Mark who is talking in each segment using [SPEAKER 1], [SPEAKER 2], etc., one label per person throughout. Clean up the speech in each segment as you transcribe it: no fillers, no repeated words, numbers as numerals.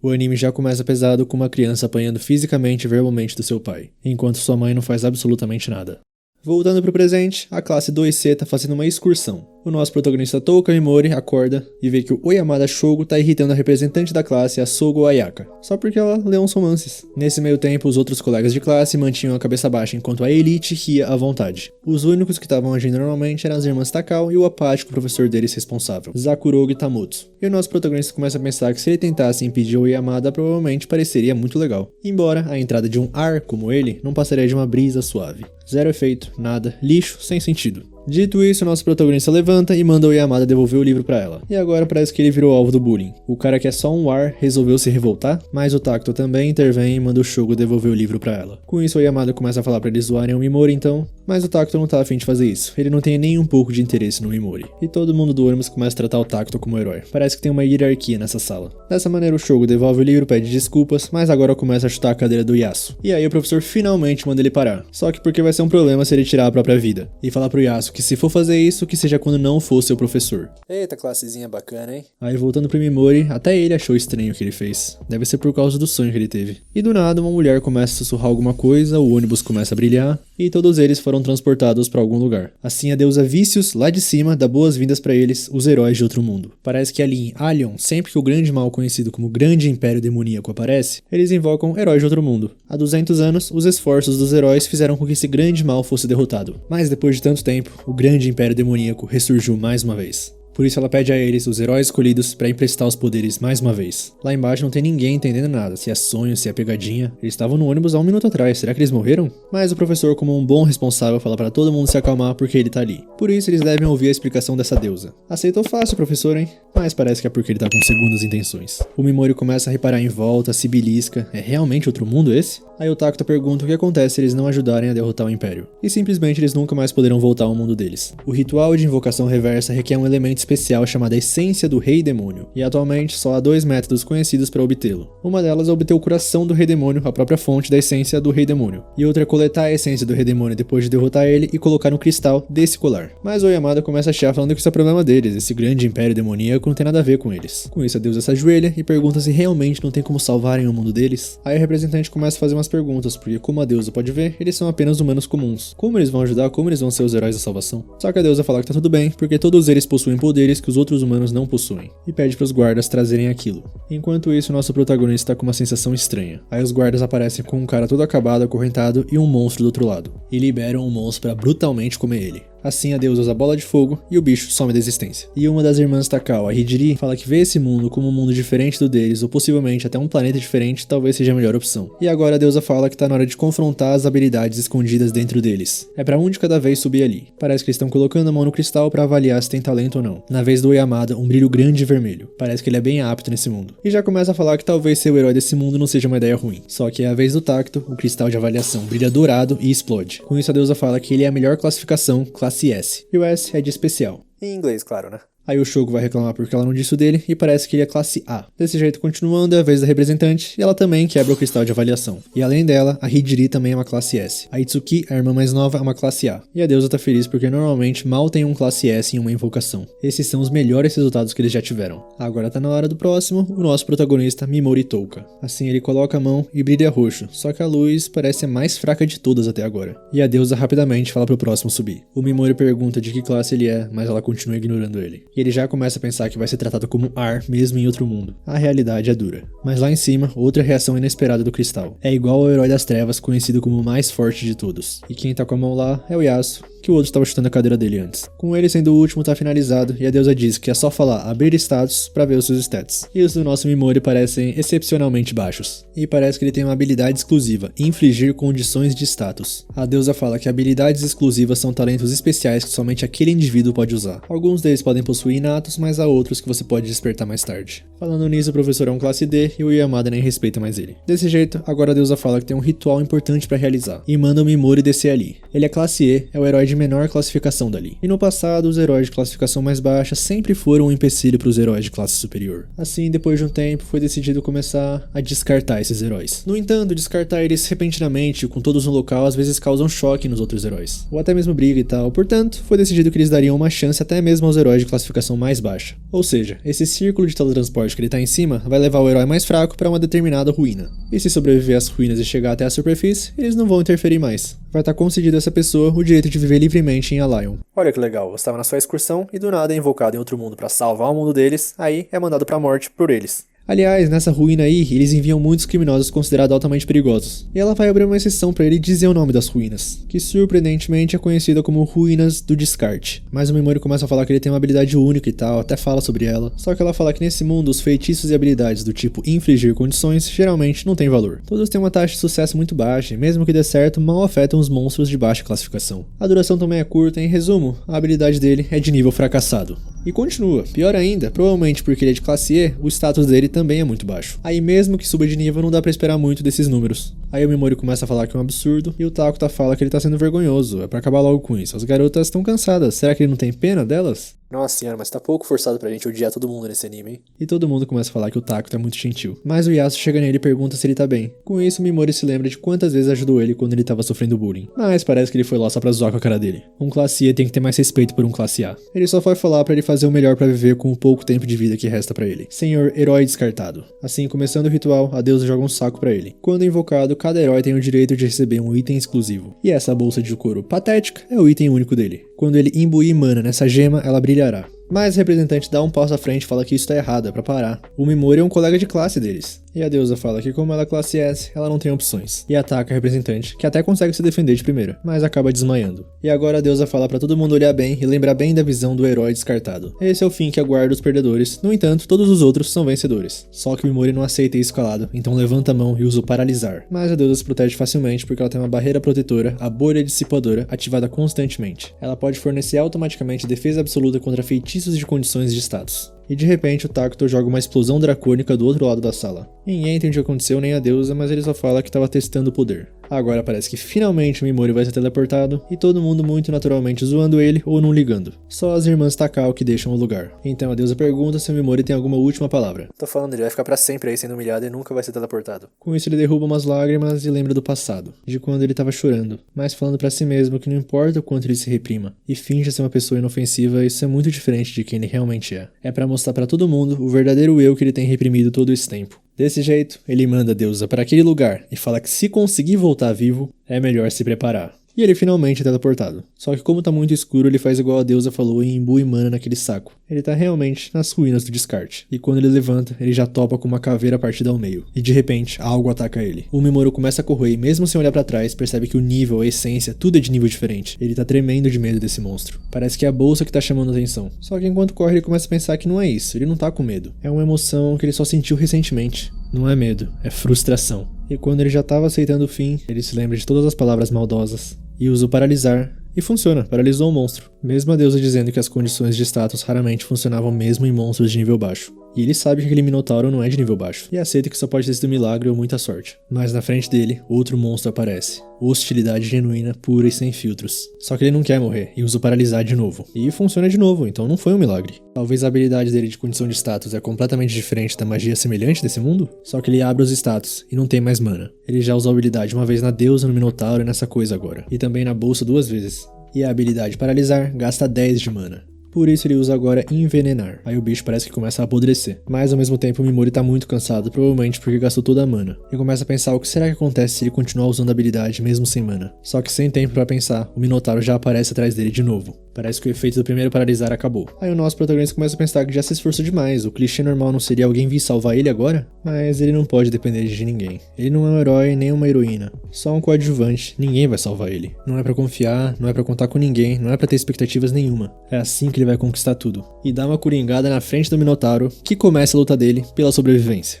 [SPEAKER 1] O anime já começa pesado com uma criança apanhando fisicamente e verbalmente do seu pai, enquanto sua mãe não faz absolutamente nada. Voltando pro presente, a classe 2C tá fazendo uma excursão. O nosso protagonista Touka Mimori acorda e vê que o Oyamada Shogo tá irritando a representante da classe, a Sogo Ayaka, só porque ela lê uns romances. Nesse meio tempo, os outros colegas de classe mantinham a cabeça baixa enquanto a elite ria à vontade. Os únicos que estavam agindo normalmente eram as irmãs Takao e o apático professor deles responsável, Zakurogi Tamutsu. E o nosso protagonista começa a pensar que se ele tentasse impedir o Oyamada, provavelmente pareceria muito legal. Embora a entrada de um ar como ele não passaria de uma brisa suave. Zero efeito, nada, lixo, sem sentido. Dito isso, nosso protagonista levanta e manda o Oyamada devolver o livro pra ela. E agora parece que ele virou alvo do bullying. O cara que é só um ar resolveu se revoltar, mas o Tacto também intervém e manda o Shogo devolver o livro pra ela. Com isso, o Oyamada começa a falar pra eles zoarem o Mimori então, mas o Tacto não tá afim de fazer isso. Ele não tem nem um pouco de interesse no Mimori. E todo mundo do ônibus começa a tratar o Tacto como herói. Parece que tem uma hierarquia nessa sala. Dessa maneira, o Shogo devolve o livro, pede desculpas, mas agora começa a chutar a cadeira do Yasu. E aí o professor finalmente manda ele parar. Só que porque vai ser um problema se ele tirar a própria vida. E falar pro Yasu que se for fazer isso, que seja quando não for seu professor. Eita, classezinha bacana, hein? Aí voltando pro Mimori, até ele achou estranho o que ele fez. Deve ser por causa do sonho que ele teve. E do nada, uma mulher começa a sussurrar alguma coisa, o ônibus começa a brilhar, e todos eles foram transportados pra algum lugar. Assim, a deusa Vícios, lá de cima, dá boas-vindas pra eles, os heróis de outro mundo. Parece que ali em Alien, sempre que o grande mal conhecido como Grande Império Demoníaco aparece, eles invocam heróis de outro mundo. Há 200 anos, os esforços dos heróis fizeram com que esse grande mal fosse derrotado. Mas depois de tanto tempo, o Grande Império Demoníaco ressurgiu mais uma vez. Por isso ela pede a eles, os heróis escolhidos, pra emprestar os poderes mais uma vez. Lá embaixo não tem ninguém entendendo nada, se é sonho, se é pegadinha. Eles estavam no ônibus há 1 minuto atrás, será que eles morreram? Mas o professor, como um bom responsável, fala pra todo mundo se acalmar porque ele tá ali. Por isso eles devem ouvir a explicação dessa deusa. Aceitou fácil, professor, hein? Mas parece que é porque ele tá com segundas intenções. O Mimori começa a reparar em volta, se belisca. É realmente outro mundo esse? Aí o Tacto pergunta o que acontece se eles não ajudarem a derrotar o Império. E simplesmente eles nunca mais poderão voltar ao mundo deles. O ritual de invocação reversa requer um elemento especial chamado Essência do Rei Demônio. E atualmente só há 2 métodos conhecidos para obtê-lo. Uma delas é obter o coração do Rei Demônio, a própria fonte da essência do Rei Demônio. E outra é coletar a essência do Rei Demônio depois de derrotar ele e colocar um cristal desse colar. Mas o Oyamada começa a achar falando que isso é problema deles, esse grande império demoníaco não tem nada a ver com eles. Com isso a deusa se ajoelha e pergunta se realmente não tem como salvarem o mundo deles. Aí o representante começa a fazer umas perguntas, porque como a deusa pode ver, eles são apenas humanos comuns. Como eles vão ajudar? Como eles vão ser os heróis da salvação? Só que a deusa fala que tá tudo bem, porque todos eles possuem poderes que os outros humanos não possuem. E pede para os guardas trazerem aquilo. Enquanto isso, nosso protagonista tá com uma sensação estranha. Aí os guardas aparecem com um cara todo acabado, acorrentado e um monstro do outro lado. E liberam o monstro para brutalmente comer ele. Assim a deusa usa a bola de fogo e o bicho some da existência. E uma das irmãs Takao, a Hijiri, fala que vê esse mundo como um mundo diferente do deles, ou possivelmente até um planeta diferente, talvez seja a melhor opção. E agora a deusa fala que tá na hora de confrontar as habilidades escondidas dentro deles. É pra um de cada vez subir ali. Parece que eles estão colocando a mão no cristal pra avaliar se tem talento ou não. Na vez do Oyamada, um brilho grande e vermelho. Parece que ele é bem apto nesse mundo. E já começa a falar que talvez ser o herói desse mundo não seja uma ideia ruim. Só que é a vez do Tacto, o cristal de avaliação brilha dourado e explode. Com isso a deusa fala que ele é a melhor classificação, classe S. E o S é de especial. Em inglês, claro, né? Aí o Shogo vai reclamar porque ela não disse o dele e parece que ele é classe A. Desse jeito, continuando, é a vez da representante e ela também quebra o cristal de avaliação. E além dela, a Hijiri também é uma classe S. A Itsuki, a irmã mais nova, é uma classe A. E a deusa tá feliz porque normalmente mal tem um classe S em uma invocação. Esses são os melhores resultados que eles já tiveram. Agora tá na hora do próximo, o nosso protagonista, Mimori Touka. Assim ele coloca a mão e brilha roxo, só que a luz parece a mais fraca de todas até agora. E a deusa rapidamente fala pro próximo subir. O Mimori pergunta de que classe ele é, mas ela continua ignorando ele. E ele já começa a pensar que vai ser tratado como ar mesmo em outro mundo. A realidade é dura. Mas lá em cima, outra reação inesperada do cristal. É igual ao herói das trevas, conhecido como o mais forte de todos. E quem tá com a mão lá é o Yasu, que o outro estava chutando a cadeira dele antes. Com ele sendo o último, tá finalizado, e a deusa diz que é só falar abrir status pra ver os seus stats. E os do nosso Mimori parecem excepcionalmente baixos. E parece que ele tem uma habilidade exclusiva, infligir condições de status. A deusa fala que habilidades exclusivas são talentos especiais que somente aquele indivíduo pode usar. Alguns deles podem possuir inatos, mas há outros que você pode despertar mais tarde. Falando nisso, o professor é um classe D e o Oyamada nem respeita mais ele. Desse jeito, agora a deusa fala que tem um ritual importante pra realizar, e manda o Mimori descer ali. Ele é classe E, é o herói de de menor classificação dali. E no passado, os heróis de classificação mais baixa sempre foram um empecilho para os heróis de classe superior. Assim, depois de um tempo, foi decidido começar a descartar esses heróis. No entanto, descartar eles repentinamente, com todos no local, às vezes causam choque nos outros heróis, ou até mesmo briga e tal. Portanto, foi decidido que eles dariam uma chance até mesmo aos heróis de classificação mais baixa. Ou seja, esse círculo de teletransporte que ele tá em cima vai levar o herói mais fraco para uma determinada ruína. E se sobreviver às ruínas e chegar até a superfície, eles não vão interferir mais. Vai estar concedido a essa pessoa o direito de viver livremente em Allion. Olha que legal, você estava na sua excursão e do nada é invocado em outro mundo para salvar o mundo deles, aí é mandado pra morte por eles. Aliás, nessa ruína aí, eles enviam muitos criminosos considerados altamente perigosos. E ela vai abrir uma exceção para ele dizer o nome das ruínas, que surpreendentemente é conhecida como Ruínas do Descarte. Mas o Mimori começa a falar que ele tem uma habilidade única e tal, até fala sobre ela. Só que ela fala que nesse mundo os feitiços e habilidades do tipo infligir condições geralmente não têm valor. Todos têm uma taxa de sucesso muito baixa e mesmo que dê certo, mal afetam os monstros de baixa classificação. A duração também é curta, em resumo, a habilidade dele é de nível fracassado. E continua, pior ainda, provavelmente porque ele é de classe E, o status dele também é muito baixo. Aí mesmo que suba de nível não dá pra esperar muito desses números. Aí o Mimori começa a falar que é um absurdo, e o Takuta fala que ele tá sendo vergonhoso, é pra acabar logo com isso. As garotas estão cansadas, será que ele não tem pena delas? Nossa senhora, mas tá pouco forçado pra gente odiar todo mundo nesse anime, hein? E todo mundo começa a falar que o Takuta é muito gentil. Mas o Yasuo chega nele e pergunta se ele tá bem. Com isso, o Mimori se lembra de quantas vezes ajudou ele quando ele tava sofrendo bullying. Mas parece que ele foi lá só pra zoar com a cara dele. Um classe E tem que ter mais respeito por um classe A. Ele só foi falar pra ele fazer o melhor pra viver com o pouco tempo de vida que resta pra ele. Senhor Herói Descartado. Assim, começando o ritual, a deusa joga um saco pra ele. Quando invocado, cada herói tem o direito de receber um item exclusivo. E essa bolsa de couro patética é o item único dele. Quando ele imbuir mana nessa gema, ela brilhará. Mas o representante dá um passo à frente e fala que isso tá errado, é pra parar. O Mimori é um colega de classe deles. E a deusa fala que como ela é classe S, ela não tem opções. E ataca a representante, que até consegue se defender de primeira, mas acaba desmaiando. E agora a deusa fala pra todo mundo olhar bem e lembrar bem da visão do herói descartado. Esse é o fim que aguarda os perdedores, no entanto, todos os outros são vencedores. Só que o Mimori não aceita isso calado, então levanta a mão e usa o paralisar. Mas a deusa se protege facilmente porque ela tem uma barreira protetora, a bolha dissipadora, ativada constantemente. Ela pode fornecer automaticamente defesa absoluta contra feitiços de condições de status. E de repente o Takuto joga uma explosão dracônica do outro lado da sala. Ninguém entende o que aconteceu, nem a deusa, mas ele só fala que estava testando o poder. Agora parece que finalmente o Mimori vai ser teleportado, e todo mundo muito naturalmente zoando ele ou não ligando. Só as irmãs Takao que deixam o lugar. Então a deusa pergunta se o Mimori tem alguma última palavra. Tô falando, ele vai ficar pra sempre aí sendo humilhado e nunca vai ser teleportado. Com isso ele derruba umas lágrimas e lembra do passado, de quando ele tava chorando, mas falando pra si mesmo que não importa o quanto ele se reprima, e finge ser uma pessoa inofensiva, isso é muito diferente de quem ele realmente é. É pra mostrar pra todo mundo o verdadeiro eu que ele tem reprimido todo esse tempo. Desse jeito, ele manda a deusa para aquele lugar e fala que se conseguir voltar vivo, é melhor se preparar. E ele finalmente é teleportado. Só que como tá muito escuro, ele faz igual a deusa falou e imbui mana naquele saco. Ele tá realmente nas ruínas do descarte. E quando ele levanta, ele já topa com uma caveira partida ao meio. E de repente, algo ataca ele. O Mimori começa a correr e mesmo sem olhar pra trás, percebe que o nível, a essência, tudo é de nível diferente. Ele tá tremendo de medo desse monstro. Parece que é a bolsa que tá chamando a atenção. Só que enquanto corre, ele começa a pensar que não é isso. Ele não tá com medo. É uma emoção que ele só sentiu recentemente. Não é medo, é frustração. E quando ele já tava aceitando o fim, ele se lembra de todas as palavras maldosas e usa o paralisar. E funciona, paralisou o monstro. Mesmo a deusa dizendo que as condições de status raramente funcionavam mesmo em monstros de nível baixo. E ele sabe que aquele Minotauro não é de nível baixo, e aceita que só pode ter sido milagre ou muita sorte. Mas na frente dele, outro monstro aparece. Hostilidade genuína, pura e sem filtros. Só que ele não quer morrer, e usa o paralisar de novo. E funciona de novo, então não foi um milagre. Talvez a habilidade dele de condição de status é completamente diferente da magia semelhante desse mundo? Só que ele abre os status, e não tem mais mana. Ele já usou a habilidade uma vez na deusa, no Minotauro e nessa coisa agora. E também na bolsa 2 vezes. E a habilidade paralisar gasta 10 de mana. Por isso ele usa agora envenenar. Aí o bicho parece que começa a apodrecer. Mas ao mesmo tempo o Mimori tá muito cansado, provavelmente porque gastou toda a mana. E começa a pensar o que será que acontece se ele continuar usando a habilidade mesmo sem mana. Só que sem tempo pra pensar, o Minotauro já aparece atrás dele de novo. Parece que o efeito do primeiro paralisar acabou. Aí o nosso protagonista começa a pensar que já se esforçou demais. O clichê normal não seria alguém vir salvar ele agora? Mas ele não pode depender de ninguém. Ele não é um herói nem uma heroína. Só um coadjuvante. Ninguém vai salvar ele. Não é pra confiar, não é pra contar com ninguém, não é pra ter expectativas nenhuma. É assim que ele vai conquistar tudo. E dá uma coringada na frente do Minotauro, que começa a luta dele pela sobrevivência.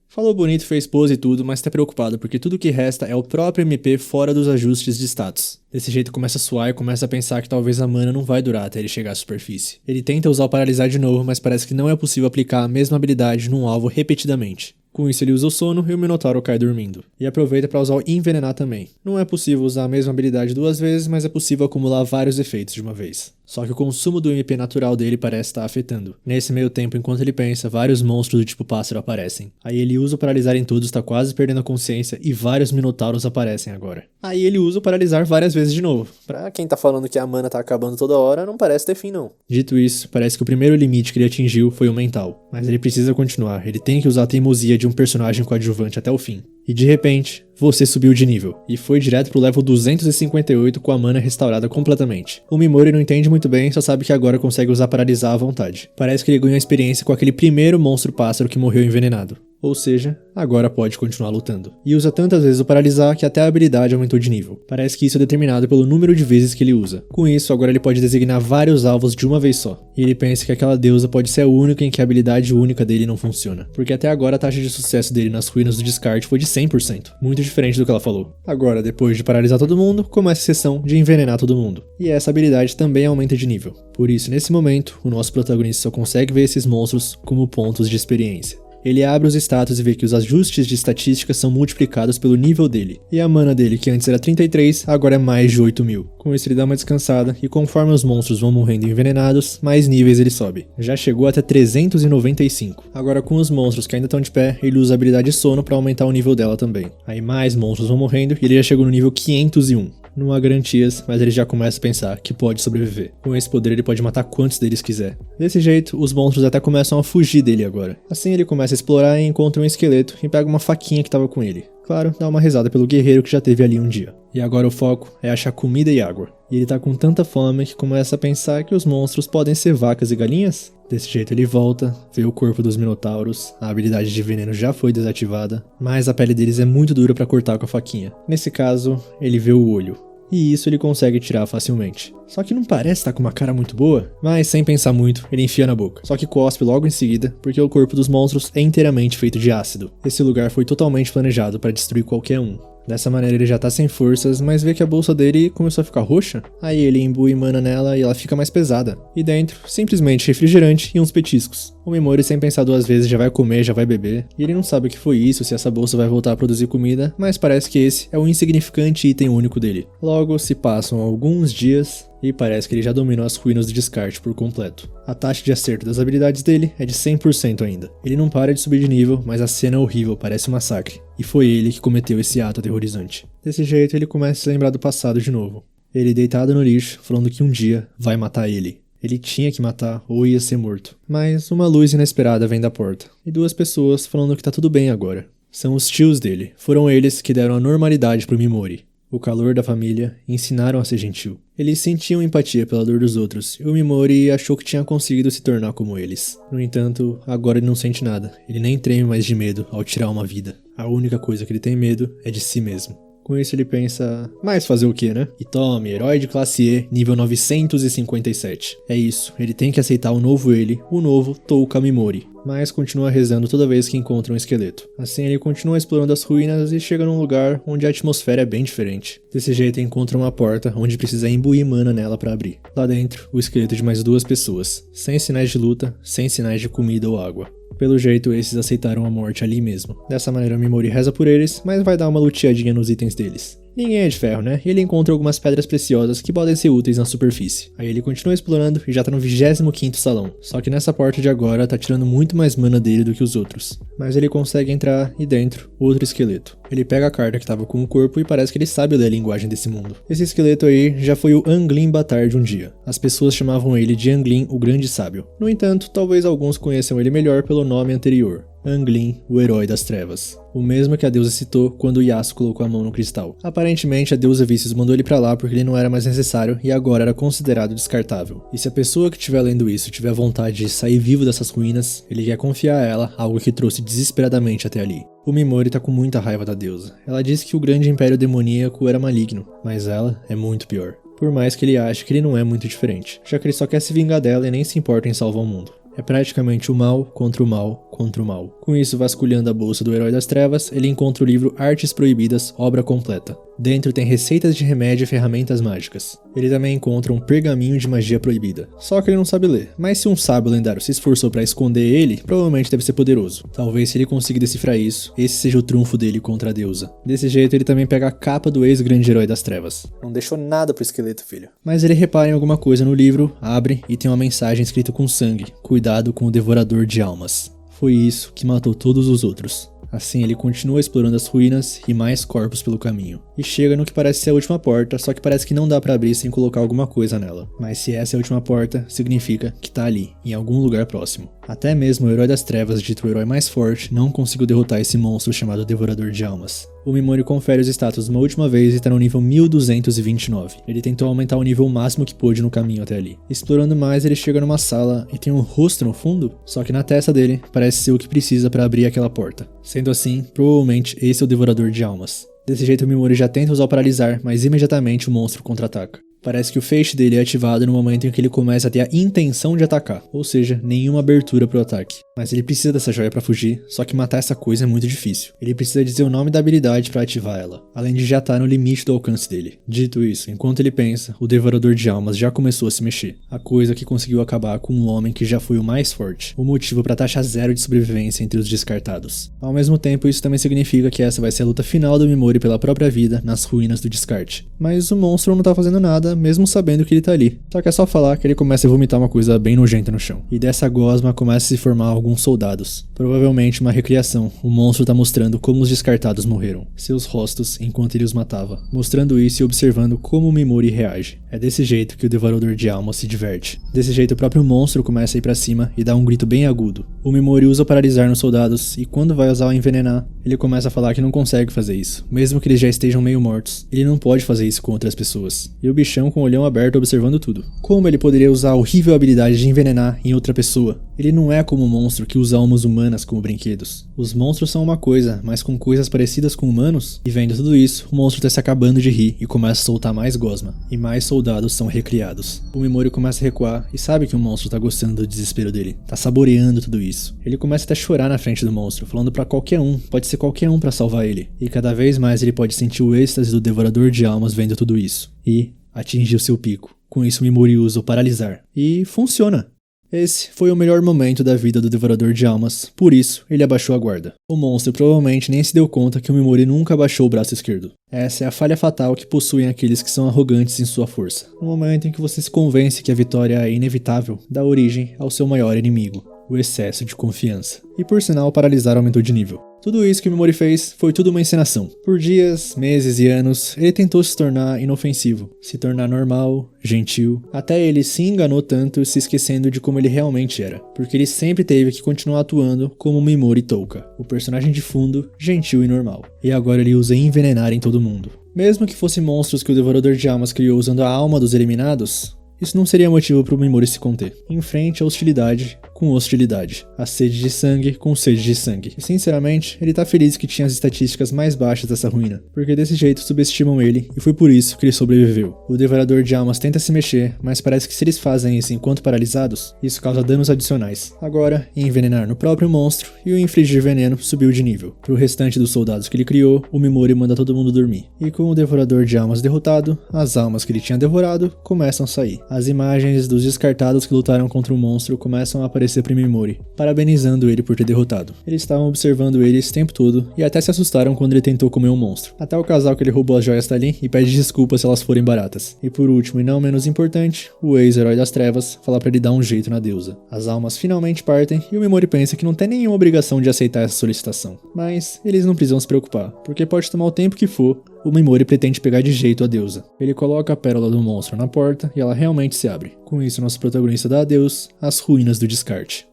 [SPEAKER 1] Falou bonito, fez pose e tudo, mas tá preocupado porque tudo que resta é o próprio MP fora dos ajustes de status. Desse jeito começa a suar e começa a pensar que talvez a mana não vai durar até ele chegar à superfície. Ele tenta usar o paralisar de novo, mas parece que não é possível aplicar a mesma habilidade num alvo repetidamente. Com isso ele usa o sono e o Minotauro cai dormindo. E aproveita para usar o envenenar também. Não é possível usar a mesma habilidade 2 vezes, mas é possível acumular vários efeitos de uma vez. Só que o consumo do MP natural dele parece estar afetando. Nesse meio tempo, enquanto ele pensa, vários monstros do tipo pássaro aparecem. Aí ele usa o paralisar em todos, tá quase perdendo a consciência, e vários minotauros aparecem agora. Aí ele usa o paralisar várias vezes de novo. Pra quem tá falando que a mana tá acabando toda hora, não parece ter fim não. Dito isso, parece que o primeiro limite que ele atingiu foi o mental. Mas ele precisa continuar, ele tem que usar a teimosia de um personagem coadjuvante até o fim. E de repente, você subiu de nível, e foi direto pro level 258 com a mana restaurada completamente. O Mimori não entende muito bem, só sabe que agora consegue usar paralisar à vontade. Parece que ele ganhou experiência com aquele primeiro monstro pássaro que morreu envenenado. Ou seja, agora pode continuar lutando. E usa tantas vezes o paralisar que até a habilidade aumentou de nível. Parece que isso é determinado pelo número de vezes que ele usa. Com isso, agora ele pode designar vários alvos de uma vez só. E ele pensa que aquela deusa pode ser a única em que a habilidade única dele não funciona. Porque até agora a taxa de sucesso dele nas ruínas do descarte foi de 100%. Muito diferente do que ela falou. Agora, depois de paralisar todo mundo, começa a sessão de envenenar todo mundo. E essa habilidade também aumenta de nível. Por isso, nesse momento, o nosso protagonista só consegue ver esses monstros como pontos de experiência. Ele abre os status e vê que os ajustes de estatística são multiplicados pelo nível dele. E a mana dele, que antes era 33, agora é mais de 8.000. Com isso ele dá uma descansada, e conforme os monstros vão morrendo envenenados, mais níveis ele sobe. Já chegou até 395. Agora com os monstros que ainda estão de pé, ele usa a habilidade sono para aumentar o nível dela também. Aí mais monstros vão morrendo, e ele já chegou no nível 501. Não há garantias, mas ele já começa a pensar que pode sobreviver. Com esse poder ele pode matar quantos deles quiser. Desse jeito, os monstros até começam a fugir dele agora. Assim ele começa a explorar e encontra um esqueleto e pega uma faquinha que estava com ele. Claro, dá uma risada pelo guerreiro que já teve ali um dia. E agora o foco é achar comida e água. E ele tá com tanta fome que começa a pensar que os monstros podem ser vacas e galinhas. Desse jeito ele volta, vê o corpo dos minotauros, a habilidade de veneno já foi desativada, mas a pele deles é muito dura pra cortar com a faquinha. Nesse caso, ele vê o olho. E isso ele consegue tirar facilmente. Só que não parece estar com uma cara muito boa, mas sem pensar muito, ele enfia na boca. Só que cospe logo em seguida, porque o corpo dos monstros é inteiramente feito de ácido. Esse lugar foi totalmente planejado para destruir qualquer um. Dessa maneira ele já tá sem forças, mas vê que a bolsa dele começou a ficar roxa. Aí ele imbui mana nela e ela fica mais pesada. E dentro, simplesmente refrigerante e uns petiscos. O Mimori, sem pensar duas vezes, já vai comer, já vai beber. E ele não sabe o que foi isso, se essa bolsa vai voltar a produzir comida, mas parece que esse é o insignificante item único dele. Logo, se passam alguns dias e parece que ele já dominou as ruínas do descarte por completo. A taxa de acerto das habilidades dele é de 100% ainda. Ele não para de subir de nível, mas a cena é horrível, parece um massacre. E foi ele que cometeu esse ato aterrorizante. Desse jeito, ele começa a se lembrar do passado de novo. Ele deitado no lixo, falando que um dia vai matar ele. Ele tinha que matar ou ia ser morto. Mas uma luz inesperada vem da porta. E duas pessoas falando que tá tudo bem agora. São os tios dele. Foram eles que deram a normalidade pro Mimori. O calor da família, ensinaram a ser gentil. Eles sentiam empatia pela dor dos outros, e o Mimori achou que tinha conseguido se tornar como eles. No entanto, agora ele não sente nada. Ele nem treme mais de medo ao tirar uma vida. A única coisa que ele tem medo é de si mesmo. Com isso ele pensa, mas fazer o que, né? E tome, herói de classe E, nível 957. É isso, ele tem que aceitar o novo ele, o novo Touka Mimori. Mas continua rezando toda vez que encontra um esqueleto. Assim ele continua explorando as ruínas e chega num lugar onde a atmosfera é bem diferente. Desse jeito encontra uma porta onde precisa imbuir mana nela para abrir. Lá dentro, o esqueleto de mais duas pessoas, sem sinais de luta, sem sinais de comida ou água. Pelo jeito, esses aceitaram a morte ali mesmo. Dessa maneira, o Mimori reza por eles, mas vai dar uma luteadinha nos itens deles. Ninguém é de ferro, né? E ele encontra algumas pedras preciosas que podem ser úteis na superfície. Aí ele continua explorando e já tá no 25º salão. Só que nessa porta de agora tá tirando muito mais mana dele do que os outros. Mas ele consegue entrar e dentro, outro esqueleto. Ele pega a carta que tava com o corpo e parece que ele sabe ler a linguagem desse mundo. Esse esqueleto aí já foi o Anglin Batard um dia. As pessoas chamavam ele de Anglin, o Grande Sábio. No entanto, talvez alguns conheçam ele melhor pelo nome anterior. Anglin, o Herói das Trevas. O mesmo que a deusa citou quando Yasuo colocou a mão no cristal. Aparentemente, a deusa Vícios mandou ele pra lá porque ele não era mais necessário e agora era considerado descartável. E se a pessoa que estiver lendo isso tiver vontade de sair vivo dessas ruínas, ele quer confiar a ela algo que trouxe desesperadamente até ali. O Mimori tá com muita raiva da deusa. Ela disse que o grande império demoníaco era maligno, mas ela é muito pior. Por mais que ele ache que ele não é muito diferente, já que ele só quer se vingar dela e nem se importa em salvar o mundo. É praticamente o mal contra o mal contra o mal. Com isso, vasculhando a bolsa do Herói das Trevas, ele encontra o livro Artes Proibidas, obra completa. Dentro tem receitas de remédio e ferramentas mágicas. Ele também encontra um pergaminho de magia proibida. Só que ele não sabe ler, mas se um sábio lendário se esforçou para esconder ele, provavelmente deve ser poderoso. Talvez se ele conseguir decifrar isso, esse seja o trunfo dele contra a deusa. Desse jeito ele também pega a capa do ex-grande herói das trevas. Não deixou nada pro esqueleto, filho. Mas ele repara em alguma coisa no livro, abre e tem uma mensagem escrita com sangue. Cuidado com o devorador de almas. Foi isso que matou todos os outros. Assim, ele continua explorando as ruínas e mais corpos pelo caminho. E chega no que parece ser a última porta, só que parece que não dá pra abrir sem colocar alguma coisa nela. Mas se essa é a última porta, significa que tá ali, em algum lugar próximo. Até mesmo o Herói das Trevas, dito o herói mais forte, não conseguiu derrotar esse monstro chamado Devorador de Almas. O Mimori confere os status uma última vez e tá no nível 1229. Ele tentou aumentar o nível máximo que pôde no caminho até ali. Explorando mais, ele chega numa sala e tem um rosto no fundo, só que na testa dele parece ser o que precisa pra abrir aquela porta. Sendo assim, provavelmente esse é o Devorador de Almas. Desse jeito o Mimori já tenta usar o paralisar, mas imediatamente o monstro contra-ataca. Parece que o feixe dele é ativado no momento em que ele começa a ter a intenção de atacar, ou seja, nenhuma abertura pro ataque. Mas ele precisa dessa joia pra fugir, só que matar essa coisa é muito difícil. Ele precisa dizer o nome da habilidade pra ativar ela, além de já estar no limite do alcance dele. Dito isso, enquanto ele pensa, o Devorador de Almas já começou a se mexer, a coisa que conseguiu acabar com um homem que já foi o mais forte, o motivo pra taxa zero de sobrevivência entre os descartados. Ao mesmo tempo, isso também significa que essa vai ser a luta final do Mimori pela própria vida nas ruínas do descarte. Mas o monstro não tá fazendo nada, mesmo sabendo que ele tá ali. Só que é só falar que ele começa a vomitar uma coisa bem nojenta no chão. E dessa gosma começa a se formar alguns soldados. Provavelmente uma recriação. O monstro tá mostrando como os descartados morreram. Seus rostos enquanto ele os matava. Mostrando isso e observando como o Mimori reage. É desse jeito que o Devorador de Almas se diverte. Desse jeito o próprio monstro começa a ir pra cima e dá um grito bem agudo. O Mimori usa o paralisar nos soldados e quando vai usar o envenenar, ele começa a falar que não consegue fazer isso. Mesmo que eles já estejam meio mortos. Ele não pode fazer isso com outras pessoas. E o bichão com o olhão aberto observando tudo. Como ele poderia usar a horrível habilidade de envenenar em outra pessoa? Ele não é como um monstro que usa almas humanas como brinquedos. Os monstros são uma coisa, mas com coisas parecidas com humanos? E vendo tudo isso, o monstro tá se acabando de rir e começa a soltar mais gosma. E mais soldados são recriados. O Mimori começa a recuar e sabe que o monstro tá gostando do desespero dele. Tá saboreando tudo isso. Ele começa até a chorar na frente do monstro, falando pra qualquer um, pode ser qualquer um pra salvar ele. E cada vez mais ele pode sentir o êxtase do Devorador de Almas vendo tudo isso. E atingiu seu pico. Com isso, Mimori usa o paralisar. E funciona. Esse foi o melhor momento da vida do Devorador de Almas, por isso ele abaixou a guarda. O monstro provavelmente nem se deu conta que o Mimori nunca abaixou o braço esquerdo. Essa é a falha fatal que possuem aqueles que são arrogantes em sua força. No momento em que você se convence que a vitória é inevitável, dá origem ao seu maior inimigo, o excesso de confiança. E por sinal, o paralisar aumentou de nível. Tudo isso que o Mimori fez foi tudo uma encenação. Por dias, meses e anos, ele tentou se tornar inofensivo, se tornar normal, gentil, até ele se enganou tanto se esquecendo de como ele realmente era, porque ele sempre teve que continuar atuando como Mimori Touka, o personagem de fundo, gentil e normal. E agora ele usa envenenar em todo mundo. Mesmo que fossem monstros que o Devorador de Almas criou usando a alma dos eliminados, isso não seria motivo para o Mimori se conter. Enfrente a hostilidade com hostilidade, a sede de sangue com sede de sangue. E sinceramente, ele tá feliz que tinha as estatísticas mais baixas dessa ruína, porque desse jeito subestimam ele e foi por isso que ele sobreviveu. O Devorador de Almas tenta se mexer, mas parece que se eles fazem isso enquanto paralisados, isso causa danos adicionais. Agora, envenenar no próprio monstro e o infligir veneno subiu de nível. Pro restante dos soldados que ele criou, o Mimori manda todo mundo dormir. E com o Devorador de Almas derrotado, as almas que ele tinha devorado começam a sair. As imagens dos descartados que lutaram contra o monstro começam a aparecer para Mimori, parabenizando ele por ter derrotado. Eles estavam observando ele esse tempo todo e até se assustaram quando ele tentou comer um monstro. Até o casal que ele roubou as joias tá ali e pede desculpas se elas forem baratas. E por último e não menos importante, o ex-herói das trevas fala para ele dar um jeito na deusa. As almas finalmente partem e o Mimori pensa que não tem nenhuma obrigação de aceitar essa solicitação. Mas eles não precisam se preocupar, porque pode tomar o tempo que for, o Mimori pretende pegar de jeito a deusa. Ele coloca a pérola do monstro na porta e ela realmente se abre. Com isso, nosso protagonista dá adeus às ruínas do descarte.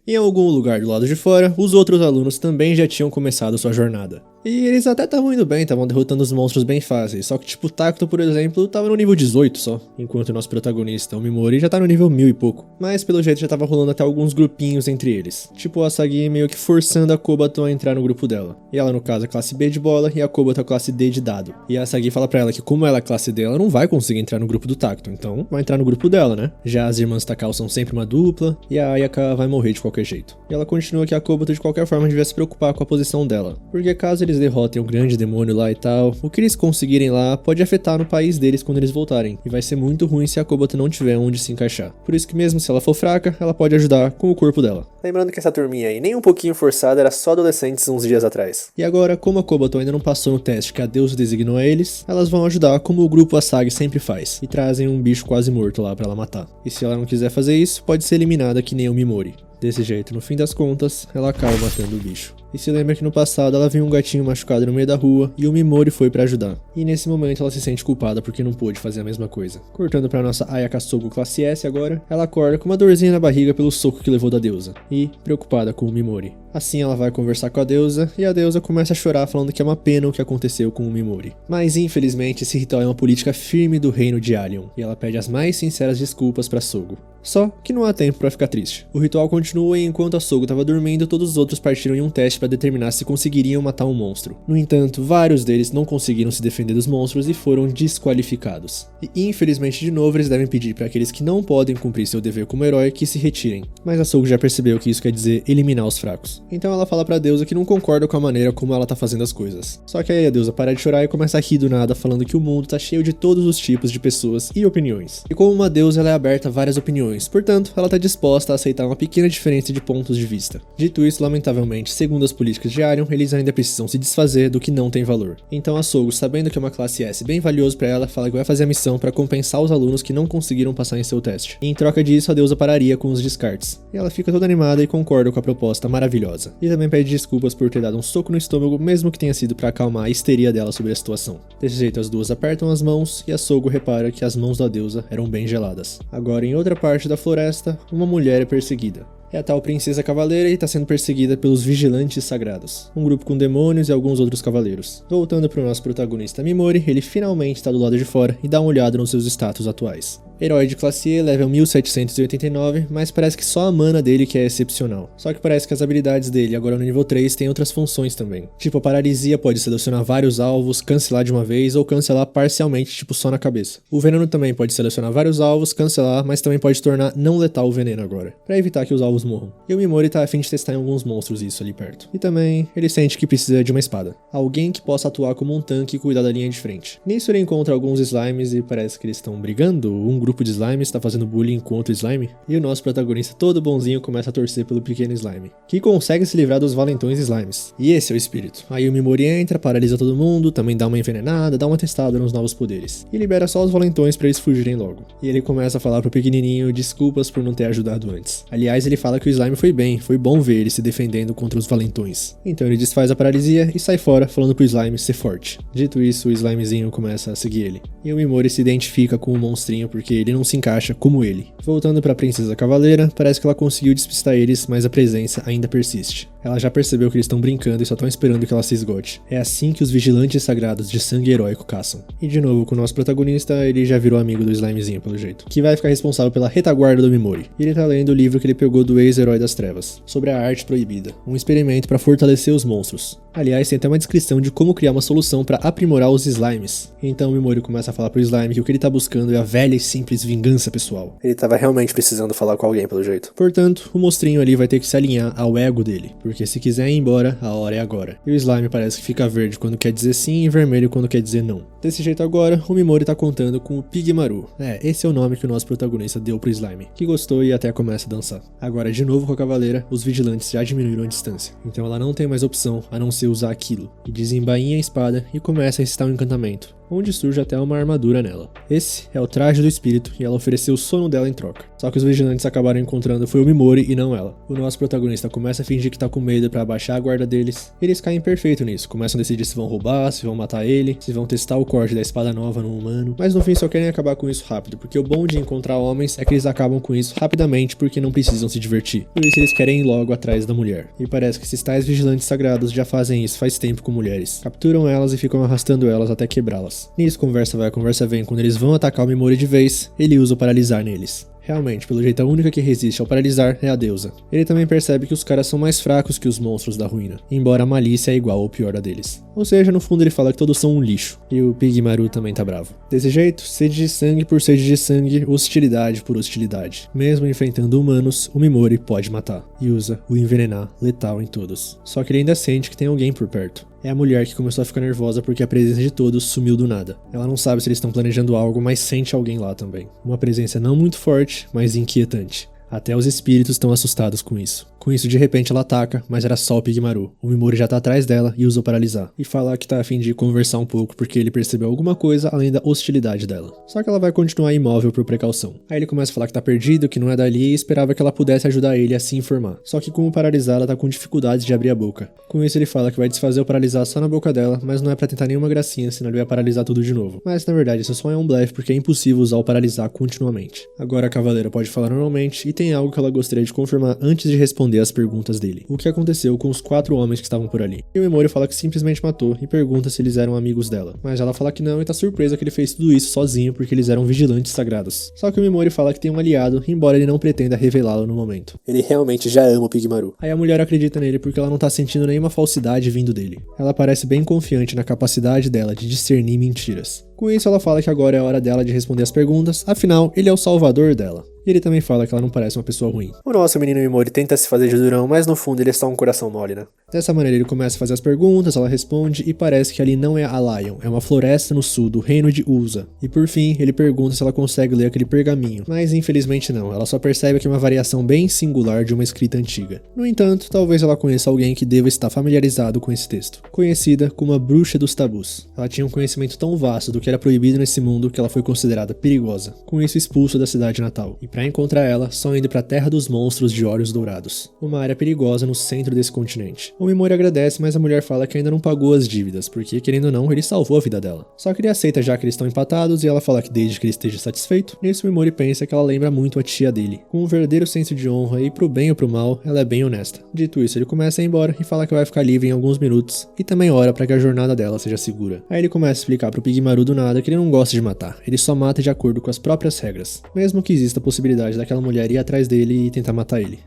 [SPEAKER 1] Em algum lugar do lado de fora, os outros alunos também já tinham começado sua jornada. E eles até estavam indo bem, estavam derrotando os monstros bem fáceis, só que tipo o Tacto, por exemplo, tava no nível 18 só, enquanto o nosso protagonista, o Mimori, já tá no nível 1000 e pouco. Mas pelo jeito já tava rolando até alguns grupinhos entre eles, tipo a Asagi meio que forçando a Kobato a entrar no grupo dela. E ela no caso é classe B de bola e a Kobato é classe D de dado. E a Asagi fala pra ela que como ela é classe D, ela não vai conseguir entrar no grupo do Tacto, então vai entrar no grupo dela, né? Já as irmãs Takao são sempre uma dupla, e a Ayaka vai morrer de qualquer jeito. E ela continua que a Kobato de qualquer forma devia se preocupar com a posição dela, porque caso eles derrotem o grande demônio lá e tal, o que eles conseguirem lá pode afetar no país deles quando eles voltarem, e vai ser muito ruim se a Kobato não tiver onde se encaixar. Por isso que mesmo se ela for fraca, ela pode ajudar com o corpo dela. Lembrando que essa turminha aí, nem um pouquinho forçada, era só adolescentes uns dias atrás. E agora, como a Kobato ainda não passou no teste que a deusa designou a eles, elas vão ajudar como o grupo Asagi sempre faz, e trazem um bicho quase morto lá pra ela matar. E se ela não quiser fazer isso, pode ser eliminada que nem o Mimori. Desse jeito, no fim das contas, ela acaba matando o bicho. E se lembra que no passado ela viu um gatinho machucado no meio da rua e o Mimori foi pra ajudar. E nesse momento ela se sente culpada porque não pôde fazer a mesma coisa. Cortando pra nossa Ayaka Sogo classe S agora, ela acorda com uma dorzinha na barriga pelo soco que levou da deusa. E preocupada com o Mimori. Assim ela vai conversar com a deusa e a deusa começa a chorar falando que é uma pena o que aconteceu com o Mimori. Mas infelizmente esse ritual é uma política firme do reino de Alien. E ela pede as mais sinceras desculpas pra Sogo. Só que não há tempo pra ficar triste. O ritual continua e enquanto a Sogo estava dormindo, todos os outros partiram em um teste para determinar se conseguiriam matar um monstro. No entanto, vários deles não conseguiram se defender dos monstros e foram desqualificados. E infelizmente de novo eles devem pedir para aqueles que não podem cumprir seu dever como herói que se retirem. Mas a Sogo já percebeu que isso quer dizer eliminar os fracos. Então ela fala pra deusa que não concorda com a maneira como ela tá fazendo as coisas. Só que aí a deusa para de chorar e começa a rir do nada, falando que o mundo tá cheio de todos os tipos de pessoas e opiniões. E como uma deusa ela é aberta a várias opiniões. Portanto, ela está disposta a aceitar uma pequena diferença de pontos de vista. Dito isso, lamentavelmente, segundo as políticas de Arion, eles ainda precisam se desfazer do que não tem valor. Então a Sogo, sabendo que é uma classe S bem valioso para ela, fala que vai fazer a missão para compensar os alunos que não conseguiram passar em seu teste. E em troca disso, a deusa pararia com os descartes. E ela fica toda animada e concorda com a proposta maravilhosa. E também pede desculpas por ter dado um soco no estômago, mesmo que tenha sido para acalmar a histeria dela sobre a situação. Desse jeito, as duas apertam as mãos e a Sogo repara que as mãos da deusa eram bem geladas. Agora, em outra parte da floresta, uma mulher é perseguida. É a tal princesa cavaleira e está sendo perseguida pelos vigilantes sagrados, um grupo com demônios e alguns outros cavaleiros. Voltando para o nosso protagonista Mimori, ele finalmente está do lado de fora e dá uma olhada nos seus status atuais. Herói de classe E, level 1789, mas parece que só a mana dele que é excepcional. Só que parece que as habilidades dele, agora no nível 3, têm outras funções também. Tipo, a paralisia pode selecionar vários alvos, cancelar de uma vez ou cancelar parcialmente, tipo só na cabeça. O veneno também pode selecionar vários alvos, cancelar, mas também pode tornar não letal o veneno agora, pra evitar que os alvos morram. E o Mimori tá a fim de testar em alguns monstros isso ali perto. E também, ele sente que precisa de uma espada. Alguém que possa atuar como um tanque e cuidar da linha de frente. Nisso ele encontra alguns slimes e parece que eles estão brigando, um grupo de slimes está fazendo bullying contra o slime, e o nosso protagonista todo bonzinho começa a torcer pelo pequeno slime, que consegue se livrar dos valentões slimes. E esse é o espírito. Aí o Mimori entra, paralisa todo mundo, também dá uma envenenada, dá uma testada nos novos poderes, e libera só os valentões para eles fugirem logo. E ele começa a falar pro pequenininho desculpas por não ter ajudado antes. Aliás, ele fala que o slime foi bem, foi bom ver ele se defendendo contra os valentões. Então ele desfaz a paralisia e sai fora, falando pro slime ser forte. Dito isso, o slimezinho começa a seguir ele. E o Mimori se identifica com o monstrinho porque ele não se encaixa como ele. Voltando pra princesa cavaleira, parece que ela conseguiu despistar eles, mas a presença ainda persiste. Ela já percebeu que eles estão brincando e só estão esperando que ela se esgote. É assim que os vigilantes sagrados de sangue heróico caçam. E de novo, com o nosso protagonista, ele já virou amigo do slimezinho pelo jeito, que vai ficar responsável pela retaguarda do Mimori. E ele tá lendo o livro que ele pegou do ex-herói das trevas, sobre a arte proibida, um experimento para fortalecer os monstros. Aliás, tem até uma descrição de como criar uma solução para aprimorar os slimes. Então o Mimori começa a falar pro slime que o que ele tá buscando é a velha e simples vingança pessoal. Ele tava realmente precisando falar com alguém pelo jeito. Portanto, o monstrinho ali vai ter que se alinhar ao ego dele, porque se quiser ir embora, a hora é agora. E o slime parece que fica verde quando quer dizer sim e vermelho quando quer dizer não. Desse jeito agora, o Mimori tá contando com o Pigmaru. Esse é o nome que o nosso protagonista deu pro slime, que gostou e até começa a dançar. Agora, de novo com a cavaleira, os vigilantes já diminuíram a distância. Então ela não tem mais opção a não ser usar aquilo. E desembainha a espada e começa a recitar um encantamento, onde surge até uma armadura nela. Esse é o traje do espírito e ela ofereceu o sono dela em troca. Só que os vigilantes acabaram encontrando foi o Mimori e não ela. O nosso protagonista começa a fingir que tá com medo pra abaixar a guarda deles. Eles caem perfeito nisso, começam a decidir se vão roubar, se vão matar ele, se vão testar o corte da espada nova no humano, mas no fim só querem acabar com isso rápido, porque o bom de encontrar homens é que eles acabam com isso rapidamente porque não precisam se divertir. Por isso eles querem ir logo atrás da mulher. E parece que esses tais vigilantes sagrados já fazem isso faz tempo com mulheres. Capturam elas e ficam arrastando elas até quebrá-las. Nisso conversa vai, conversa vem, quando eles vão atacar o Mimori de vez, ele usa o paralisar neles. Realmente, pelo jeito a única que resiste ao paralisar é a deusa. Ele também percebe que os caras são mais fracos que os monstros da ruína, embora a malícia é igual ou pior a deles. Ou seja, no fundo ele fala que todos são um lixo, e o Pigmaru também tá bravo. Desse jeito, sede de sangue por sede de sangue, hostilidade por hostilidade. Mesmo enfrentando humanos, o Mimori pode matar, e usa o envenenar letal em todos. Só que ele ainda sente que tem alguém por perto. É a mulher que começou a ficar nervosa porque a presença de todos sumiu do nada. Ela não sabe se eles estão planejando algo, mas sente alguém lá também. Uma presença não muito forte, mas inquietante. Até os espíritos estão assustados com isso. Com isso, de repente ela ataca, mas era só o Pigmaru. O Mimori já tá atrás dela e usa o paralisar. E fala que tá a fim de conversar um pouco porque ele percebeu alguma coisa além da hostilidade dela. Só que ela vai continuar imóvel por precaução. Aí ele começa a falar que tá perdido, que não é dali e esperava que ela pudesse ajudar ele a se informar. Só que com o paralisar ela tá com dificuldades de abrir a boca. Com isso ele fala que vai desfazer o paralisar só na boca dela, mas não é pra tentar nenhuma gracinha, senão ele vai paralisar tudo de novo. Mas na verdade isso só é um blefe porque é impossível usar o paralisar continuamente. Agora a cavaleira pode falar normalmente e tem algo que ela gostaria de confirmar antes de responder as perguntas dele. O que aconteceu com os 4 homens que estavam por ali? E o Mimori fala que simplesmente matou e pergunta se eles eram amigos dela. Mas ela fala que não e tá surpresa que ele fez tudo isso sozinho porque eles eram vigilantes sagrados. Só que o Mimori fala que tem um aliado, embora ele não pretenda revelá-lo no momento. Ele realmente já ama o Pigmaru. Aí a mulher acredita nele porque ela não tá sentindo nenhuma falsidade vindo dele. Ela parece bem confiante na capacidade dela de discernir mentiras. Com isso ela fala que agora é a hora dela de responder as perguntas, afinal ele é o salvador dela. E ele também fala que ela não parece uma pessoa ruim. O nosso menino Mimori tenta se fazer de durão, mas no fundo ele é só um coração mole, né? Dessa maneira ele começa a fazer as perguntas, ela responde e parece que ali não é a Lion, é uma floresta no sul do reino de Usa. E por fim ele pergunta se ela consegue ler aquele pergaminho, mas infelizmente não, ela só percebe que é uma variação bem singular de uma escrita antiga. No entanto, talvez ela conheça alguém que deva estar familiarizado com esse texto, conhecida como a Bruxa dos Tabus. Ela tinha um conhecimento tão vasto do que era proibido nesse mundo que ela foi considerada perigosa, com isso expulsa da cidade natal. E para encontrar ela, só indo para a Terra dos Monstros de Olhos Dourados, uma área perigosa no centro desse continente. O Mimori agradece, mas a mulher fala que ainda não pagou as dívidas, porque querendo ou não, ele salvou a vida dela. Só que ele aceita já que eles estão empatados e ela fala que desde que ele esteja satisfeito. Nisso o Mimori pensa que ela lembra muito a tia dele. Com um verdadeiro senso de honra e pro bem ou pro mal, ela é bem honesta. Dito isso, ele começa a ir embora e fala que vai ficar livre em alguns minutos e também ora para que a jornada dela seja segura. Aí ele começa a explicar pro Pigmaru do nada que ele não gosta de matar, ele só mata de acordo com as próprias regras, mesmo que exista a possibilidade daquela mulher ir atrás dele e tentar matar ele.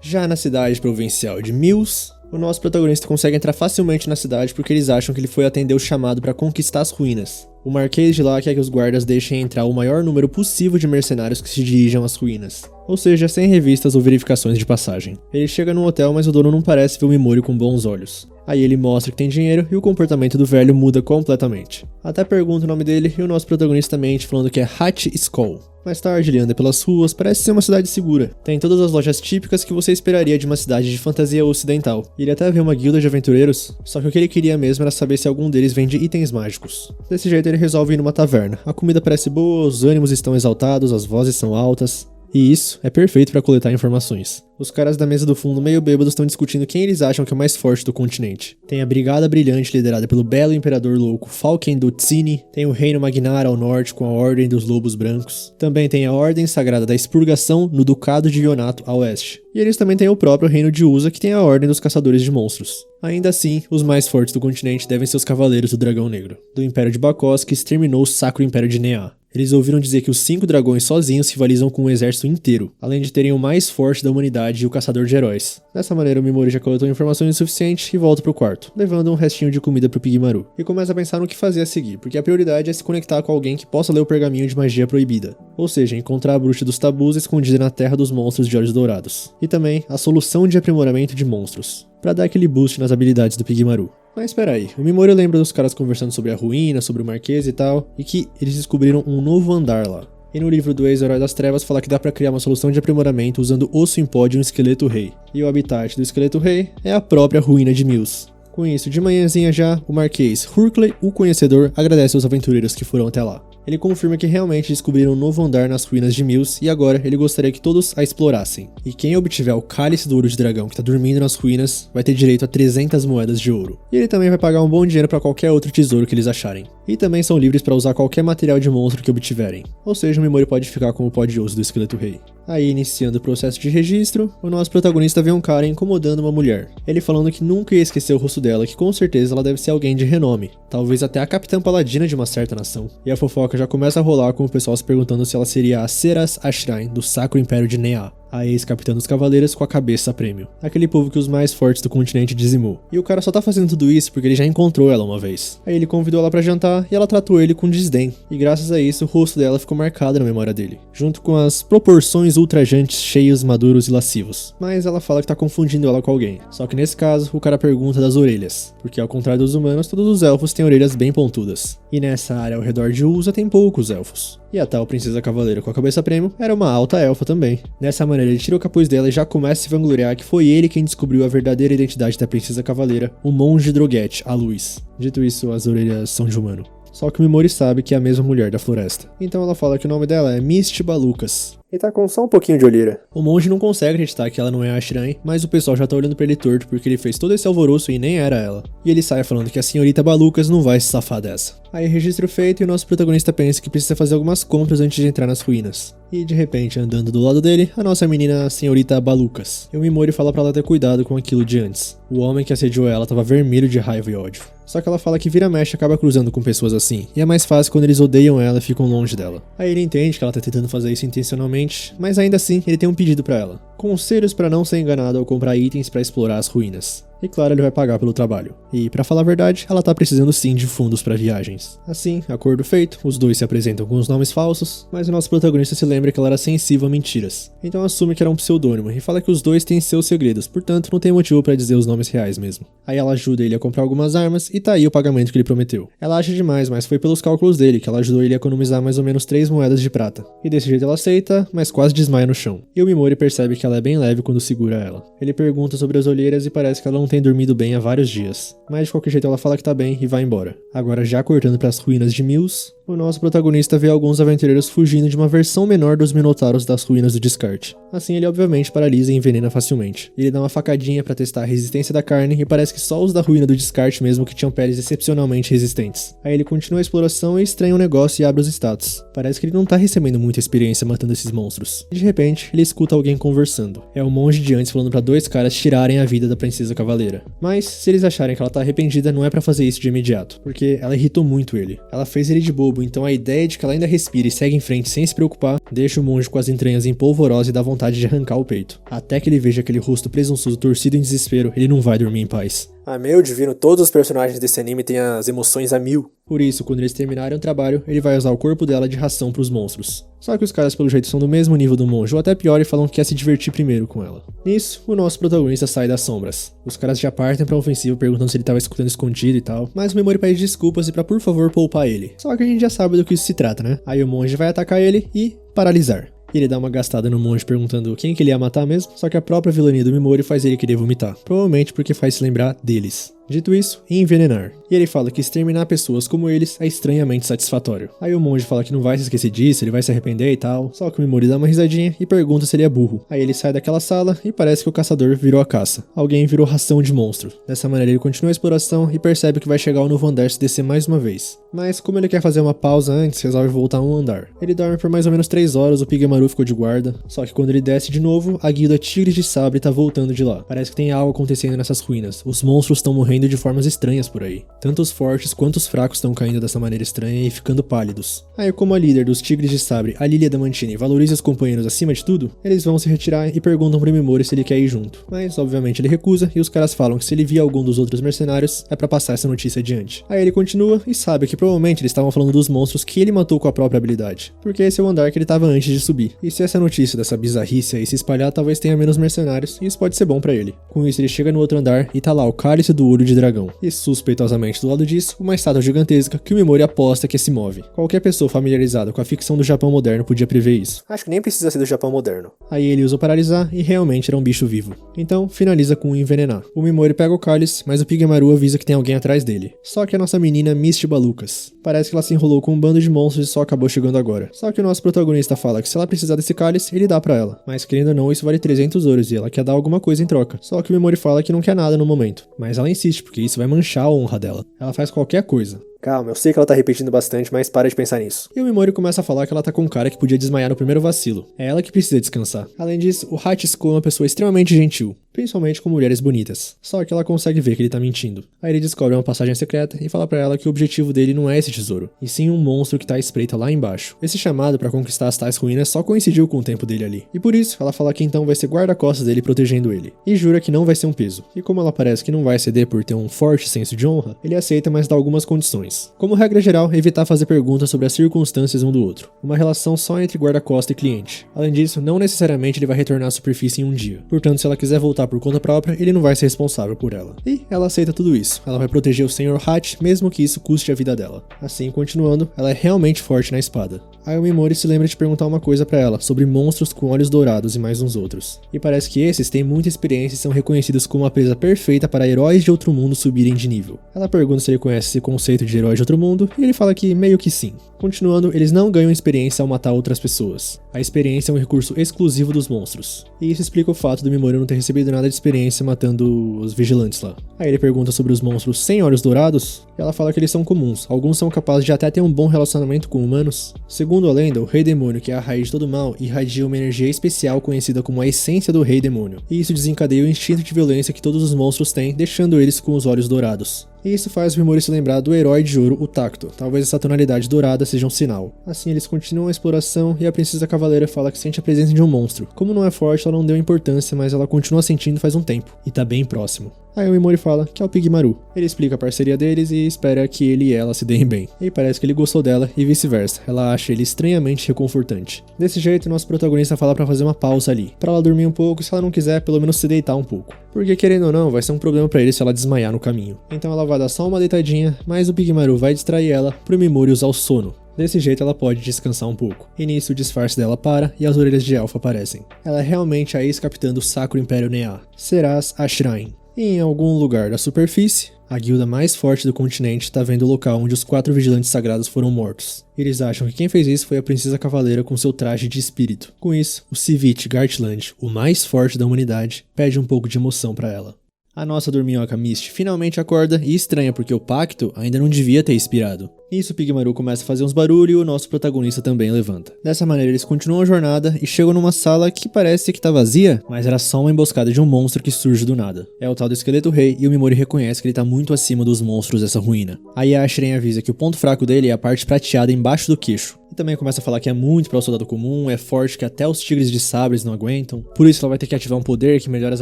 [SPEAKER 1] Já na cidade provincial de Mills, o nosso protagonista consegue entrar facilmente na cidade porque eles acham que ele foi atender o chamado para conquistar as ruínas. O marquês de lá quer que os guardas deixem entrar o maior número possível de mercenários que se dirijam às ruínas, ou seja, sem revistas ou verificações de passagem. Ele chega no hotel, mas o dono não parece ver o Mimori com bons olhos. Aí ele mostra que tem dinheiro e o comportamento do velho muda completamente. Até pergunta o nome dele e o nosso protagonista mente falando que é Hat Skull. Mais tarde ele anda pelas ruas, parece ser uma cidade segura. Tem todas as lojas típicas que você esperaria de uma cidade de fantasia ocidental. E ele até vê uma guilda de aventureiros, só que o que ele queria mesmo era saber se algum deles vende itens mágicos. Desse jeito ele resolve ir numa taverna. A comida parece boa, os ânimos estão exaltados, as vozes são altas. E isso é perfeito para coletar informações. Os caras da mesa do fundo meio bêbados estão discutindo quem eles acham que é o mais forte do continente. Tem a Brigada Brilhante liderada pelo belo Imperador Louco Falken do Tsini, tem o Reino Magnar ao norte com a Ordem dos Lobos Brancos, também tem a Ordem Sagrada da Expurgação no Ducado de Yonato a oeste. E eles também têm o próprio Reino de Usa que tem a Ordem dos Caçadores de Monstros. Ainda assim, os mais fortes do continente devem ser os Cavaleiros do Dragão Negro, do Império de Bakos que exterminou o Sacro Império de Nea. Eles ouviram dizer que os 5 dragões sozinhos rivalizam com o exército inteiro, além de terem o mais forte da humanidade e o caçador de heróis. Dessa maneira o Mimori já coletou informações suficientes e volta pro quarto, levando um restinho de comida pro Pigmaru. E começa a pensar no que fazer a seguir, porque a prioridade é se conectar com alguém que possa ler o pergaminho de magia proibida. Ou seja, encontrar a bruxa dos tabus escondida na Terra dos Monstros de Olhos Dourados. E também a solução de aprimoramento de monstros, para dar aquele boost nas habilidades do Pigmaru. Mas espera aí, o Mimori lembra dos caras conversando sobre a ruína, sobre o Marquês e tal, e que eles descobriram um novo andar lá. E no livro do Ex-Herói das Trevas fala que dá pra criar uma solução de aprimoramento usando osso em pó de um esqueleto rei. E o habitat do esqueleto rei é a própria ruína de Mills. Com isso, de manhãzinha já, o Marquês Hurkley, o conhecedor, agradece aos aventureiros que foram até lá. Ele confirma que realmente descobriram um novo andar nas ruínas de Mills e agora ele gostaria que todos a explorassem. E quem obtiver o cálice do ouro de dragão que tá dormindo nas ruínas vai ter direito a 300 moedas de ouro. E ele também vai pagar um bom dinheiro para qualquer outro tesouro que eles acharem. E também são livres para usar qualquer material de monstro que obtiverem. Ou seja, o Mimori pode ficar com o pó de osso do esqueleto rei. Aí, iniciando o processo de registro, o nosso protagonista vê um cara incomodando uma mulher. Ele falando que nunca ia esquecer o rosto dela, que com certeza ela deve ser alguém de renome. Talvez até a capitã paladina de uma certa nação. E a fofoca já começa a rolar com o pessoal se perguntando se ela seria a Seras Ashrain, do Sacro Império de Nea, a ex-capitã dos cavaleiros com a cabeça a prêmio. Aquele povo que os mais fortes do continente dizimou. E o cara só tá fazendo tudo isso porque ele já encontrou ela uma vez. Aí ele convidou ela pra jantar e ela tratou ele com desdém. E graças a isso, o rosto dela ficou marcado na memória dele. Junto com as proporções ultrajantes, cheios, maduros e lascivos. Mas ela fala que tá confundindo ela com alguém. Só que nesse caso, o cara pergunta das orelhas. Porque ao contrário dos humanos, todos os elfos têm orelhas bem pontudas. E nessa área ao redor de Usa tem poucos elfos. E a tal princesa cavaleira com a cabeça a prêmio era uma alta elfa também. Dessa maneira ele tira o capuz dela e já começa a se vangloriar que foi ele quem descobriu a verdadeira identidade da princesa cavaleira, o monge Droguete, a luz. Dito isso, as orelhas são de humano. Só que o Mimori sabe que é a mesma mulher da floresta. Então ela fala que o nome dela é Mist Balucas. E tá com só um pouquinho de olheira. O monge não consegue acreditar que ela não é a Ashrain, mas o pessoal já tá olhando pra ele torto porque ele fez todo esse alvoroço e nem era ela. E ele sai falando que a senhorita Balucas não vai se safar dessa. Aí registro feito e o nosso protagonista pensa que precisa fazer algumas compras antes de entrar nas ruínas. E de repente, andando do lado dele, a nossa menina, a senhorita Balucas. E o Mimori fala pra ela ter cuidado com aquilo de antes. O homem que assediou ela tava vermelho de raiva e ódio. Só que ela fala que vira mexe acaba cruzando com pessoas assim, e é mais fácil quando eles odeiam ela e ficam longe dela. Aí ele entende que ela tá tentando fazer isso intencionalmente, mas ainda assim ele tem um pedido pra ela. Conselhos pra não ser enganado ao comprar itens pra explorar as ruínas. E claro, ele vai pagar pelo trabalho. E pra falar a verdade, ela tá precisando sim de fundos pra viagens. Assim, acordo feito, os dois se apresentam com os nomes falsos, mas o nosso protagonista se lembra que ela era sensível a mentiras. Então assume que era um pseudônimo e fala que os dois têm seus segredos, portanto não tem motivo pra dizer os nomes reais mesmo. Aí ela ajuda ele a comprar algumas armas e tá aí o pagamento que ele prometeu. Ela acha demais, mas foi pelos cálculos dele que ela ajudou ele a economizar mais ou menos 3 moedas de prata. E desse jeito ela aceita, mas quase desmaia no chão. E o Mimori percebe que ela é bem leve quando segura ela. Ele pergunta sobre as olheiras e parece que ela não tem dormido bem há vários dias. Mas de qualquer jeito ela fala que tá bem e vai embora. Agora já cortando para as ruínas de Mills, o nosso protagonista vê alguns aventureiros fugindo de uma versão menor dos minotauros das ruínas do descarte. Assim ele obviamente paralisa e envenena facilmente. Ele dá uma facadinha para testar a resistência da carne e parece que só os da ruína do descarte mesmo que tinham peles excepcionalmente resistentes. Aí ele continua a exploração e estranha o negócio e abre os status. Parece que ele não tá recebendo muita experiência matando esses monstros. E de repente ele escuta alguém conversando. É o monge de antes falando para 2 caras tirarem a vida da princesa cavaleira. Mas se eles acharem que ela tá arrependida, não é pra fazer isso de imediato, porque ela irritou muito ele. Ela fez ele de bobo, então a ideia de que ela ainda respira e segue em frente sem se preocupar, deixa o monge com as entranhas em polvorosa e dá vontade de arrancar o peito. Até que ele veja aquele rosto presunçoso torcido em desespero, ele não vai dormir em paz. Ah, meu divino, todos os personagens desse anime têm as emoções a 1000. Por isso, quando eles terminarem o trabalho, ele vai usar o corpo dela de ração pros monstros. Só que os caras pelo jeito são do mesmo nível do monge, ou até pior, e falam que quer se divertir primeiro com ela. Nisso, o nosso protagonista sai das sombras. Os caras já partem pra ofensiva perguntando se ele tava escutando escondido e tal, mas o Mimori pede desculpas e pra por favor poupar ele. Só que a gente já sabe do que isso se trata, né? Aí o monge vai atacar ele e paralisar. Ele dá uma gastada no monge perguntando quem que ele ia matar mesmo, só que a própria vilania do Mimori faz ele querer vomitar. Provavelmente porque faz se lembrar deles. Dito isso, envenenar. E ele fala que exterminar pessoas como eles é estranhamente satisfatório. Aí o monge fala que não vai se esquecer disso, ele vai se arrepender e tal. Só que o Mimori dá uma risadinha e pergunta se ele é burro. Aí ele sai daquela sala e parece que o caçador virou a caça. Alguém virou ração de monstro. Dessa maneira ele continua a exploração e percebe que vai chegar ao novo andar se descer mais uma vez. Mas como ele quer fazer uma pausa antes, resolve voltar um andar. Ele dorme por mais ou menos 3 horas, o Pigamaru ficou de guarda. Só que quando ele desce de novo, a guilda Tigres de Sabre tá voltando de lá. Parece que tem algo acontecendo nessas ruínas. Os monstros estão morrendo de formas estranhas por aí. Tanto os fortes quanto os fracos estão caindo dessa maneira estranha e ficando pálidos. Aí como a líder dos Tigres de Sabre, a Lilia Damantini, valoriza os companheiros acima de tudo, eles vão se retirar e perguntam pro Mimori se ele quer ir junto. Mas obviamente ele recusa e os caras falam que se ele vir algum dos outros mercenários, é pra passar essa notícia adiante. Aí ele continua e sabe que provavelmente eles estavam falando dos monstros que ele matou com a própria habilidade, porque esse é o andar que ele tava antes de subir. E se essa notícia dessa bizarrice aí se espalhar, talvez tenha menos mercenários e isso pode ser bom pra ele. Com isso ele chega no outro andar e tá lá o cálice do ouro olho de dragão. E suspeitosamente do lado disso, uma estátua gigantesca que o Mimori aposta que se move. Qualquer pessoa familiarizada com a ficção do Japão moderno podia prever isso. Acho que nem precisa ser do Japão moderno. Aí ele usa o paralisar e realmente era um bicho vivo. Então finaliza com o envenenar. O Mimori pega o cálice, mas o Pigmaru avisa que tem alguém atrás dele. Só que a nossa menina Misty Balucas. Parece que ela se enrolou com um bando de monstros e só acabou chegando agora. Só que o nosso protagonista fala que se ela precisar desse cálice, ele dá pra ela. Mas querendo ou não, isso vale 300 ouros e ela quer dar alguma coisa em troca. Só que o Mimori fala que não quer nada no momento. Mas ela insiste, porque isso vai manchar a honra dela. Ela faz qualquer coisa. Calma, eu sei que ela tá repetindo bastante, mas para de pensar nisso. E o Mimori começa a falar que ela tá com um cara que podia desmaiar no primeiro vacilo. É ela que precisa descansar. Além disso, o Hachiko é uma pessoa extremamente gentil, principalmente com mulheres bonitas. Só que ela consegue ver que ele tá mentindo. Aí ele descobre uma passagem secreta e fala pra ela que o objetivo dele não é esse tesouro, e sim um monstro que tá à espreita lá embaixo. Esse chamado pra conquistar as tais ruínas só coincidiu com o tempo dele ali. E por isso, ela fala que então vai ser guarda-costas dele protegendo ele. E jura que não vai ser um peso. E como ela parece que não vai ceder por ter um forte senso de honra, ele aceita, mas dá algumas condições. Como regra geral, evitar fazer perguntas sobre as circunstâncias um do outro. Uma relação só entre guarda-costa e cliente. Além disso, não necessariamente ele vai retornar à superfície em um dia. Portanto, se ela quiser voltar por conta própria, ele não vai ser responsável por ela. E ela aceita tudo isso. Ela vai proteger o Sr. Hatch, mesmo que isso custe a vida dela. Assim, continuando, ela é realmente forte na espada. Aí o Mimori se lembra de perguntar uma coisa pra ela, sobre monstros com olhos dourados e mais uns outros. E parece que esses têm muita experiência e são reconhecidos como a presa perfeita para heróis de outro mundo subirem de nível. Ela pergunta se ele conhece esse conceito de herói de outro mundo, e ele fala que meio que sim. Continuando, eles não ganham experiência ao matar outras pessoas. A experiência é um recurso exclusivo dos monstros. E isso explica o fato do Mimori não ter recebido nada de experiência matando os vigilantes lá. Aí ele pergunta sobre os monstros sem olhos dourados, e ela fala que eles são comuns. Alguns são capazes de até ter um bom relacionamento com humanos. Segundo a lenda, o Rei Demônio, que é a raiz de todo mal, irradia uma energia especial conhecida como a essência do Rei Demônio. E isso desencadeia o instinto de violência que todos os monstros têm, deixando eles com os olhos dourados. E isso faz o Mimori se lembrar do herói de ouro, o Tacto. Talvez essa tonalidade dourada seja um sinal. Assim, eles continuam a exploração e a princesa cavaleira fala que sente a presença de um monstro. Como não é forte, ela não deu importância, mas ela continua sentindo faz um tempo. E tá bem próximo. Aí o Mimori fala que é o Pigmaru. Ele explica a parceria deles e espera que ele e ela se deem bem. E parece que ele gostou dela e vice-versa. Ela acha ele estranhamente reconfortante. Desse jeito, nosso protagonista fala pra fazer uma pausa ali. Pra ela dormir um pouco, se ela não quiser, pelo menos se deitar um pouco. Porque querendo ou não, vai ser um problema pra ele se ela desmaiar no caminho. Então ela vai dar só uma deitadinha, mas o Pigmaru vai distrair ela pro Mimori usar o sono. Desse jeito ela pode descansar um pouco. E nisso o disfarce dela para e as orelhas de elfo aparecem. Ela é realmente a ex-capitã do Sacro Império Nea, Seraz Ashrain. E em algum lugar da superfície, a guilda mais forte do continente está vendo o local onde os 4 vigilantes sagrados foram mortos. Eles acham que quem fez isso foi a princesa cavaleira com seu traje de espírito. Com isso, o Civit Gartland, o mais forte da humanidade, pede um pouco de emoção para ela. A nossa dorminhoca Misty finalmente acorda e estranha porque o pacto ainda não devia ter expirado. Nisso o Pigmaru começa a fazer uns barulhos e o nosso protagonista também levanta. Dessa maneira eles continuam a jornada e chegam numa sala que parece que tá vazia, mas era só uma emboscada de um monstro que surge do nada. É o tal do esqueleto rei e o Mimori reconhece que ele tá muito acima dos monstros dessa ruína. Aí a Ashrain avisa que o ponto fraco dele é a parte prateada embaixo do queixo. E também começa a falar que é muito para o soldado comum, é forte que até os tigres de sabres não aguentam. Por isso ela vai ter que ativar um poder que melhora as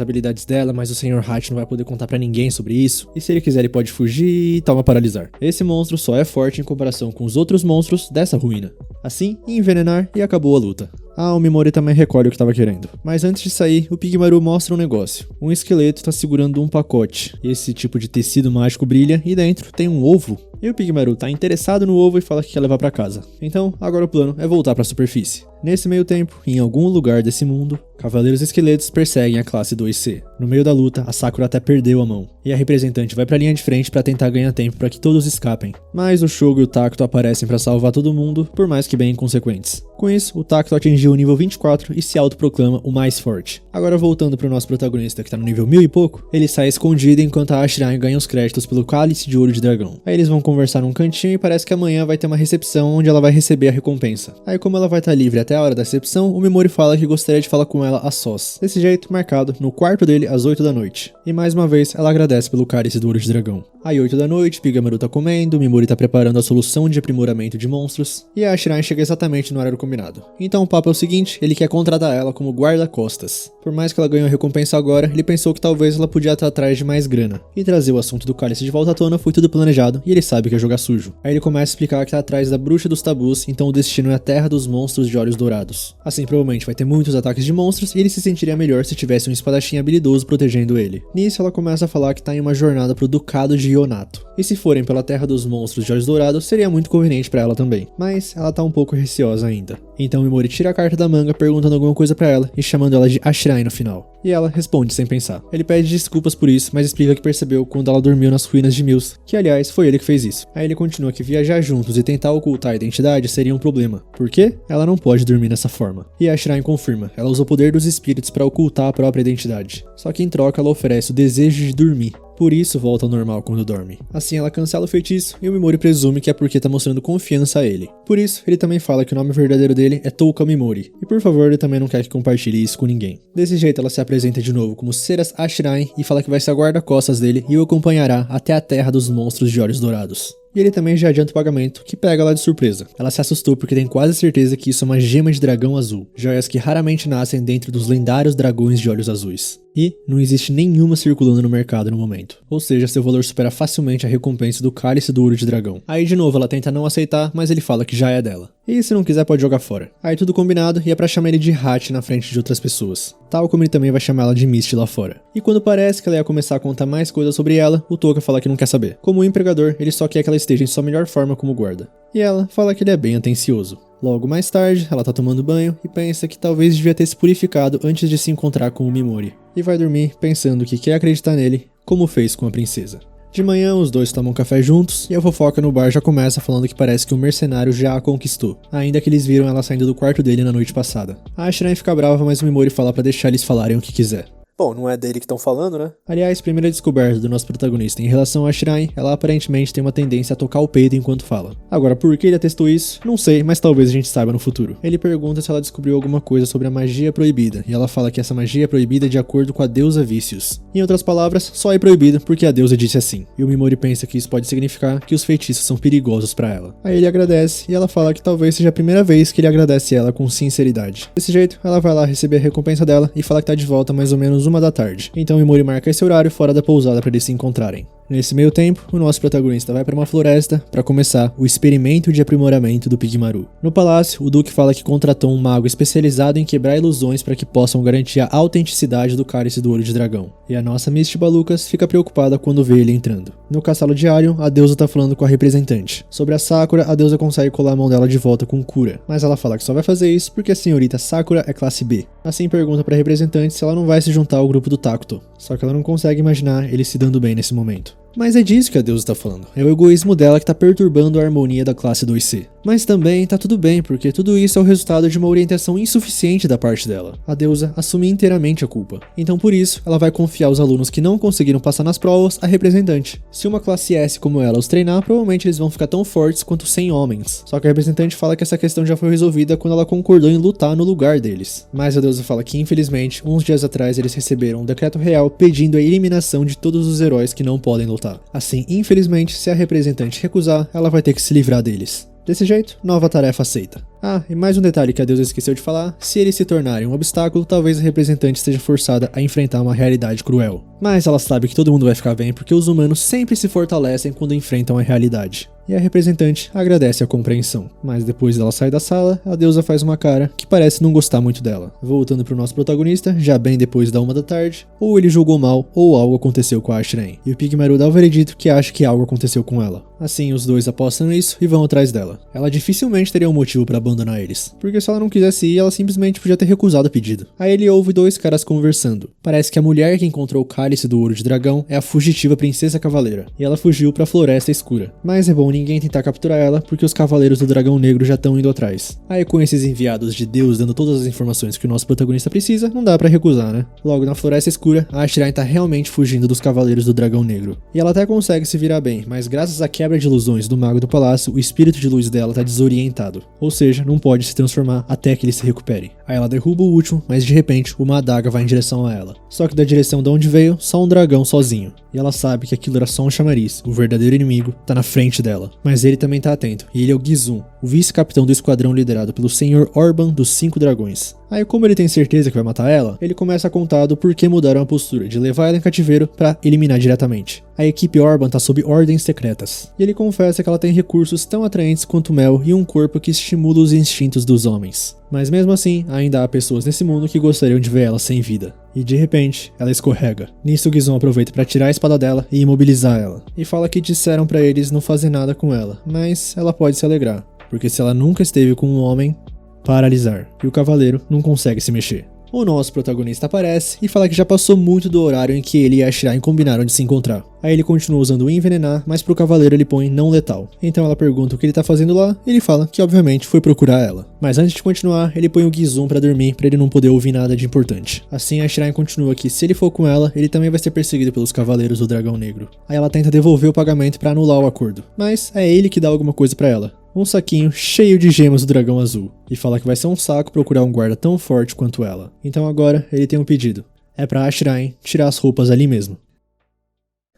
[SPEAKER 1] habilidades dela, mas o Sr. Hatch não vai poder contar pra ninguém sobre isso. E se ele quiser ele pode fugir e toma paralisar. Esse monstro só é forte em comparação com os outros monstros dessa ruína. Assim, envenenar e acabou a luta. Ah, o Mimori também recolhe o que estava querendo. Mas antes de sair, o Pigmaru mostra um negócio. Um esqueleto está segurando um pacote. Esse tipo de tecido mágico brilha e dentro tem um ovo. E o Pigmaru tá interessado no ovo e fala que quer levar pra casa. Então, agora o plano é voltar pra superfície. Nesse meio tempo, em algum lugar desse mundo, cavaleiros esqueletos perseguem a classe 2C. No meio da luta, a Sakura até perdeu a mão, e a representante vai pra linha de frente pra tentar ganhar tempo pra que todos escapem. Mas o Shogo e o Tacto aparecem pra salvar todo mundo, por mais que bem inconsequentes. Com isso, o Tacto atingiu o nível 24 e se autoproclama o mais forte. Agora voltando pro nosso protagonista que tá no nível 1000 e pouco, ele sai escondido enquanto a Ashrain ganha os créditos pelo cálice de ouro de dragão. Aí eles vão conversar num cantinho e parece que amanhã vai ter uma recepção onde ela vai receber a recompensa. Aí como ela vai estar livre até a hora da recepção, o Mimori fala que gostaria de falar com ela a sós. Desse jeito, marcado, no quarto dele às 8 da noite. E mais uma vez, ela agradece pelo cálice do ouro de dragão. Aí 8 da noite, Pigmaru tá comendo, o Mimori tá preparando a solução de aprimoramento de monstros, e a Ashrain chega exatamente no horário combinado. Então o papo é o seguinte, ele quer contratar ela como guarda-costas. Por mais que ela ganhe a recompensa agora, ele pensou que talvez ela podia estar atrás de mais grana. E trazer o assunto do cálice de volta à tona foi tudo planejado, e ele sabe que é jogar sujo. Aí ele começa a explicar que tá atrás da bruxa dos tabus, então o destino é a terra dos monstros de olhos dourados. Assim, provavelmente vai ter muitos ataques de monstros, e ele se sentiria melhor se tivesse um espadachim habilidoso protegendo ele. Nisso ela começa a falar que tá em uma jornada pro Ducado de Yonato. E se forem pela Terra dos Monstros de Olhos Dourados, seria muito conveniente pra ela também. Mas ela tá um pouco receosa ainda. Então Mimori tira a carta da manga perguntando alguma coisa pra ela e chamando ela de Ashirai no final. E ela responde sem pensar. Ele pede desculpas por isso, mas explica que percebeu quando ela dormiu nas ruínas de Mills, que aliás foi ele que fez isso. Aí ele continua que viajar juntos e tentar ocultar a identidade seria um problema. Por quê? Ela não pode dormir dessa forma. E a Ashirai confirma, ela usa o poder dos espíritos pra ocultar a própria identidade. Só que em troca ela oferece o desejo de dormir. Por isso volta ao normal quando dorme. Assim ela cancela o feitiço e o Mimori presume que é porque tá mostrando confiança a ele. Por isso, ele também fala que o nome verdadeiro dele é Touka Mimori. E por favor, ele também não quer que compartilhe isso com ninguém. Desse jeito ela se apresenta de novo como Seras Ashirai e fala que vai ser a guarda-costas dele e o acompanhará até a Terra dos Monstros de Olhos Dourados. E ele também já adianta o pagamento, que pega ela de surpresa. Ela se assustou porque tem quase certeza que isso é uma gema de dragão azul, joias que raramente nascem dentro dos lendários dragões de olhos azuis. E não existe nenhuma circulando no mercado no momento. Ou seja, seu valor supera facilmente a recompensa do cálice do ouro de dragão. Aí de novo ela tenta não aceitar, mas ele fala que já é dela. E se não quiser pode jogar fora. Aí tudo combinado e é pra chamar ele de Hachi na frente de outras pessoas. Tal como ele também vai chamar ela de Misty lá fora. E quando parece que ela ia começar a contar mais coisas sobre ela, o Touka fala que não quer saber. Como empregador, ele só quer que ela esteja em sua melhor forma como guarda. E ela fala que ele é bem atencioso. Logo mais tarde, ela tá tomando banho e pensa que talvez devia ter se purificado antes de se encontrar com o Mimori. E vai dormir pensando que quer acreditar nele, como fez com a princesa. De manhã, os dois tomam café juntos e a fofoca no bar já começa falando que parece que o mercenário já a conquistou, ainda que eles viram ela saindo do quarto dele na noite passada. A Ashirai fica brava, mas o Mimori fala pra deixar eles falarem o que quiser. Bom, não é dele que estão falando, né? Aliás, primeira descoberta do nosso protagonista em relação a Ashirai, ela aparentemente tem uma tendência a tocar o peito enquanto fala. Agora, por que ele atestou isso? Não sei, mas talvez a gente saiba no futuro. Ele pergunta se ela descobriu alguma coisa sobre a magia proibida, e ela fala que essa magia é proibida de acordo com a deusa Vícios. Em outras palavras, só é proibida porque a deusa disse assim. E o Mimori pensa que isso pode significar que os feitiços são perigosos pra ela. Aí ele agradece, e ela fala que talvez seja a primeira vez que ele agradece ela com sinceridade. Desse jeito, ela vai lá receber a recompensa dela e fala que tá de volta mais ou menos 1h da tarde. Então Mimori marca esse horário fora da pousada para eles se encontrarem. Nesse meio tempo, o nosso protagonista vai para uma floresta para começar o experimento de aprimoramento do Pigmaru. No palácio, o Duque fala que contratou um mago especializado em quebrar ilusões para que possam garantir a autenticidade do cálice do olho de dragão. E a nossa Misty Balucas fica preocupada quando vê ele entrando. No castelo de Arion, a deusa tá falando com a representante. Sobre a Sakura, a deusa consegue colar a mão dela de volta com cura, mas ela fala que só vai fazer isso porque a senhorita Sakura é classe B. Assim pergunta para a representante se ela não vai se juntar ao grupo do Takuto, só que ela não consegue imaginar ele se dando bem nesse momento. Mas é disso que a deusa tá falando. É o egoísmo dela que tá perturbando a harmonia da classe 2C. Mas também tá tudo bem, porque tudo isso é o resultado de uma orientação insuficiente da parte dela. A deusa assume inteiramente a culpa. Então por isso, ela vai confiar os alunos que não conseguiram passar nas provas à representante. Se uma classe S como ela os treinar, provavelmente eles vão ficar tão fortes quanto 100 homens. Só que a representante fala que essa questão já foi resolvida quando ela concordou em lutar no lugar deles. Mas a deusa fala que infelizmente, uns dias atrás eles receberam um decreto real pedindo a eliminação de todos os heróis que não podem lutar. Assim, infelizmente, se a representante recusar, ela vai ter que se livrar deles. Desse jeito, nova tarefa aceita. Ah, e mais um detalhe que a deusa esqueceu de falar, se eles se tornarem um obstáculo, talvez a representante esteja forçada a enfrentar uma realidade cruel. Mas ela sabe que todo mundo vai ficar bem porque os humanos sempre se fortalecem quando enfrentam a realidade. E a representante agradece a compreensão. Mas depois dela sair da sala, a deusa faz uma cara que parece não gostar muito dela. Voltando pro nosso protagonista, já bem depois da 1h da tarde, ou ele julgou mal, ou algo aconteceu com a Ashirai. E o Pigmaru dá o veredito que acha que algo aconteceu com ela. Assim, os dois apostam nisso e vão atrás dela. Ela dificilmente teria um motivo para abandonar eles, porque se ela não quisesse ir, ela simplesmente podia ter recusado o pedido. Aí ele ouve dois caras conversando. Parece que a mulher que encontrou o cálice do ouro de dragão é a fugitiva princesa cavaleira, e ela fugiu pra floresta escura. Mas é bom ninguém tentar capturar ela, porque os cavaleiros do dragão negro já estão indo atrás. Aí com esses enviados de Deus dando todas as informações que o nosso protagonista precisa, não dá pra recusar, né? Logo na floresta escura, a Ashirai tá realmente fugindo dos cavaleiros do dragão negro. E ela até consegue se virar bem, mas graças à quebra de ilusões do mago do palácio, o espírito de luz dela tá desorientado. Ou seja, não pode se transformar até que ele se recupere. Aí ela derruba o último, mas de repente, uma adaga vai em direção a ela. Só que da direção de onde veio, só um dragão sozinho. E ela sabe que aquilo era só um chamariz, o verdadeiro inimigo tá na frente dela. Mas ele também tá atento, e ele é o Gizun, o vice-capitão do esquadrão liderado pelo Sr. Orban dos 5 Dragões. Aí como ele tem certeza que vai matar ela, ele começa a contar do porquê mudaram a postura de levar ela em cativeiro pra eliminar diretamente. A equipe Orban tá sob ordens secretas, e ele confessa que ela tem recursos tão atraentes quanto mel e um corpo que estimula os instintos dos homens. Mas mesmo assim, ainda há pessoas nesse mundo que gostariam de ver ela sem vida. E de repente, ela escorrega. Nisso, Gizon aproveita para tirar a espada dela e imobilizar ela. E fala que disseram para eles não fazer nada com ela, mas ela pode se alegrar, porque se ela nunca esteve com um homem, paralisar. E o cavaleiro não consegue se mexer. O nosso protagonista aparece e fala que já passou muito do horário em que ele e a Shirain combinaram de se encontrar. Aí ele continua usando o envenenar, mas pro cavaleiro ele põe não letal. Então ela pergunta o que ele tá fazendo lá, e ele fala que obviamente foi procurar ela. Mas antes de continuar, ele põe o Gizon pra dormir, pra ele não poder ouvir nada de importante. Assim a Shirain continua que se ele for com ela, ele também vai ser perseguido pelos cavaleiros do dragão negro. Aí ela tenta devolver o pagamento pra anular o acordo, mas é ele que dá alguma coisa pra ela. Um saquinho cheio de gemas do dragão azul, e fala que vai ser um saco procurar um guarda tão forte quanto ela. Então agora ele tem um pedido. É pra Shirain tirar as roupas ali mesmo.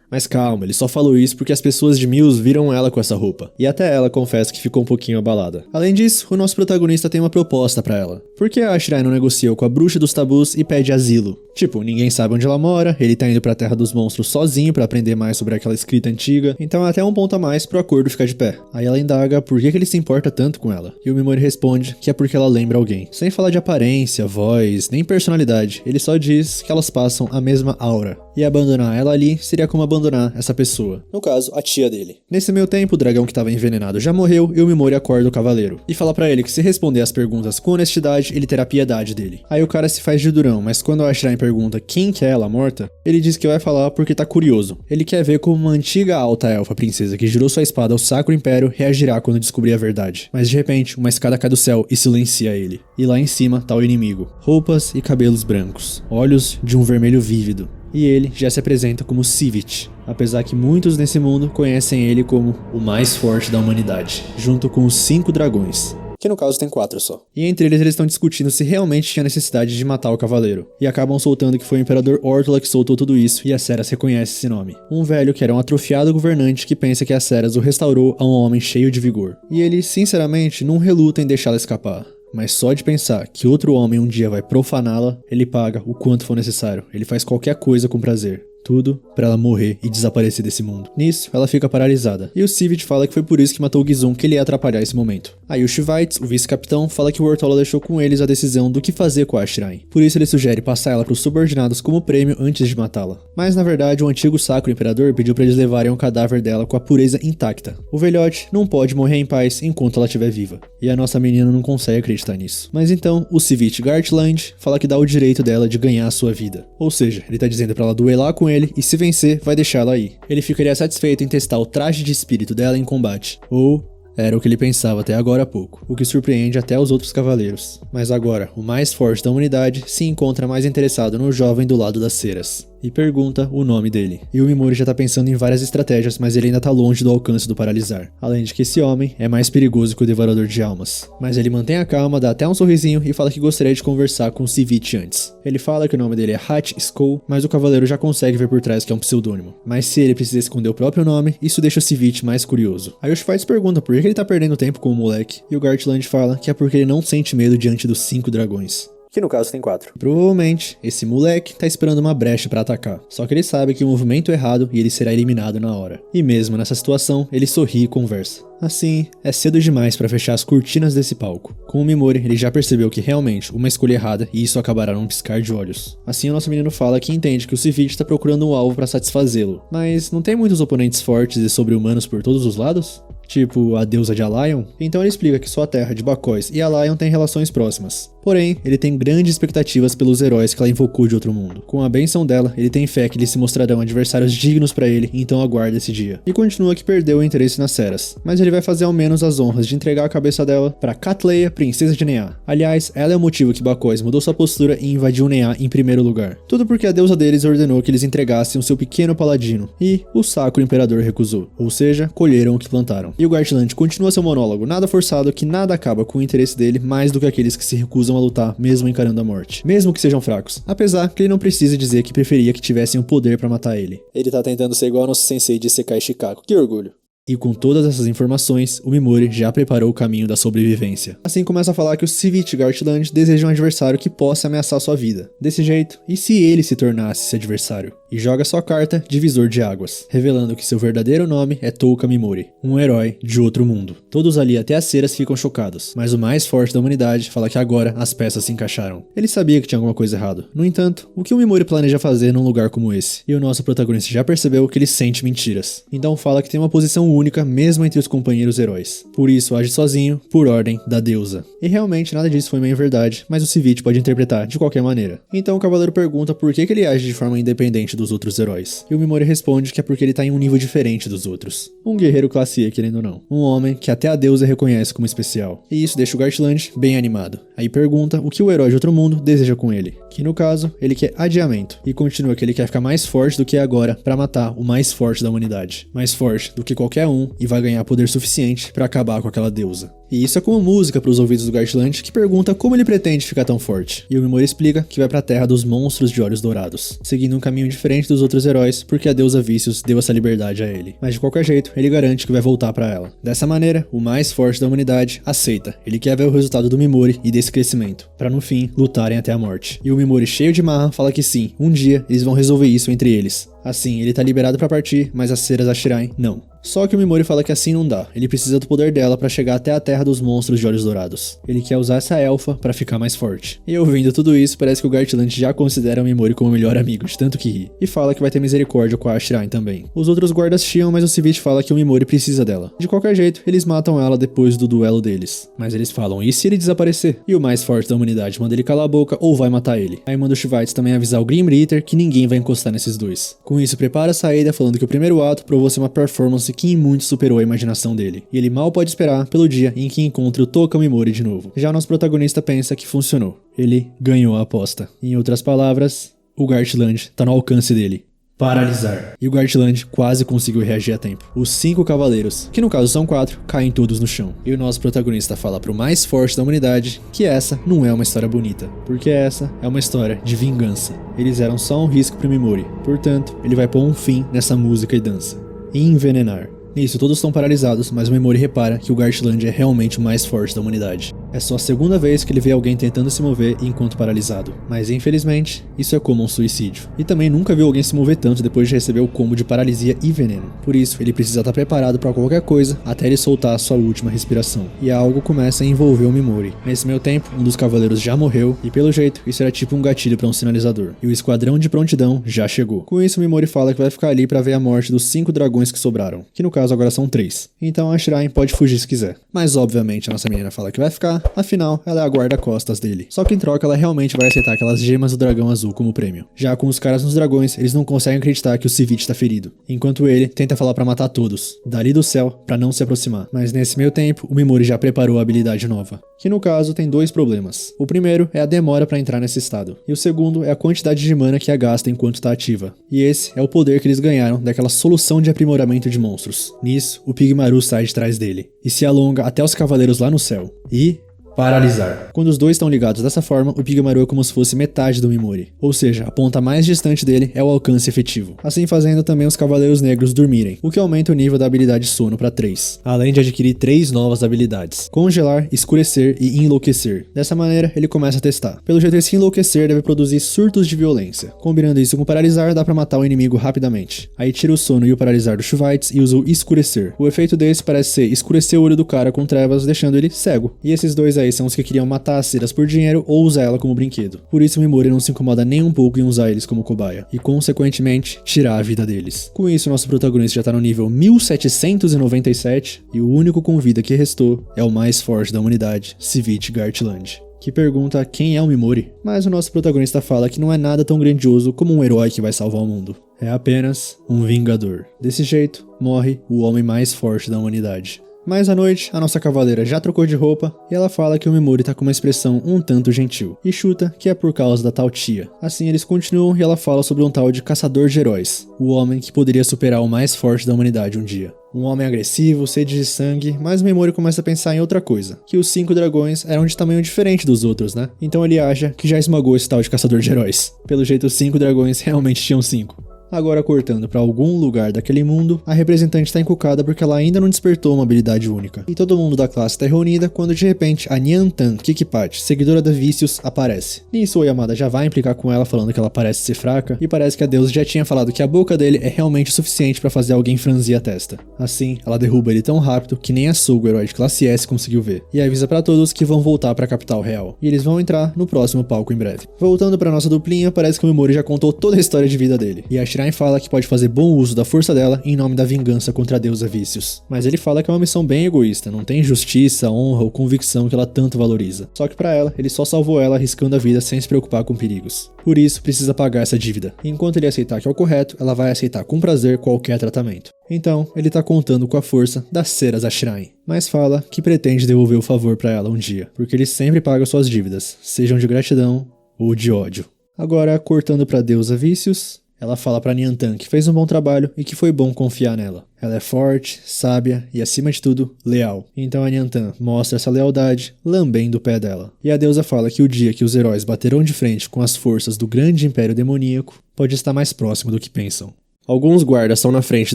[SPEAKER 1] Mas calma, ele só falou isso porque as pessoas de Mills viram ela com essa roupa, e até ela confessa que ficou um pouquinho abalada. Além disso, o nosso protagonista tem uma proposta pra ela. Por que a Shirain não negociou com a bruxa dos tabus e pede asilo? Tipo, ninguém sabe onde ela mora, ele tá indo pra Terra dos Monstros sozinho pra aprender mais sobre aquela escrita antiga, então é até um ponto a mais pro acordo ficar de pé. Aí ela indaga por que ele se importa tanto com ela, e o Mimori responde que é porque ela lembra alguém. Sem falar de aparência, voz, nem personalidade, ele só diz que elas passam a mesma aura. E abandonar ela ali seria como abandonar essa pessoa. No caso, a tia dele. Nesse meio tempo, o dragão que estava envenenado já morreu e o Mimori acorda o cavaleiro. E fala pra ele que se responder as perguntas com honestidade, ele terá piedade dele. Aí o cara se faz de durão, mas quando a Shirain pergunta quem que é ela morta, ele diz que vai falar porque tá curioso. Ele quer ver como uma antiga alta elfa princesa que girou sua espada ao Sacro Império reagirá quando descobrir a verdade. Mas de repente, uma escada cai do céu e silencia ele. E lá em cima tá o inimigo. Roupas e cabelos brancos. Olhos de um vermelho vívido. E ele já se apresenta como Sivit, apesar que muitos nesse mundo conhecem ele como o mais forte da humanidade, junto com os 5 dragões. Que no caso tem 4 só. E entre eles estão discutindo se realmente tinha necessidade de matar o cavaleiro. E acabam soltando que foi o Imperador Ortula que soltou tudo isso, e a Ceras reconhece esse nome. Um velho que era um atrofiado governante que pensa que a Ceras o restaurou a um homem cheio de vigor. E ele, sinceramente, não reluta em deixá-la escapar. Mas só de pensar que outro homem um dia vai profaná-la, ele paga o quanto for necessário. Ele faz qualquer coisa com prazer. Tudo pra ela morrer e desaparecer desse mundo. Nisso, ela fica paralisada. E o Sivit fala que foi por isso que matou o Gizon, que ele ia atrapalhar esse momento. Aí o Shivaits, o vice-capitão, fala que o Ortola deixou com eles a decisão do que fazer com a Shirain. Por isso ele sugere passar ela pros subordinados como prêmio antes de matá-la. Mas na verdade, o antigo Sacro Imperador pediu pra eles levarem o cadáver dela com a pureza intacta. O velhote não pode morrer em paz enquanto ela estiver viva. E a nossa menina não consegue acreditar nisso. Mas então, o Sivit Gartland fala que dá o direito dela de ganhar a sua vida. Ou seja, ele tá dizendo pra ela duelar com ele e se vencer, vai deixá-la aí. Ele ficaria satisfeito em testar o traje de espírito dela em combate. Ou era o que ele pensava até agora há pouco, o que surpreende até os outros cavaleiros. Mas agora, o mais forte da humanidade se encontra mais interessado no jovem do lado das ceras. E pergunta o nome dele. E o Mimori já tá pensando em várias estratégias, mas ele ainda tá longe do alcance do paralisar. Além de que esse homem é mais perigoso que o devorador de almas. Mas ele mantém a calma, dá até um sorrisinho e fala que gostaria de conversar com o Sivit antes. Ele fala que o nome dele é Hat Skull, mas o cavaleiro já consegue ver por trás que é um pseudônimo. Mas se ele precisa esconder o próprio nome, isso deixa o Sivit mais curioso. Aí o Schweitz pergunta por que ele tá perdendo tempo com o moleque, e o Gartland fala que é porque ele não sente medo diante dos 5 dragões. Que no caso tem 4. Provavelmente, esse moleque tá esperando uma brecha pra atacar. Só que ele sabe que o movimento é errado e ele será eliminado na hora. E mesmo nessa situação, ele sorri e conversa. Assim, é cedo demais pra fechar as cortinas desse palco. Com o Mimori, ele já percebeu que realmente uma escolha errada e isso acabará num piscar de olhos. Assim, o nosso menino fala que entende que o Sivit tá procurando um alvo pra satisfazê-lo. Mas não tem muitos oponentes fortes e sobre-humanos por todos os lados? Tipo a deusa de Allion? Então ele explica que sua terra de Bacóis e Allion têm relações próximas. Porém, ele tem grandes expectativas pelos heróis que ela invocou de outro mundo. Com a benção dela, ele tem fé que eles se mostrarão adversários dignos pra ele, então aguarda esse dia. E continua que perdeu o interesse nas Ceras, mas ele vai fazer ao menos as honras de entregar a cabeça dela pra Catleia, princesa de Nea. Aliás, ela é o motivo que Bacóis mudou sua postura e invadiu Nea em primeiro lugar. Tudo porque a deusa deles ordenou que eles entregassem o seu pequeno paladino, e o Sacro Imperador recusou, ou seja, colheram o que plantaram. E o Gartland continua seu monólogo nada forçado que nada acaba com o interesse dele mais do que aqueles que se recusam a lutar mesmo encarando a morte, mesmo que sejam fracos, apesar que ele não precisa dizer que preferia que tivessem o poder pra matar ele. Ele tá tentando ser igual ao nosso sensei de Sekai Shikaku, que orgulho. E com todas essas informações, o Mimori já preparou o caminho da sobrevivência. Assim começa a falar que os Civic Gartland desejam um adversário que possa ameaçar sua vida. Desse jeito, e se ele se tornasse esse adversário? E joga sua carta Divisor de Águas, revelando que seu verdadeiro nome é Touka Mimori, um herói de outro mundo. Todos ali até as ceras ficam chocados, mas o mais forte da humanidade fala que agora as peças se encaixaram. Ele sabia que tinha alguma coisa errada. No entanto, o que o Mimori planeja fazer num lugar como esse? E o nosso protagonista já percebeu que ele sente mentiras. Então fala que tem uma posição única mesmo entre os companheiros heróis. Por isso age sozinho, por ordem da deusa. E realmente nada disso foi meio verdade, mas o Civic pode interpretar de qualquer maneira. Então o cavaleiro pergunta por que ele age de forma independente dos outros heróis. E o Mimori responde que é porque ele tá em um nível diferente dos outros. Um guerreiro classe E, querendo ou não. Um homem que até a deusa reconhece como especial. E isso deixa o Gartland bem animado. Aí pergunta o que o herói de outro mundo deseja com ele. Que no caso, ele quer adiamento. E continua que ele quer ficar mais forte do que é agora pra matar o mais forte da humanidade. Mais forte do que qualquer um e vai ganhar poder suficiente pra acabar com aquela deusa. E isso é como música para os ouvidos do Gartland, que pergunta como ele pretende ficar tão forte. E o Mimori explica que vai pra terra dos monstros de olhos dourados, seguindo um caminho diferente dos outros heróis, porque a deusa Vícios deu essa liberdade a ele. Mas de qualquer jeito, ele garante que vai voltar pra ela. Dessa maneira, o mais forte da humanidade aceita. Ele quer ver o resultado do Mimori e desse crescimento, pra no fim, lutarem até a morte. E o Mimori, cheio de marra, fala que sim, um dia eles vão resolver isso entre eles. Assim, ele tá liberado pra partir, mas as ceras da Shirai não. Só que o Mimori fala que assim não dá, ele precisa do poder dela pra chegar até a terra dos monstros de olhos dourados. Ele quer usar essa elfa pra ficar mais forte. E ouvindo tudo isso, parece que o Gartland já considera o Mimori como o melhor amigo, de tanto que ri. E fala que vai ter misericórdia com a Shirai também. Os outros guardas chiam, mas o Civic fala que o Mimori precisa dela. De qualquer jeito, eles matam ela depois do duelo deles. Mas eles falam, e se ele desaparecer? E o mais forte da humanidade manda ele calar a boca ou vai matar ele. Aí manda o Shivaites também avisar o Grim Reaper que ninguém vai encostar nesses dois. Com isso, prepara a saída falando que o primeiro ato provou ser uma performance que em muito superou a imaginação dele. E ele mal pode esperar pelo dia em que encontre o Touka Mimori de novo. Já o nosso protagonista pensa que funcionou. Ele ganhou a aposta. Em outras palavras, o Gartland tá no alcance dele. Paralisar. E o Gartland quase conseguiu reagir a tempo. Os 5 cavaleiros, que no caso são 4, caem todos no chão. E o nosso protagonista fala pro mais forte da humanidade que essa não é uma história bonita, porque essa é uma história de vingança. Eles eram só um risco pro Mimori, portanto, ele vai pôr um fim nessa música e dança. E envenenar. Nisso, todos estão paralisados, mas o Mimori repara que o Gartland é realmente o mais forte da humanidade. É só a segunda vez que ele vê alguém tentando se mover enquanto paralisado. Mas infelizmente, isso é como um suicídio. E também nunca viu alguém se mover tanto depois de receber o combo de paralisia e veneno. Por isso, ele precisa estar preparado para qualquer coisa até ele soltar a sua última respiração. E algo começa a envolver o Mimori. Nesse meio tempo, um dos cavaleiros já morreu e pelo jeito, isso era tipo um gatilho para um sinalizador. E o esquadrão de prontidão já chegou. Com isso, o Mimori fala que vai ficar ali para ver a morte dos 5 dragões que sobraram. Que no caso agora são 3. Então a Shirai pode fugir se quiser. Mas obviamente a nossa menina fala que vai ficar, afinal ela é a guarda-costas dele. Só que em troca ela realmente vai aceitar aquelas gemas do dragão azul como prêmio. Já com os caras nos dragões, eles não conseguem acreditar que o Civic tá ferido. Enquanto ele tenta falar pra matar todos, dali do céu, pra não se aproximar. Mas nesse meio tempo, o Mimori já preparou a habilidade nova. Que no caso tem 2 problemas. O primeiro é a demora pra entrar nesse estado. E o segundo é a quantidade de mana que a gasta enquanto tá ativa. E esse é o poder que eles ganharam daquela solução de aprimoramento de monstros. Nisso, o Pigmaru sai de trás dele e se alonga até os cavaleiros lá no céu. E paralisar. Quando os dois estão ligados dessa forma, o Pigmaru é como se fosse metade do Mimori. Ou seja, a ponta mais distante dele é o alcance efetivo. Assim fazendo também os Cavaleiros Negros dormirem, o que aumenta o nível da habilidade sono para 3. Além de adquirir 3 novas habilidades: congelar, escurecer e enlouquecer. Dessa maneira, ele começa a testar. Pelo jeito, esse enlouquecer deve produzir surtos de violência. Combinando isso com paralisar, dá pra matar o inimigo rapidamente. Aí tira o sono e o paralisar do Shivaites e usa o escurecer. O efeito desse parece ser escurecer o olho do cara com trevas, deixando ele cego. E esses dois aí são os que queriam matar as ceras por dinheiro ou usar ela como brinquedo. Por isso Mimori não se incomoda nem um pouco em usar eles como cobaia, e consequentemente tirar a vida deles. Com isso, nosso protagonista já tá no nível 1797, e o único com vida que restou é o mais forte da humanidade, Civic Gartland, que pergunta quem é o Mimori, mas o nosso protagonista fala que não é nada tão grandioso como um herói que vai salvar o mundo. É apenas um vingador. Desse jeito, morre o homem mais forte da humanidade. Mais à noite, a nossa cavaleira já trocou de roupa e ela fala que o Mimori tá com uma expressão um tanto gentil, e chuta que é por causa da tal tia. Assim eles continuam e ela fala sobre um tal de caçador de heróis, o homem que poderia superar o mais forte da humanidade um dia. Um homem agressivo, sede de sangue, mas o Mimori começa a pensar em outra coisa, que os 5 dragões eram de tamanho diferente dos outros, né? Então ele acha que já esmagou esse tal de caçador de heróis. Pelo jeito os 5 dragões realmente tinham 5. Agora cortando pra algum lugar daquele mundo, a representante tá encucada porque ela ainda não despertou uma habilidade única. E todo mundo da classe tá reunida quando de repente a Nyantan Kikpat, seguidora da Vicious, aparece. Nisso o Yamada já vai implicar com ela falando que ela parece ser fraca, e parece que a deusa já tinha falado que a boca dele é realmente o suficiente pra fazer alguém franzir a testa. Assim, ela derruba ele tão rápido que nem a Sugo, herói de classe S, conseguiu ver. E avisa pra todos que vão voltar pra capital real. E eles vão entrar no próximo palco em breve. Voltando pra nossa duplinha, parece que o Mimori já contou toda a história de vida dele. E a Shirai fala que pode fazer bom uso da força dela em nome da vingança contra a deusa Vicious. Mas ele fala que é uma missão bem egoísta, não tem justiça, honra ou convicção que ela tanto valoriza. Só que pra ela, ele só salvou ela arriscando a vida sem se preocupar com perigos. Por isso, precisa pagar essa dívida. E enquanto ele aceitar que é o correto, ela vai aceitar com prazer qualquer tratamento. Então, ele tá contando com a força das ceras Ashirain, mas fala que pretende devolver o favor pra ela um dia, porque ele sempre paga suas dívidas, sejam de gratidão ou de ódio. Agora, cortando pra deusa Vicious, ela fala pra Nyantan que fez um bom trabalho e que foi bom confiar nela. Ela é forte, sábia e, acima de tudo, leal. Então a Nyantan mostra essa lealdade, lambendo o pé dela. E a deusa fala que o dia que os heróis baterão de frente com as forças do grande império demoníaco pode estar mais próximo do que pensam. Alguns guardas estão na frente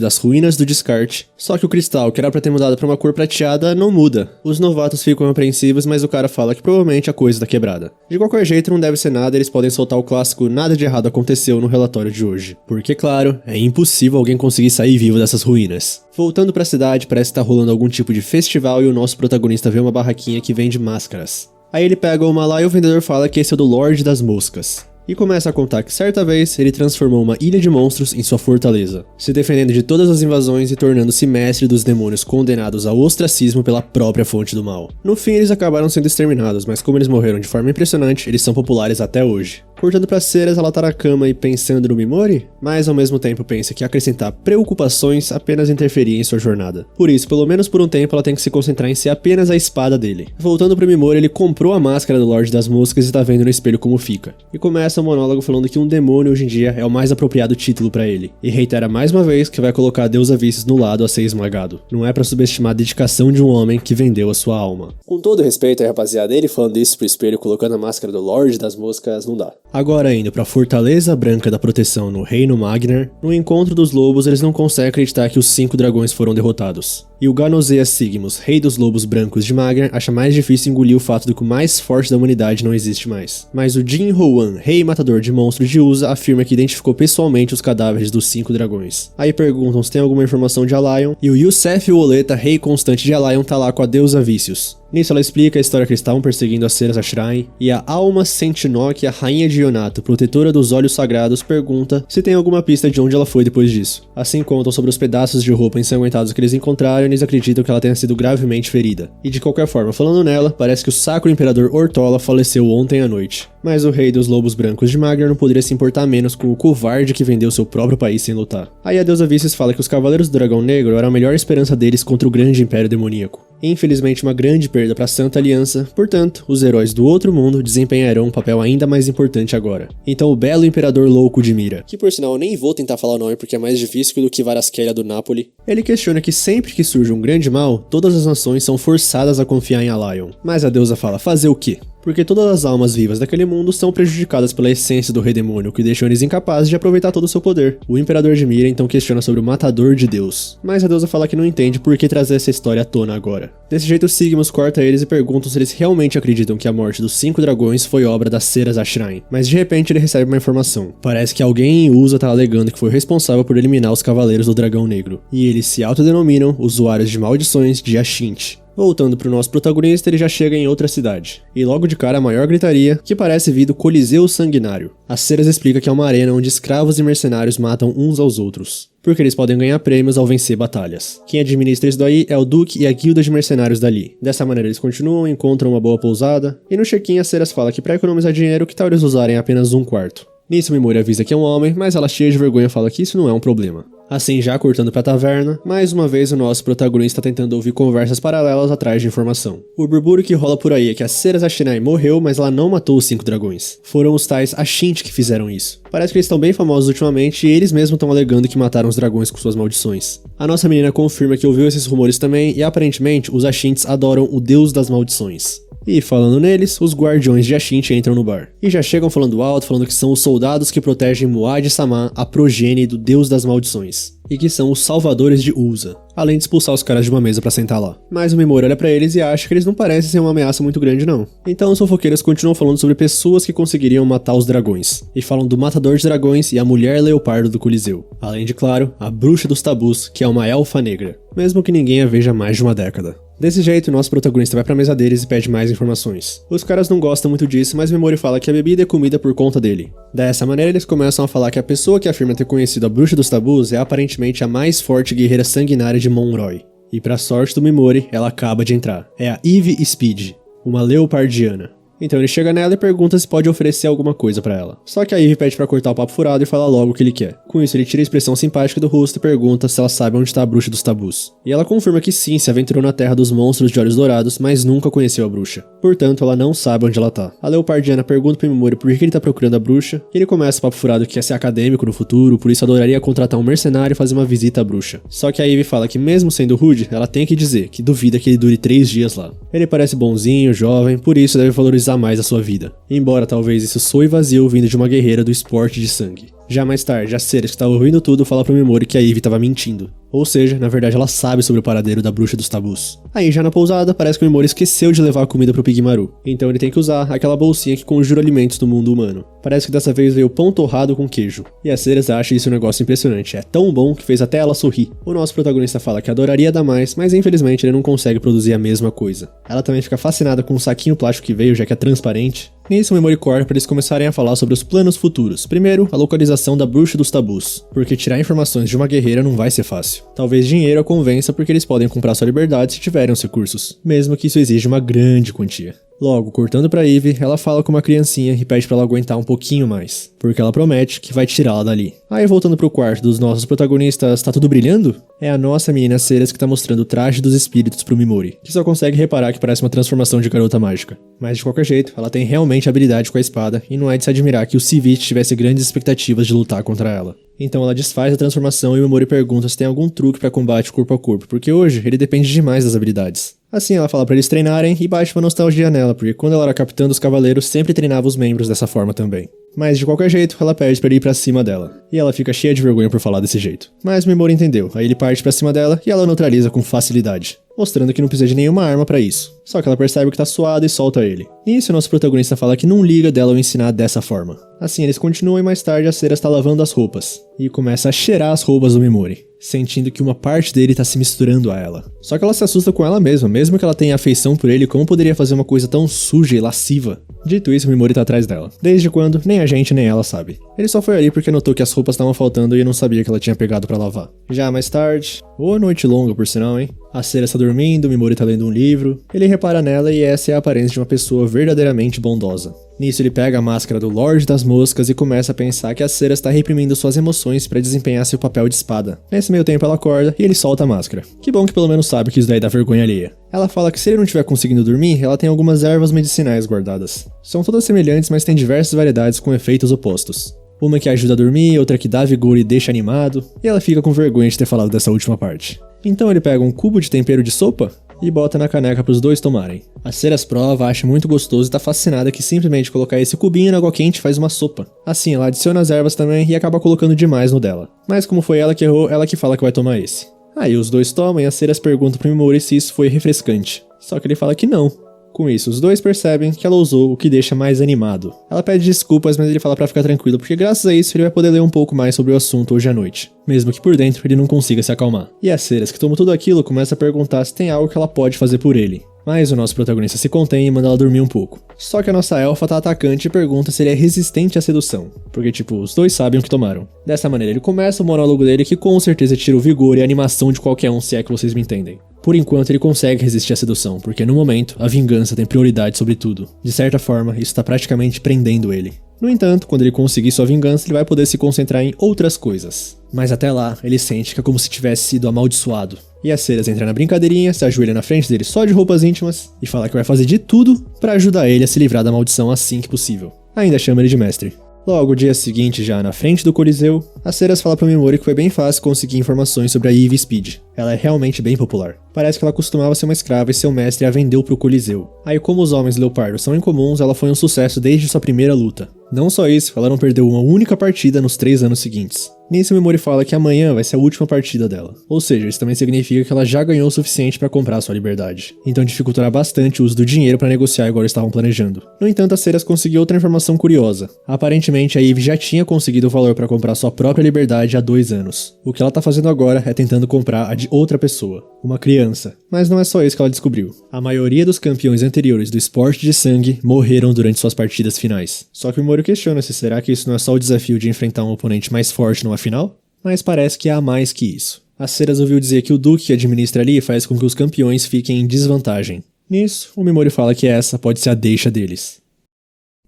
[SPEAKER 1] das ruínas do descarte, só que o cristal, que era pra ter mudado pra uma cor prateada, não muda. Os novatos ficam apreensivos, mas o cara fala que provavelmente a coisa tá quebrada. De qualquer jeito, não deve ser nada, eles podem soltar o clássico "nada de errado aconteceu" no relatório de hoje. Porque, claro, é impossível alguém conseguir sair vivo dessas ruínas. Voltando pra cidade, parece que tá rolando algum tipo de festival e o nosso protagonista vê uma barraquinha que vende máscaras. Aí ele pega uma lá e o vendedor fala que esse é o do Lorde das Moscas. E começa a contar que certa vez ele transformou uma ilha de monstros em sua fortaleza, se defendendo de todas as invasões e tornando-se mestre dos demônios condenados ao ostracismo pela própria fonte do mal. No fim eles acabaram sendo exterminados, mas como eles morreram de forma impressionante, eles são populares até hoje. Cortando pra ceras, ela tá na cama e pensando no Mimori, mas ao mesmo tempo pensa que acrescentar preocupações apenas interferia em sua jornada. Por isso, pelo menos por um tempo, ela tem que se concentrar em ser apenas a espada dele. Voltando pro Mimori, ele comprou a máscara do Lorde das Moscas e tá vendo no espelho como fica. E começa o monólogo falando que um demônio hoje em dia é o mais apropriado título pra ele. E reitera mais uma vez que vai colocar a deusa Vicious no lado a ser esmagado. Não é pra subestimar a dedicação de um homem que vendeu a sua alma. Com todo respeito aí, rapaziada, ele falando isso pro espelho colocando a máscara do Lorde das Moscas não dá. Agora indo pra Fortaleza Branca da Proteção no Reino Magnar, no encontro dos lobos eles não conseguem acreditar que os 5 dragões foram derrotados. E o Ganozeia Sigmus, rei dos lobos brancos de Magnar, acha mais difícil engolir o fato de que o mais forte da humanidade não existe mais. Mas o Jin Hoan, rei matador de monstros de Usa, afirma que identificou pessoalmente os cadáveres dos 5 dragões. Aí perguntam se tem alguma informação de Allion, e o Yusef Woleta, rei constante de Allion, tá lá com a deusa Vicious. Nisso ela explica a história que eles estavam perseguindo as ceras Ashirain, e a Alma Sentinok, a rainha de Yonato, protetora dos olhos sagrados, pergunta se tem alguma pista de onde ela foi depois disso. Assim contam sobre os pedaços de roupa ensanguentados que eles encontraram e eles acreditam que ela tenha sido gravemente ferida. E de qualquer forma, falando nela, parece que o Sacro Imperador Ortola faleceu ontem à noite. Mas o rei dos lobos brancos de Magnar não poderia se importar menos com o covarde que vendeu seu próprio país sem lutar. Aí a deusa Vicious fala que os Cavaleiros do Dragão Negro eram a melhor esperança deles contra o grande Império Demoníaco. Infelizmente uma grande perda para a Santa Aliança, portanto, os heróis do outro mundo desempenharão um papel ainda mais importante agora. Então o belo Imperador Louco de Mira, que por sinal eu nem vou tentar falar o nome porque é mais difícil do que Varaskelia do Napoli, ele questiona que sempre que surge um grande mal, todas as nações são forçadas a confiar em Allion. Mas a deusa fala, fazer o quê? Porque todas as almas vivas daquele mundo são prejudicadas pela essência do rei demônio, o que deixam eles incapazes de aproveitar todo o seu poder. O Imperador de Mira então questiona sobre o Matador de Deus, mas a deusa fala que não entende por que trazer essa história à tona agora. Desse jeito Sigmus corta eles e pergunta se eles realmente acreditam que a morte dos 5 dragões foi obra das ceras Ashirain. Mas de repente ele recebe uma informação. Parece que alguém em Usa tá alegando que foi responsável por eliminar os Cavaleiros do Dragão Negro, e eles se autodenominam usuários de maldições de Ashint. Voltando pro nosso protagonista, ele já chega em outra cidade. E logo de cara a maior gritaria, que parece vir do Coliseu Sanguinário. A Ceras explica que é uma arena onde escravos e mercenários matam uns aos outros, porque eles podem ganhar prêmios ao vencer batalhas. Quem administra isso daí é o Duque e a guilda de mercenários dali. Dessa maneira eles continuam, encontram uma boa pousada, e no check-in a Ceras fala que para economizar dinheiro, que tal eles usarem apenas um quarto. Nisso Mimori avisa que é um homem, mas ela cheia de vergonha fala que isso não é um problema. Assim, já cortando pra taverna, mais uma vez o nosso protagonista tá tentando ouvir conversas paralelas atrás de informação. O burburinho que rola por aí é que a Ceras Ashinae morreu, mas ela não matou os 5 dragões. Foram os tais Ashint que fizeram isso. Parece que eles estão bem famosos ultimamente e eles mesmos estão alegando que mataram os dragões com suas maldições. A nossa menina confirma que ouviu esses rumores também e aparentemente os Ashints adoram o deus das maldições. E falando neles, os guardiões de Ashinti entram no bar. E já chegam falando alto, falando que são os soldados que protegem Muad-sama, a progenie do deus das maldições. E que são os salvadores de Usa, além de expulsar os caras de uma mesa pra sentar lá. Mas o Mimori olha pra eles e acha que eles não parecem ser uma ameaça muito grande não. Então os fofoqueiros continuam falando sobre pessoas que conseguiriam matar os dragões. E falam do matador de dragões e a mulher leopardo do Coliseu. Além de, claro, a bruxa dos tabus, que é uma elfa negra. Mesmo que ninguém a veja há mais de uma década. Desse jeito, nosso protagonista vai pra mesa deles e pede mais informações. Os caras não gostam muito disso, mas Mimori fala que a bebida é comida por conta dele. Dessa maneira, eles começam a falar que a pessoa que afirma ter conhecido a bruxa dos tabus é aparentemente a mais forte guerreira sanguinária de Monroy. E pra sorte do Mimori, ela acaba de entrar. É a Eve Speed, uma leopardiana. Então ele chega nela e pergunta se pode oferecer alguma coisa pra ela. Só que a Eve pede pra cortar o papo furado e fala logo o que ele quer. Com isso ele tira a expressão simpática do rosto e pergunta se ela sabe onde tá a bruxa dos tabus. E ela confirma que sim, se aventurou na terra dos monstros de olhos dourados, mas nunca conheceu a bruxa. Portanto, ela não sabe onde ela tá. A leopardiana pergunta pro Mimori por que ele tá procurando a bruxa, e ele começa o papo furado que quer ser acadêmico no futuro, por isso adoraria contratar um mercenário e fazer uma visita à bruxa. Só que a Eve fala que mesmo sendo rude, ela tem que dizer que duvida que ele dure 3 dias lá. Ele parece bonzinho, jovem, por isso deve valorizar mais a sua vida. Embora talvez isso soe vazio vindo de uma guerreira do esporte de sangue. Já mais tarde, a Ceres, que estava ouvindo tudo, fala pro Mimori que a Eve estava mentindo. Ou seja, na verdade ela sabe sobre o paradeiro da bruxa dos tabus. Aí já na pousada, parece que o Mimori esqueceu de levar a comida pro Pigmaru. Então ele tem que usar aquela bolsinha que conjura alimentos do mundo humano. Parece que dessa vez veio pão torrado com queijo. E a Ceres acha isso um negócio impressionante. É tão bom que fez até ela sorrir. O nosso protagonista fala que adoraria dar mais, mas infelizmente ele não consegue produzir a mesma coisa. Ela também fica fascinada com o saquinho plástico que veio, já que é transparente. Nisso o Mimori corta para eles começarem a falar sobre os planos futuros. Primeiro, a localização da bruxa dos tabus, porque tirar informações de uma guerreira não vai ser fácil. Talvez dinheiro a convença porque eles podem comprar sua liberdade se tiverem os recursos, mesmo que isso exija uma grande quantia. Logo, cortando pra Eve, ela fala com uma criancinha e pede pra ela aguentar um pouquinho mais, porque ela promete que vai tirá-la dali. Aí voltando pro quarto dos nossos protagonistas, tá tudo brilhando? É a nossa menina Ceres que tá mostrando o traje dos espíritos pro Mimori, que só consegue reparar que parece uma transformação de garota mágica. Mas de qualquer jeito, ela tem realmente habilidade com a espada, e não é de se admirar que o Sivit tivesse grandes expectativas de lutar contra ela. Então ela desfaz a transformação e o Mimori pergunta se tem algum truque pra combate corpo a corpo, porque hoje ele depende demais das habilidades. Assim ela fala pra eles treinarem e bate uma nostalgia nela, porque quando ela era capitã dos cavaleiros sempre treinava os membros dessa forma também. Mas de qualquer jeito, ela pede pra ele ir pra cima dela. E ela fica cheia de vergonha por falar desse jeito. Mas o Mimori entendeu, aí ele parte pra cima dela e ela neutraliza com facilidade, mostrando que não precisa de nenhuma arma pra isso. Só que ela percebe que tá suada e solta ele. Nisso, nosso protagonista fala que não liga dela ao ensinar dessa forma. Assim, eles continuam e mais tarde a Ceres tá lavando as roupas. E começa a cheirar as roupas do Mimori, sentindo que uma parte dele tá se misturando a ela. Só que ela se assusta com ela mesma, mesmo que ela tenha afeição por ele, como poderia fazer uma coisa tão suja e lasciva? Dito isso, o Mimori tá atrás dela. Desde quando, nem a gente nem ela sabe. Ele só foi ali porque notou que as roupas estavam faltando e não sabia que ela tinha pegado pra lavar. Já mais tarde, ou noite longa por sinal, hein? A Ceres tá dormindo, o Mimori tá lendo um livro. Ele repara nela e essa é a aparência de uma pessoa verdadeiramente bondosa. Nisso ele pega a máscara do Lorde das Moscas e começa a pensar que a Ceres está reprimindo suas emoções para desempenhar seu papel de espada. Nesse meio tempo ela acorda e ele solta a máscara. Que bom que pelo menos sabe que isso daí dá vergonha alheia. Ela fala que se ele não estiver conseguindo dormir, ela tem algumas ervas medicinais guardadas. São todas semelhantes, mas tem diversas variedades com efeitos opostos. Uma que ajuda a dormir, outra que dá vigor e deixa animado, e ela fica com vergonha de ter falado dessa última parte. Então ele pega um cubo de tempero de sopa e bota na caneca para os dois tomarem. A Ceres prova, acha muito gostoso e tá fascinada que simplesmente colocar esse cubinho na água quente faz uma sopa. Assim, ela adiciona as ervas também e acaba colocando demais no dela. Mas como foi ela que errou, ela que fala que vai tomar esse. Aí os dois tomam e a Ceres pergunta pro Mimori se isso foi refrescante. Só que ele fala que não. Com isso, os dois percebem que ela usou o que deixa mais animado. Ela pede desculpas, mas ele fala pra ficar tranquilo, porque graças a isso ele vai poder ler um pouco mais sobre o assunto hoje à noite, mesmo que por dentro ele não consiga se acalmar. E a Ceres, que toma tudo aquilo, começa a perguntar se tem algo que ela pode fazer por ele. Mas o nosso protagonista se contém e manda ela dormir um pouco. Só que a nossa elfa tá atacante e pergunta se ele é resistente à sedução, porque tipo, os dois sabem o que tomaram. Dessa maneira ele começa o monólogo dele que com certeza tira o vigor e a animação de qualquer um, se é que vocês me entendem. Por enquanto ele consegue resistir à sedução, porque no momento a vingança tem prioridade sobre tudo. De certa forma, isso tá praticamente prendendo ele. No entanto, quando ele conseguir sua vingança, ele vai poder se concentrar em outras coisas. Mas até lá, ele sente que é como se tivesse sido amaldiçoado. E a Ceres entra na brincadeirinha, se ajoelha na frente dele só de roupas íntimas e fala que vai fazer de tudo pra ajudar ele a se livrar da maldição assim que possível. Ainda chama ele de mestre. Logo, o dia seguinte, já na frente do Coliseu, a Ceres fala pro Mimori que foi bem fácil conseguir informações sobre a Eve Speed. Ela é realmente bem popular. Parece que ela costumava ser uma escrava e seu mestre a vendeu pro Coliseu. Aí como os homens leopardo são incomuns, ela foi um sucesso desde sua primeira luta. Não só isso, ela não perdeu uma única partida nos 3 anos seguintes. Nisso, Mimori fala que amanhã vai ser a última partida dela. Ou seja, isso também significa que ela já ganhou o suficiente para comprar sua liberdade. Então dificultará bastante o uso do dinheiro para negociar igual eles estavam planejando. No entanto, a Ceras conseguiu outra informação curiosa. Aparentemente, a Eve já tinha conseguido o valor para comprar sua própria liberdade há 2 anos. O que ela tá fazendo agora é tentando comprar a de outra pessoa, uma criança. Mas não é só isso que ela descobriu. A maioria dos campeões anteriores do esporte de sangue morreram durante suas partidas finais. Só que o Mimori questiona se será que isso não é só o desafio de enfrentar um oponente mais forte numa final? Mas parece que há mais que isso. A Ceras ouviu dizer que o Duque que administra ali faz com que os campeões fiquem em desvantagem. Nisso, o Mimori fala que essa pode ser a deixa deles.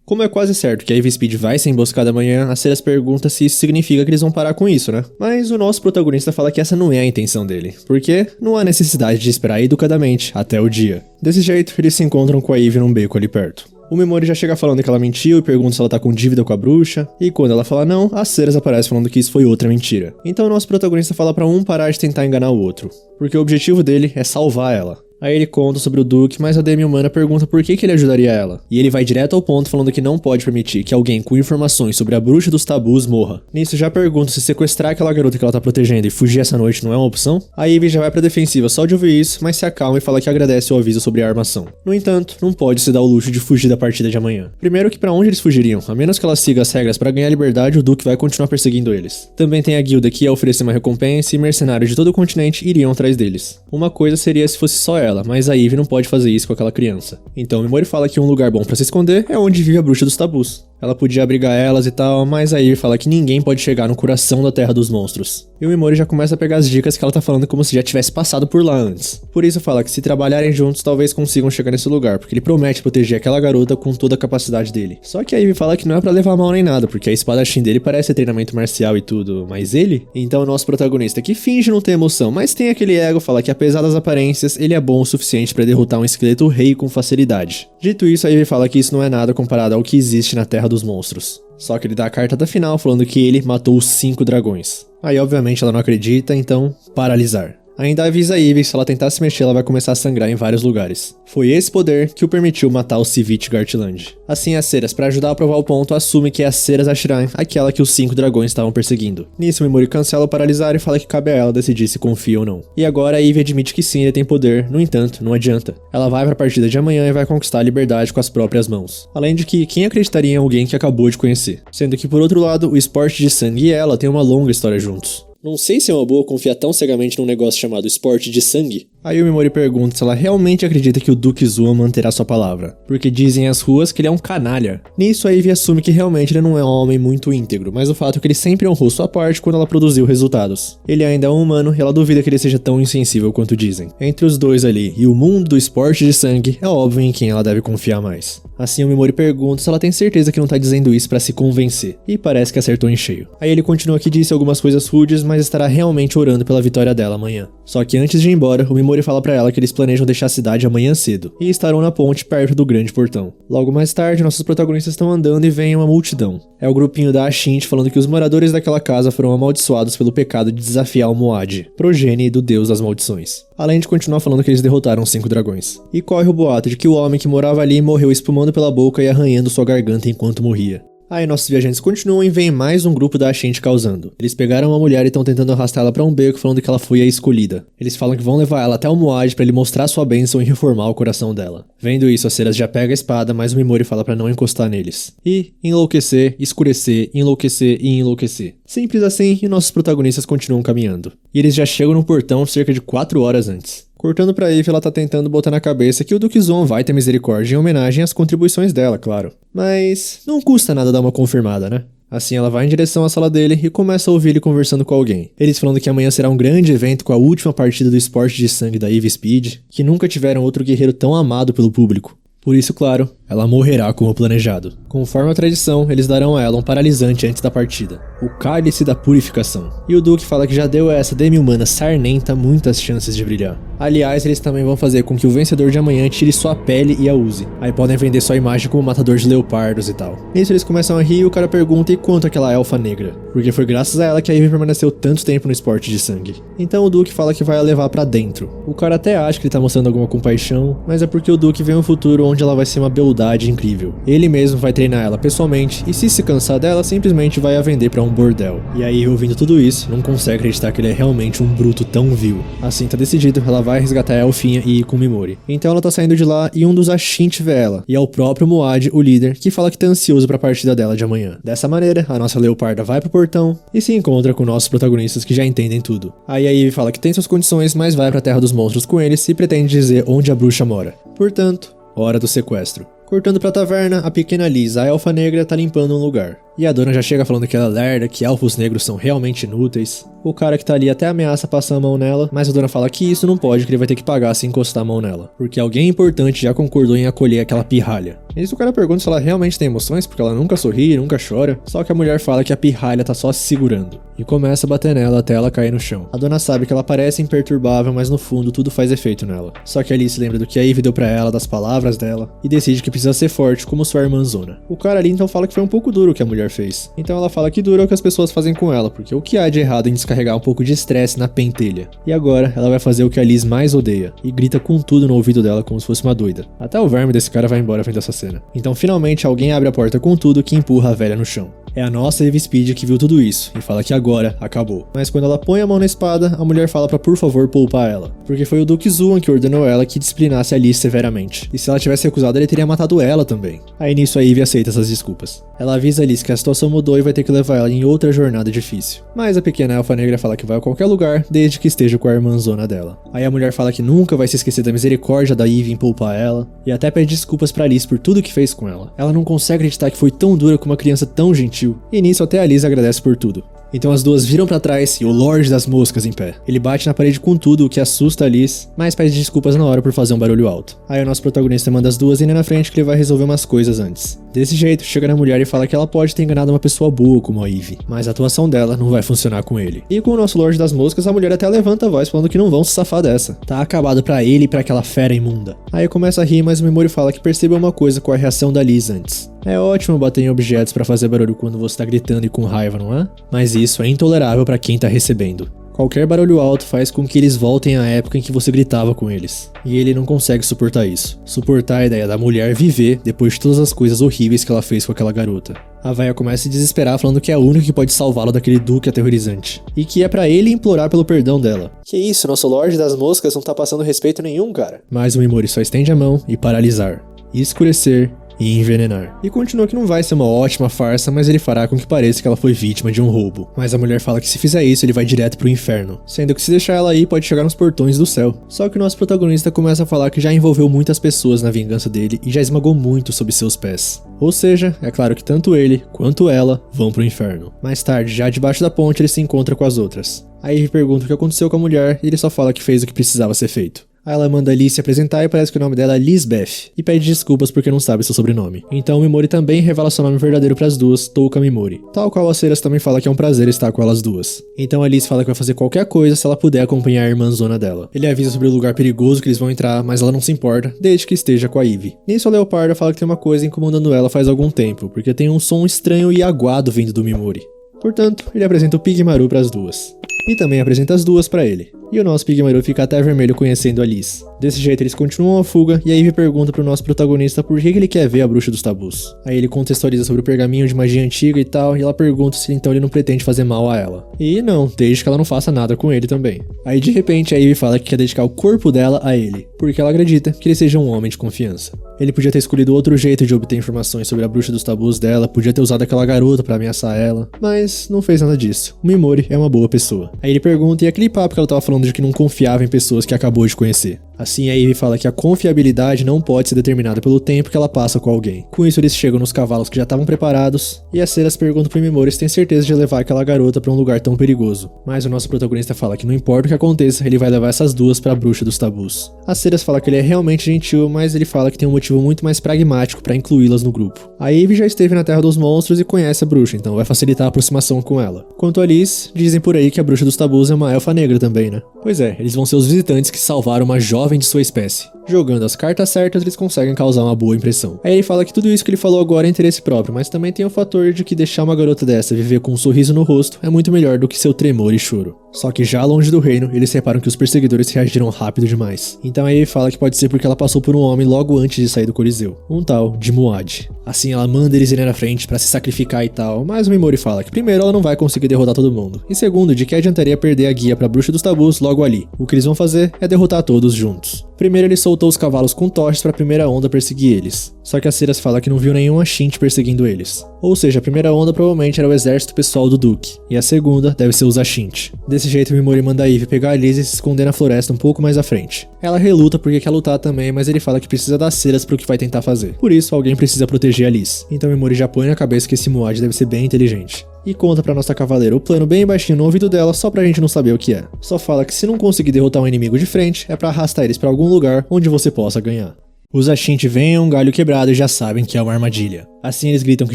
[SPEAKER 1] Como é quase certo que a Ivy Speed vai ser emboscada amanhã, a Ceras pergunta se isso significa que eles vão parar com isso, né? Mas o nosso protagonista fala que essa não é a intenção dele, porque não há necessidade de esperar educadamente até o dia. Desse jeito, eles se encontram com a Ivy num beco ali perto. O Mimori já chega falando que ela mentiu e pergunta se ela tá com dívida com a bruxa, e quando ela fala não, a Ceras aparece falando que isso foi outra mentira. Então o nosso protagonista fala pra um parar de tentar enganar o outro, porque o objetivo dele é salvar ela. Aí ele conta sobre o Duque, mas a demi-humana pergunta por que ele ajudaria ela. E ele vai direto ao ponto falando que não pode permitir que alguém com informações sobre a bruxa dos tabus morra. Nisso já pergunta se sequestrar aquela garota que ela tá protegendo e fugir essa noite não é uma opção. A Ivy já vai pra defensiva só de ouvir isso, mas se acalma e fala que agradece o aviso sobre a armação. No entanto, não pode se dar o luxo de fugir da partida de amanhã. Primeiro que pra onde eles fugiriam? A menos que ela siga as regras pra ganhar liberdade, o Duque vai continuar perseguindo eles. Também tem a guilda que ia oferecer uma recompensa e mercenários de todo o continente iriam atrás deles. Uma coisa seria se fosse só ela, mas a Ivy não pode fazer isso com aquela criança. Então o Mimori fala que um lugar bom pra se esconder é onde vive a bruxa dos tabus. Ela podia abrigar elas e tal, mas a Ivy fala que ninguém pode chegar no coração da Terra dos Monstros. E o Mimori já começa a pegar as dicas que ela tá falando como se já tivesse passado por lá antes. Por isso fala que se trabalharem juntos talvez consigam chegar nesse lugar, porque ele promete proteger aquela garota com toda a capacidade dele. Só que a Ivy fala que não é pra levar mal nem nada, porque a espadachim dele parece ser treinamento marcial e tudo, mas ele? Então o nosso protagonista, que finge não ter emoção, mas tem aquele ego, fala que apesar das aparências, ele é bom o suficiente pra derrotar um esqueleto rei com facilidade. Dito isso, a Ivy fala que isso não é nada comparado ao que existe na Terra dos Monstros. Só que ele dá a carta da final falando que ele matou os 5 dragões. Aí obviamente ela não acredita, então paralisar. Ainda avisa a Ivy que se ela tentar se mexer ela vai começar a sangrar em vários lugares. Foi esse poder que o permitiu matar o Sivit Gartland. Assim a Ceras, para ajudar a provar o ponto, assume que é a Ceras Ashiran, aquela que os 5 dragões estavam perseguindo. Nisso o Mimori cancela o paralisar e fala que cabe a ela decidir se confia ou não. E agora a Ivy admite que sim, ele tem poder, no entanto, não adianta. Ela vai pra partida de amanhã e vai conquistar a liberdade com as próprias mãos. Além de que, quem acreditaria em alguém que acabou de conhecer? Sendo que por outro lado, o esporte de sangue e ela têm uma longa história juntos. Não sei se é uma boa confiar tão cegamente num negócio chamado esporte de sangue. Aí o Mimori pergunta se ela realmente acredita que o Duque Zua manterá sua palavra, porque dizem as ruas que ele é um canalha. Nisso a Ivy assume que realmente ele não é um homem muito íntegro, mas o fato é que ele sempre honrou sua parte quando ela produziu resultados. Ele ainda é um humano e ela duvida que ele seja tão insensível quanto dizem. Entre os dois ali e o mundo do esporte de sangue, é óbvio em quem ela deve confiar mais. Assim o Mimori pergunta se ela tem certeza que não tá dizendo isso pra se convencer, e parece que acertou em cheio. Aí ele continua que disse algumas coisas rudes, mas estará realmente orando pela vitória dela amanhã. Só que antes de ir embora, o Mimori fala pra ela que eles planejam deixar a cidade amanhã cedo, e estarão na ponte perto do grande portão. Logo mais tarde, nossos protagonistas estão andando e vem uma multidão. É o grupinho da Ashint falando que os moradores daquela casa foram amaldiçoados pelo pecado de desafiar o Moad, progenie do deus das maldições. Além de continuar falando que eles derrotaram 5 dragões. E corre o boato de que o homem que morava ali morreu espumando pela boca e arranhando sua garganta enquanto morria. Aí nossos viajantes continuam e vem mais um grupo da Ashint causando. Eles pegaram uma mulher e estão tentando arrastá-la pra um beco falando que ela foi a escolhida. Eles falam que vão levar ela até o Moad pra ele mostrar sua bênção e reformar o coração dela. Vendo isso, a Ceras já pega a espada, mas o Mimori fala pra não encostar neles. E enlouquecer, escurecer, enlouquecer e enlouquecer. Simples assim, e nossos protagonistas continuam caminhando. E eles já chegam no portão cerca de 4 horas antes. Cortando pra Ivy, ela tá tentando botar na cabeça que o Duque Zon vai ter misericórdia em homenagem às contribuições dela, claro. Mas não custa nada dar uma confirmada, né? Assim ela vai em direção à sala dele e começa a ouvir ele conversando com alguém. Eles falando que amanhã será um grande evento com a última partida do esporte de sangue da Ivy Speed, que nunca tiveram outro guerreiro tão amado pelo público. Por isso, claro, ela morrerá como planejado. Conforme a tradição, eles darão a ela um paralisante antes da partida, o Cálice da Purificação. E o Duque fala que já deu a essa demi-humana sarnenta muitas chances de brilhar. Aliás, eles também vão fazer com que o vencedor de amanhã tire sua pele e a use. Aí podem vender sua imagem como matador de leopardos e tal. Nisso eles começam a rir e o cara pergunta e quanto aquela elfa negra, porque foi graças a ela que a Ivy permaneceu tanto tempo no esporte de sangue. Então o Duke fala que vai a levar pra dentro. O cara até acha que ele tá mostrando alguma compaixão, mas é porque o Duke vê um futuro onde ela vai ser uma beldade incrível. Ele mesmo vai treinar ela pessoalmente e se cansar dela, simplesmente vai a vender pra um bordel. E aí, ouvindo tudo isso, não consegue acreditar que ele é realmente um bruto tão vil. Assim tá decidido, ela vai resgatar a elfinha e ir com Mimori. Então ela tá saindo de lá e um dos Ashinti vê ela. E é o próprio Muad, o líder, que fala que tá ansioso pra partida dela de amanhã. Dessa maneira, a nossa leoparda vai pro portão e se encontra com nossos protagonistas que já entendem tudo. Aí a Ivy fala que tem suas condições, mas vai pra Terra dos Monstros com eles e pretende dizer onde a bruxa mora. Portanto, hora do sequestro. Cortando pra taverna, a pequena Liz, a elfa negra, tá limpando um lugar. E a dona já chega falando que ela é lerda, que elfos negros são realmente inúteis. O cara que tá ali até ameaça passar a mão nela, mas a dona fala que isso não pode, que ele vai ter que pagar se encostar a mão nela. Porque alguém importante já concordou em acolher aquela pirralha. Nisso o cara pergunta se ela realmente tem emoções, porque ela nunca sorri, nunca chora. Só que a mulher fala que a pirralha tá só se segurando. E começa a bater nela até ela cair no chão. A dona sabe que ela parece imperturbável, mas no fundo tudo faz efeito nela. Só que a Alice lembra do que a Ivy deu pra ela, das palavras dela, e decide que precisa ser forte como sua irmãzona. O cara ali então fala que foi um pouco duro o que a mulher fez. Então ela fala que duro é o que as pessoas fazem com ela, porque o que há de errado em descarregar um pouco de estresse na pentelha. E agora ela vai fazer o que a Liz mais odeia, e grita com tudo no ouvido dela como se fosse uma doida. Até o verme desse cara vai embora vendo essa cena. Então finalmente alguém abre a porta com tudo que empurra a velha no chão. É a nossa Ivy Speed que viu tudo isso, e fala que agora acabou. Mas quando ela põe a mão na espada, a mulher fala pra por favor poupar ela. Porque foi o Duke Zuan que ordenou ela que disciplinasse a Liz severamente. E se ela tivesse recusado, ele teria matado ela também. Aí nisso a Ivy aceita essas desculpas. Ela avisa a Liz que a situação mudou e vai ter que levar ela em outra jornada difícil. Mas a pequena elfa negra fala que vai a qualquer lugar, desde que esteja com a irmãzona dela. Aí a mulher fala que nunca vai se esquecer da misericórdia da Ivy em poupar ela, e até pede desculpas pra Liz por tudo que fez com ela. Ela não consegue acreditar que foi tão dura com uma criança tão gentil, e nisso até a Liz agradece por tudo. Então as duas viram pra trás e o Lorde das Moscas em pé. Ele bate na parede com tudo, o que assusta a Liz, mas pede desculpas na hora por fazer um barulho alto. Aí o nosso protagonista manda as duas irem na frente que ele vai resolver umas coisas antes. Desse jeito, chega na mulher e fala que ela pode ter enganado uma pessoa boa como a Ivy, mas a atuação dela não vai funcionar com ele. E com o nosso Lorde das Moscas, a mulher até levanta a voz falando que não vão se safar dessa. Tá acabado pra ele e pra aquela fera imunda. Aí começa a rir, mas o Mimori fala que percebeu uma coisa com a reação da Liz antes. É ótimo bater em objetos pra fazer barulho quando você tá gritando e com raiva, não é? Mas isso é intolerável pra quem tá recebendo. Qualquer barulho alto faz com que eles voltem à época em que você gritava com eles. E ele não consegue suportar isso. Suportar a ideia da mulher viver depois de todas as coisas horríveis que ela fez com aquela garota. A véia começa a se desesperar falando que é a única que pode salvá-la daquele duque aterrorizante. E que é pra ele implorar pelo perdão dela. Que isso, nosso Lorde das Moscas não tá passando respeito nenhum, cara. Mas o Mimori só estende a mão e paralisar. E escurecer. E envenenar. E continua que não vai ser uma ótima farsa, mas ele fará com que pareça que ela foi vítima de um roubo. Mas a mulher fala que se fizer isso, ele vai direto pro inferno. Sendo que se deixar ela aí, pode chegar nos portões do céu. Só que o nosso protagonista começa a falar que já envolveu muitas pessoas na vingança dele e já esmagou muito sob seus pés. Ou seja, é claro que tanto ele quanto ela vão pro inferno. Mais tarde, já debaixo da ponte, ele se encontra com as outras. Aí ele pergunta o que aconteceu com a mulher e ele só fala que fez o que precisava ser feito. Aí ela manda a Liz se apresentar e parece que o nome dela é Lisbeth, e pede desculpas porque não sabe seu sobrenome. Então o Mimori também revela seu nome verdadeiro pras duas, Touka Mimori. Tal qual a Ceras também fala que é um prazer estar com elas duas. Então a Liz fala que vai fazer qualquer coisa se ela puder acompanhar a irmãzona dela. Ele avisa sobre o lugar perigoso que eles vão entrar, mas ela não se importa, desde que esteja com a Ivy. Nisso a Leoparda fala que tem uma coisa incomodando ela faz algum tempo, porque tem um som estranho e aguado vindo do Mimori. Portanto, ele apresenta o Pigmaru pras duas. E também apresenta as duas pra ele. E o nosso Pigmaru fica até vermelho conhecendo a Liz. Desse jeito eles continuam a fuga e a Ivy pergunta pro nosso protagonista por que ele quer ver a bruxa dos tabus. Aí ele contextualiza sobre o pergaminho de magia antiga e tal, e ela pergunta se então ele não pretende fazer mal a ela. E não, desde que ela não faça nada com ele também. Aí de repente a Ivy fala que quer dedicar o corpo dela a ele, porque ela acredita que ele seja um homem de confiança. Ele podia ter escolhido outro jeito de obter informações sobre a bruxa dos tabus dela, podia ter usado aquela garota pra ameaçar ela, mas não fez nada disso. O Mimori é uma boa pessoa. Aí ele pergunta e aquele papo que ela tava falando de que não confiava em pessoas que acabou de conhecer. Assim a Ivy fala que a confiabilidade não pode ser determinada pelo tempo que ela passa com alguém. Com isso eles chegam nos cavalos que já estavam preparados, e a Ceras pergunta pro Mimori se tem certeza de levar aquela garota pra um lugar tão perigoso. Mas o nosso protagonista fala que não importa o que aconteça, ele vai levar essas duas pra bruxa dos tabus. A Ceras fala que ele é realmente gentil, mas ele fala que tem um motivo muito mais pragmático pra incluí-las no grupo. A Ivy já esteve na Terra dos Monstros e conhece a bruxa, então vai facilitar a aproximação com ela. Quanto a Liz, dizem por aí que a bruxa dos tabus é uma elfa negra também, né? Pois é, eles vão ser os visitantes que salvaram uma jovem de sua espécie. Jogando as cartas certas, eles conseguem causar uma boa impressão. Aí ele fala que tudo isso que ele falou agora é interesse próprio, mas também tem o fator de que deixar uma garota dessa viver com um sorriso no rosto é muito melhor do que seu tremor e choro. Só que já longe do reino, eles reparam que os perseguidores reagiram rápido demais. Então aí ele fala que pode ser porque ela passou por um homem logo antes de sair do Coliseu, um tal de Muad. Assim ela manda eles irem na frente pra se sacrificar e tal, mas o Mimori fala que primeiro ela não vai conseguir derrotar todo mundo, e segundo, de que adiantaria perder a guia pra bruxa dos tabus logo ali. O que eles vão fazer é derrotar todos juntos. Primeiro ele soltou os cavalos com tochas pra primeira onda perseguir eles. Só que a Ceras fala que não viu nenhum Ashint perseguindo eles. Ou seja, a primeira onda provavelmente era o exército pessoal do Duque, e a segunda deve ser os Ashint. Desse jeito o Mimori manda a Ivy pegar a Liz e se esconder na floresta um pouco mais à frente. Ela reluta porque quer lutar também, mas ele fala que precisa das Ceras pro que vai tentar fazer. Por isso, alguém precisa proteger a Liz. Então o Mimori já põe na cabeça que esse Muad deve ser bem inteligente. E conta pra nossa cavaleira o plano bem baixinho no ouvido dela só pra gente não saber o que é. Só fala que se não conseguir derrotar um inimigo de frente, é pra arrastar eles pra algum lugar onde você possa ganhar. Os Ashint veem um galho quebrado e já sabem que é uma armadilha. Assim eles gritam que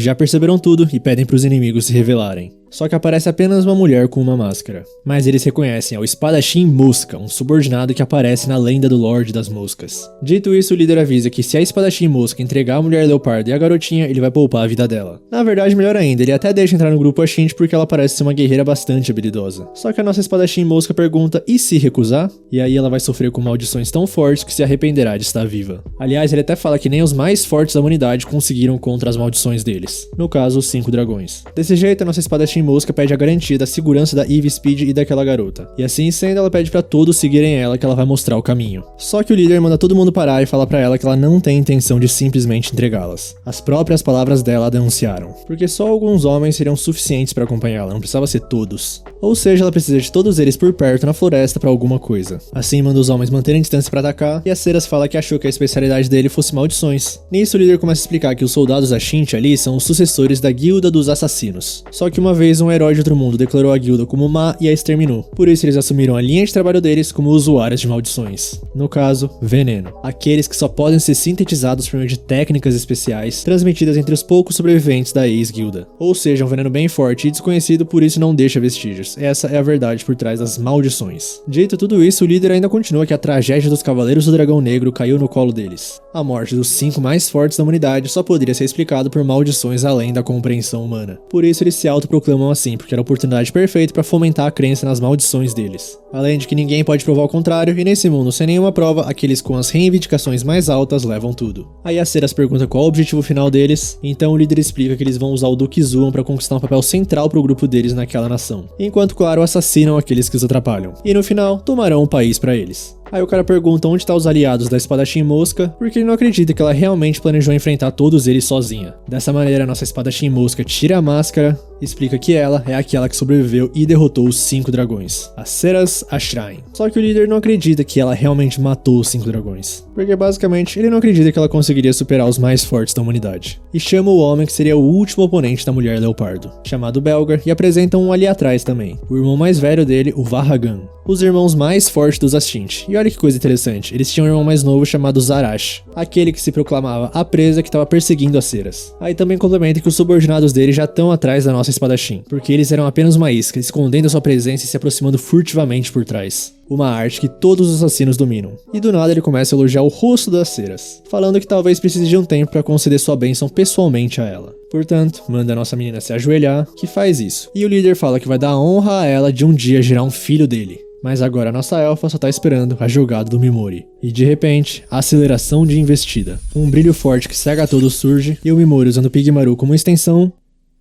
[SPEAKER 1] já perceberam tudo e pedem pros inimigos se revelarem. Só que aparece apenas uma mulher com uma máscara. Mas eles reconhecem ao espadachim Mosca, um subordinado que aparece na lenda do Lorde das Moscas. Dito isso, o líder avisa que se a espadachim Mosca entregar a mulher leopardo e a garotinha, ele vai poupar a vida dela. Na verdade, melhor ainda, ele até deixa entrar no grupo Ashint porque ela parece ser uma guerreira bastante habilidosa. Só que a nossa espadachim Mosca pergunta, e se recusar? E aí ela vai sofrer com maldições tão fortes que se arrependerá de estar viva. Aliás, ele até fala que nem os mais fortes da humanidade conseguiram contra as maldições deles. No caso, os 5 dragões. Desse jeito, a nossa espadachim Mosca pede a garantia da segurança da Ivy Speed e daquela garota. E assim sendo, ela pede pra todos seguirem ela que ela vai mostrar o caminho. Só que o líder manda todo mundo parar e fala pra ela que ela não tem intenção de simplesmente entregá-las. As próprias palavras dela a denunciaram. Porque só alguns homens seriam suficientes pra acompanhá-la, não precisava ser todos. Ou seja, ela precisa de todos eles por perto na floresta pra alguma coisa. Assim manda os homens manterem distância pra atacar, e a Ceras fala que achou que a especialidade dele fosse maldições. Nisso o líder começa a explicar que os soldados Ashint ali são os sucessores da Guilda dos Assassinos. Só que uma vez um herói de outro mundo declarou a guilda como má e a exterminou. Por isso eles assumiram a linha de trabalho deles como usuários de maldições. No caso, veneno. Aqueles que só podem ser sintetizados por meio de técnicas especiais transmitidas entre os poucos sobreviventes da ex-guilda. Ou seja, um veneno bem forte e desconhecido, por isso não deixa vestígios. Essa é a verdade por trás das maldições. Dito tudo isso, o líder ainda continua que a tragédia dos Cavaleiros do Dragão Negro caiu no colo deles. A morte dos 5 mais fortes da humanidade só poderia ser explicado por maldições além da compreensão humana. Por isso eles se autoproclamam assim, porque era a oportunidade perfeita para fomentar a crença nas maldições deles. Além de que ninguém pode provar o contrário, e nesse mundo sem nenhuma prova, aqueles com as reivindicações mais altas levam tudo. Aí a Ceras pergunta qual o objetivo final deles, então o líder explica que eles vão usar o Duque Zuan para conquistar um papel central pro grupo deles naquela nação. Enquanto, claro, assassinam aqueles que os atrapalham. E no final, tomarão o país para eles. Aí o cara pergunta onde tá os aliados da espadachim Mosca, porque ele não acredita que ela realmente planejou enfrentar todos eles sozinha. Dessa maneira, nossa espadachim Mosca tira a máscara, explica que ela é aquela que sobreviveu e derrotou os 5 dragões, a Ceras Ashrain. Só que o líder não acredita que ela realmente matou os 5 dragões, porque basicamente ele não acredita que ela conseguiria superar os mais fortes da humanidade. E chama o homem que seria o último oponente da mulher leopardo, chamado Belgar, e apresenta um ali atrás também, o irmão mais velho dele, o Varragan. Os irmãos mais fortes dos Ashint. E olha que coisa interessante, eles tinham um irmão mais novo chamado Zarash, aquele que se proclamava a presa que estava perseguindo as Ceras. Aí também complementa que os subordinados dele já estão atrás da nossa espadachim, porque eles eram apenas uma isca, escondendo a sua presença e se aproximando furtivamente por trás. Uma arte que todos os assassinos dominam. E do nada ele começa a elogiar o rosto das Ceras, falando que talvez precise de um tempo para conceder sua bênção pessoalmente a ela. Portanto, manda a nossa menina se ajoelhar, que faz isso. E o líder fala que vai dar honra a ela de um dia gerar um filho dele. Mas agora a nossa elfa só tá esperando a jogada do Mimori. E de repente, a aceleração de investida. Um brilho forte que cega a todos surge, e o Mimori usando o Pigmaru como extensão,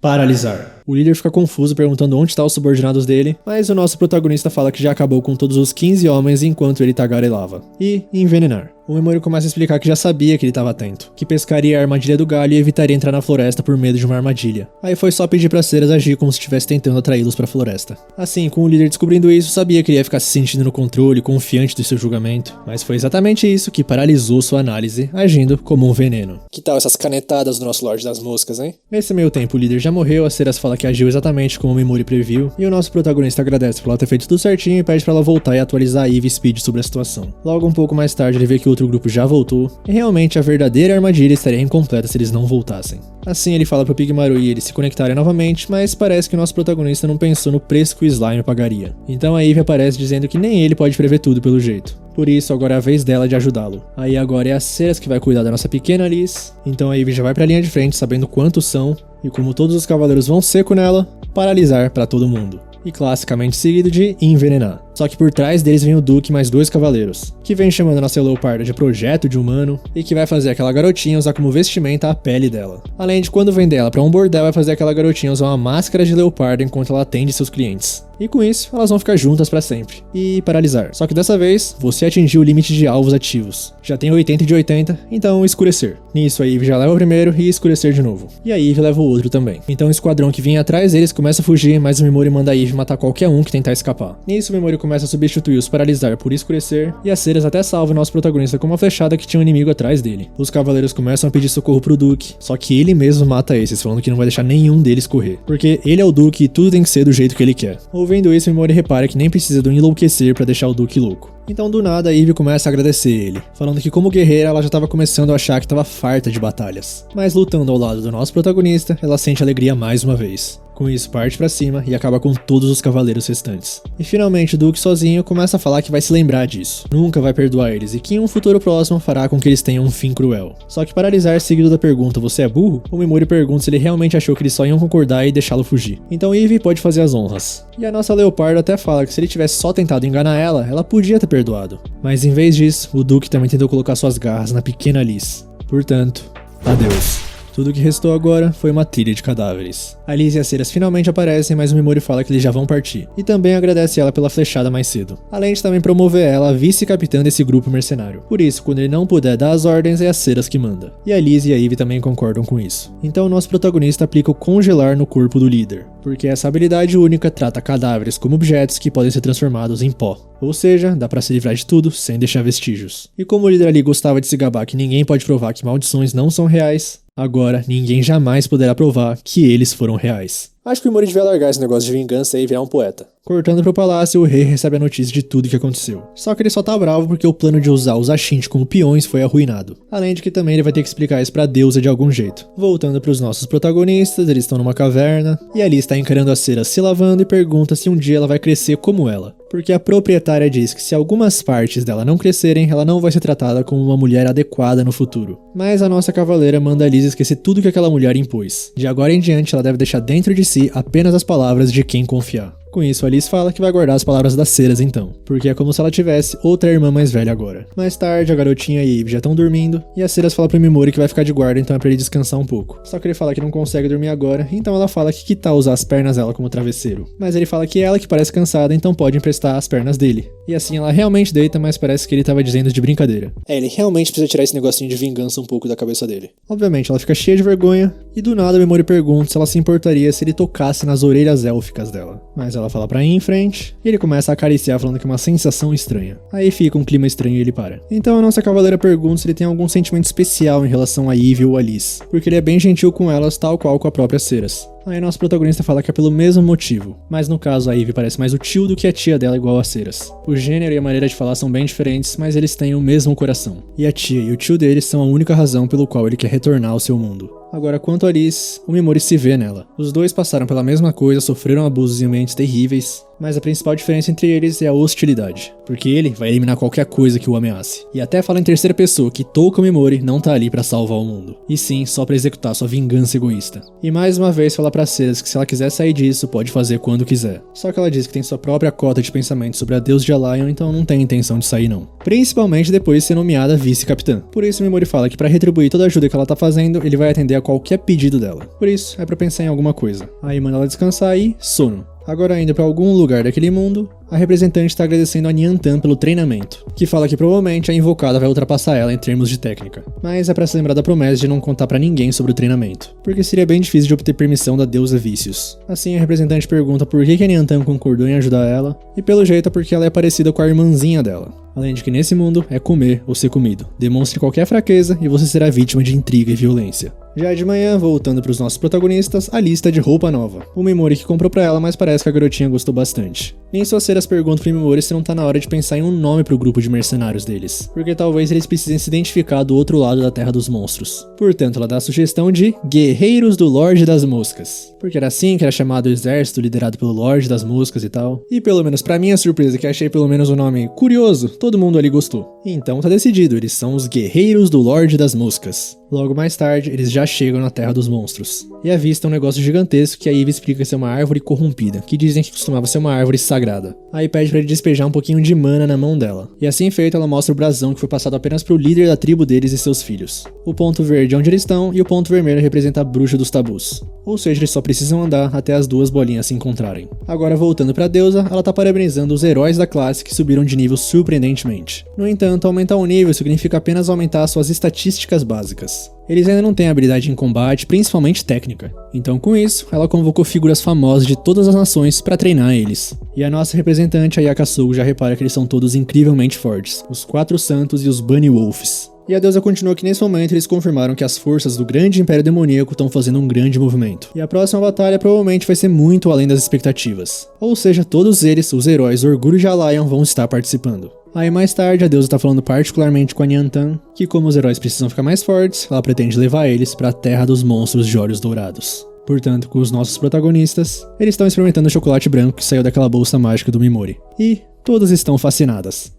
[SPEAKER 1] paralisar. O líder fica confuso perguntando onde estão os subordinados dele, mas o nosso protagonista fala que já acabou com todos os 15 homens enquanto ele tagarelava. E envenenar. O Memori começa a explicar que já sabia que ele estava atento, que pescaria a armadilha do galho e evitaria entrar na floresta por medo de uma armadilha. Aí foi só pedir para Ceras agir como se estivesse tentando atraí-los para a floresta. Assim, com o líder descobrindo isso, sabia que ele ia ficar se sentindo no controle, confiante do seu julgamento, mas foi exatamente isso que paralisou sua análise, agindo como um veneno. Que tal essas canetadas do nosso Lorde das Moscas, hein? Nesse meio tempo, o líder já morreu, a Ceras fala que agiu exatamente como o Memori previu, e o nosso protagonista agradece por ela ter feito tudo certinho e pede para ela voltar e atualizar a Eve e Speed sobre a situação. Logo um pouco mais tarde, ele vê que o outro grupo já voltou, e realmente a verdadeira armadilha estaria incompleta se eles não voltassem. Assim ele fala pro Pigmaru e eles se conectarem novamente, mas parece que o nosso protagonista não pensou no preço que o Slime pagaria. Então a Eve aparece dizendo que nem ele pode prever tudo pelo jeito. Por isso, agora é a vez dela de ajudá-lo. Aí agora é a Ceras que vai cuidar da nossa pequena Alice, então a Eve já vai pra linha de frente sabendo quantos são, e como todos os cavaleiros vão seco nela, paralisar pra todo mundo. E classicamente seguido de envenenar. Só que por trás deles vem o Duque e mais 2 cavaleiros, que vem chamando a nossa leoparda de projeto de humano e que vai fazer aquela garotinha usar como vestimenta a pele dela. Além de quando vender ela pra um bordel, vai fazer aquela garotinha usar uma máscara de leopardo enquanto ela atende seus clientes. E com isso, elas vão ficar juntas pra sempre. E paralisar. Só que dessa vez, você atingiu o limite de alvos ativos. Já tem 80 de 80, então escurecer. Nisso a Eve já leva o primeiro e escurecer de novo. E a Eve leva o outro também. Então o esquadrão que vinha atrás deles começa a fugir, mas o Memori manda a Eve matar qualquer um que tentar escapar. Nisso o Memori começa a substituir os paralisar por escurecer, e a Ceras até salva o nosso protagonista com uma flechada que tinha um inimigo atrás dele. Os cavaleiros começam a pedir socorro pro Duque, só que ele mesmo mata esses, falando que não vai deixar nenhum deles correr. Porque ele é o Duque e tudo tem que ser do jeito que ele quer. Ouvindo isso, o Memori repara que nem precisa de um enlouquecer pra deixar o Duque louco. Então do nada a Eve começa a agradecer ele, falando que como guerreira ela já estava começando a achar que estava farta de batalhas. Mas lutando ao lado do nosso protagonista, ela sente alegria mais uma vez. Com isso parte pra cima e acaba com todos os cavaleiros restantes. E finalmente o Duque sozinho começa a falar que vai se lembrar disso, nunca vai perdoar eles e que em um futuro próximo fará com que eles tenham um fim cruel. Só que paralisar seguido da pergunta "você é burro?", o Memori pergunta se ele realmente achou que eles só iam concordar e deixá-lo fugir. Então Eve pode fazer as honras. E a nossa leoparda até fala que se ele tivesse só tentado enganar ela podia ter perdoado. Mas em vez disso, o Duque também tentou colocar suas garras na pequena Alice. Portanto, adeus. Tudo que restou agora foi uma trilha de cadáveres. A Alice e as Ceras finalmente aparecem, mas o Memori fala que eles já vão partir. E também agradece ela pela flechada mais cedo. Além de também promover ela a vice-capitã desse grupo mercenário. Por isso, quando ele não puder dar as ordens, é as Ceras que manda. E a Alice e a Eve também concordam com isso. Então o nosso protagonista aplica o congelar no corpo do líder. Porque essa habilidade única trata cadáveres como objetos que podem ser transformados em pó. Ou seja, dá pra se livrar de tudo sem deixar vestígios. E como o líder ali gostava de se gabar que ninguém pode provar que maldições não são reais, agora ninguém jamais poderá provar que eles foram reais. Acho que o Memori devia largar esse negócio de vingança e virar um poeta. Cortando pro palácio, o rei recebe a notícia de tudo que aconteceu. Só que ele só tá bravo porque o plano de usar os Ashinti como peões foi arruinado. Além de que também ele vai ter que explicar isso pra deusa de algum jeito. Voltando pros nossos protagonistas, eles estão numa caverna, e ali está encarando a Ceras se lavando e pergunta se um dia ela vai crescer como ela. Porque a proprietária diz que se algumas partes dela não crescerem, ela não vai ser tratada como uma mulher adequada no futuro. Mas a nossa cavaleira manda a Liz esquecer tudo que aquela mulher impôs. De agora em diante, ela deve deixar dentro de si apenas as palavras de quem confiar. Com isso, a Alice fala que vai guardar as palavras das Ceras então, porque é como se ela tivesse outra irmã mais velha agora. Mais tarde, a garotinha e a Eve já estão dormindo, e a Ceras fala pro Memori que vai ficar de guarda, então é pra ele descansar um pouco. Só que ele fala que não consegue dormir agora, então ela fala que tal usar as pernas dela como travesseiro. Mas ele fala que é ela que parece cansada, então pode emprestar as pernas dele. E assim ela realmente deita, mas parece que ele tava dizendo de brincadeira. Ele realmente precisa tirar esse negocinho de vingança um pouco da cabeça dele. Obviamente, ela fica cheia de vergonha, e do nada o Memori pergunta se ela se importaria se ele tocasse nas orelhas élficas dela. Mas ela fala pra ir em frente, e ele começa a acariciar falando que é uma sensação estranha. Aí fica um clima estranho e ele para. Então a nossa cavaleira pergunta se ele tem algum sentimento especial em relação a Eve ou a Liz, porque ele é bem gentil com elas, tal qual com a própria Ceras. Aí nosso protagonista fala que é pelo mesmo motivo, mas no caso a Eve parece mais o tio do que a tia dela igual a Ceras. O gênero e a maneira de falar são bem diferentes, mas eles têm o mesmo coração. E a tia e o tio deles são a única razão pelo qual ele quer retornar ao seu mundo. Agora quanto a Liz, o Memori se vê nela. Os dois passaram pela mesma coisa, sofreram abusos em mentes terríveis, Mas a principal diferença entre eles é a hostilidade, porque ele vai eliminar qualquer coisa que o ameace. E até fala em terceira pessoa que Touka Mimori não tá ali pra salvar o mundo, e sim só pra executar sua vingança egoísta. E mais uma vez fala pra Ceres que se ela quiser sair disso, pode fazer quando quiser. Só que ela diz que tem sua própria cota de pensamento sobre a deusa de Allion, então não tem intenção de sair não. Principalmente depois de ser nomeada vice-capitã. Por isso Mimori fala que pra retribuir toda a ajuda que ela tá fazendo, ele vai atender a qualquer pedido dela. Por isso, é pra pensar em alguma coisa. Aí manda ela descansar e sono. Agora indo pra algum lugar daquele mundo, a representante está agradecendo a Nyan Tan pelo treinamento, que fala que provavelmente a invocada vai ultrapassar ela em termos de técnica. Mas é pra se lembrar da promessa de não contar pra ninguém sobre o treinamento, porque seria bem difícil de obter permissão da deusa Vícios. Assim a representante pergunta por que a Nyan Tan concordou em ajudar ela, e pelo jeito é porque ela é parecida com a irmãzinha dela. Além de que nesse mundo é comer ou ser comido. Demonstre qualquer fraqueza e você será vítima de intriga e violência. Já de manhã, voltando para os nossos protagonistas, a lista de roupa nova. O Mimori que comprou pra ela, mas parece que a garotinha gostou bastante. Nisso, as Ceras perguntam pro Mimori se não tá na hora de pensar em um nome pro grupo de mercenários deles, porque talvez eles precisem se identificar do outro lado da Terra dos Monstros. Portanto, ela dá a sugestão de Guerreiros do Lorde das Moscas, porque era assim que era chamado o exército liderado pelo Lorde das Moscas e tal. E pelo menos pra minha surpresa, que achei pelo menos um nome curioso, todo mundo ali gostou. Então tá decidido, eles são os Guerreiros do Lorde das Moscas. Logo mais tarde, eles já chegam na Terra dos Monstros, e avistam um negócio gigantesco que a Eve explica ser uma árvore corrompida, que dizem que costumava ser uma árvore sagrada. Aí pede pra ele despejar um pouquinho de mana na mão dela, e assim feito ela mostra o brasão que foi passado apenas pro líder da tribo deles e seus filhos. O ponto verde é onde eles estão, e o ponto vermelho representa a bruxa dos tabus. Ou seja, eles só precisam andar até as duas bolinhas se encontrarem. Agora voltando pra deusa, ela tá parabenizando os heróis da classe que subiram de nível surpreendentemente. No entanto, aumentar o nível significa apenas aumentar suas estatísticas básicas. Eles ainda não têm habilidade em combate, principalmente técnica. Então com isso, ela convocou figuras famosas de todas as nações para treinar eles. E a nossa representante, a Yakasugo, já repara que eles são todos incrivelmente fortes, os Quatro Santos e os Bunny Wolves. E a deusa continua que nesse momento eles confirmaram que as forças do grande Império Demoníaco estão fazendo um grande movimento. E a próxima batalha provavelmente vai ser muito além das expectativas. Ou seja, todos eles, os heróis Orgulho de Allion, vão estar participando. Aí mais tarde a deusa tá falando particularmente com a Nyan Tan, que como os heróis precisam ficar mais fortes, ela pretende levar eles para a Terra dos Monstros de Olhos Dourados. Portanto, com os nossos protagonistas, eles estão experimentando o chocolate branco que saiu daquela bolsa mágica do Mimori. E todas estão fascinadas.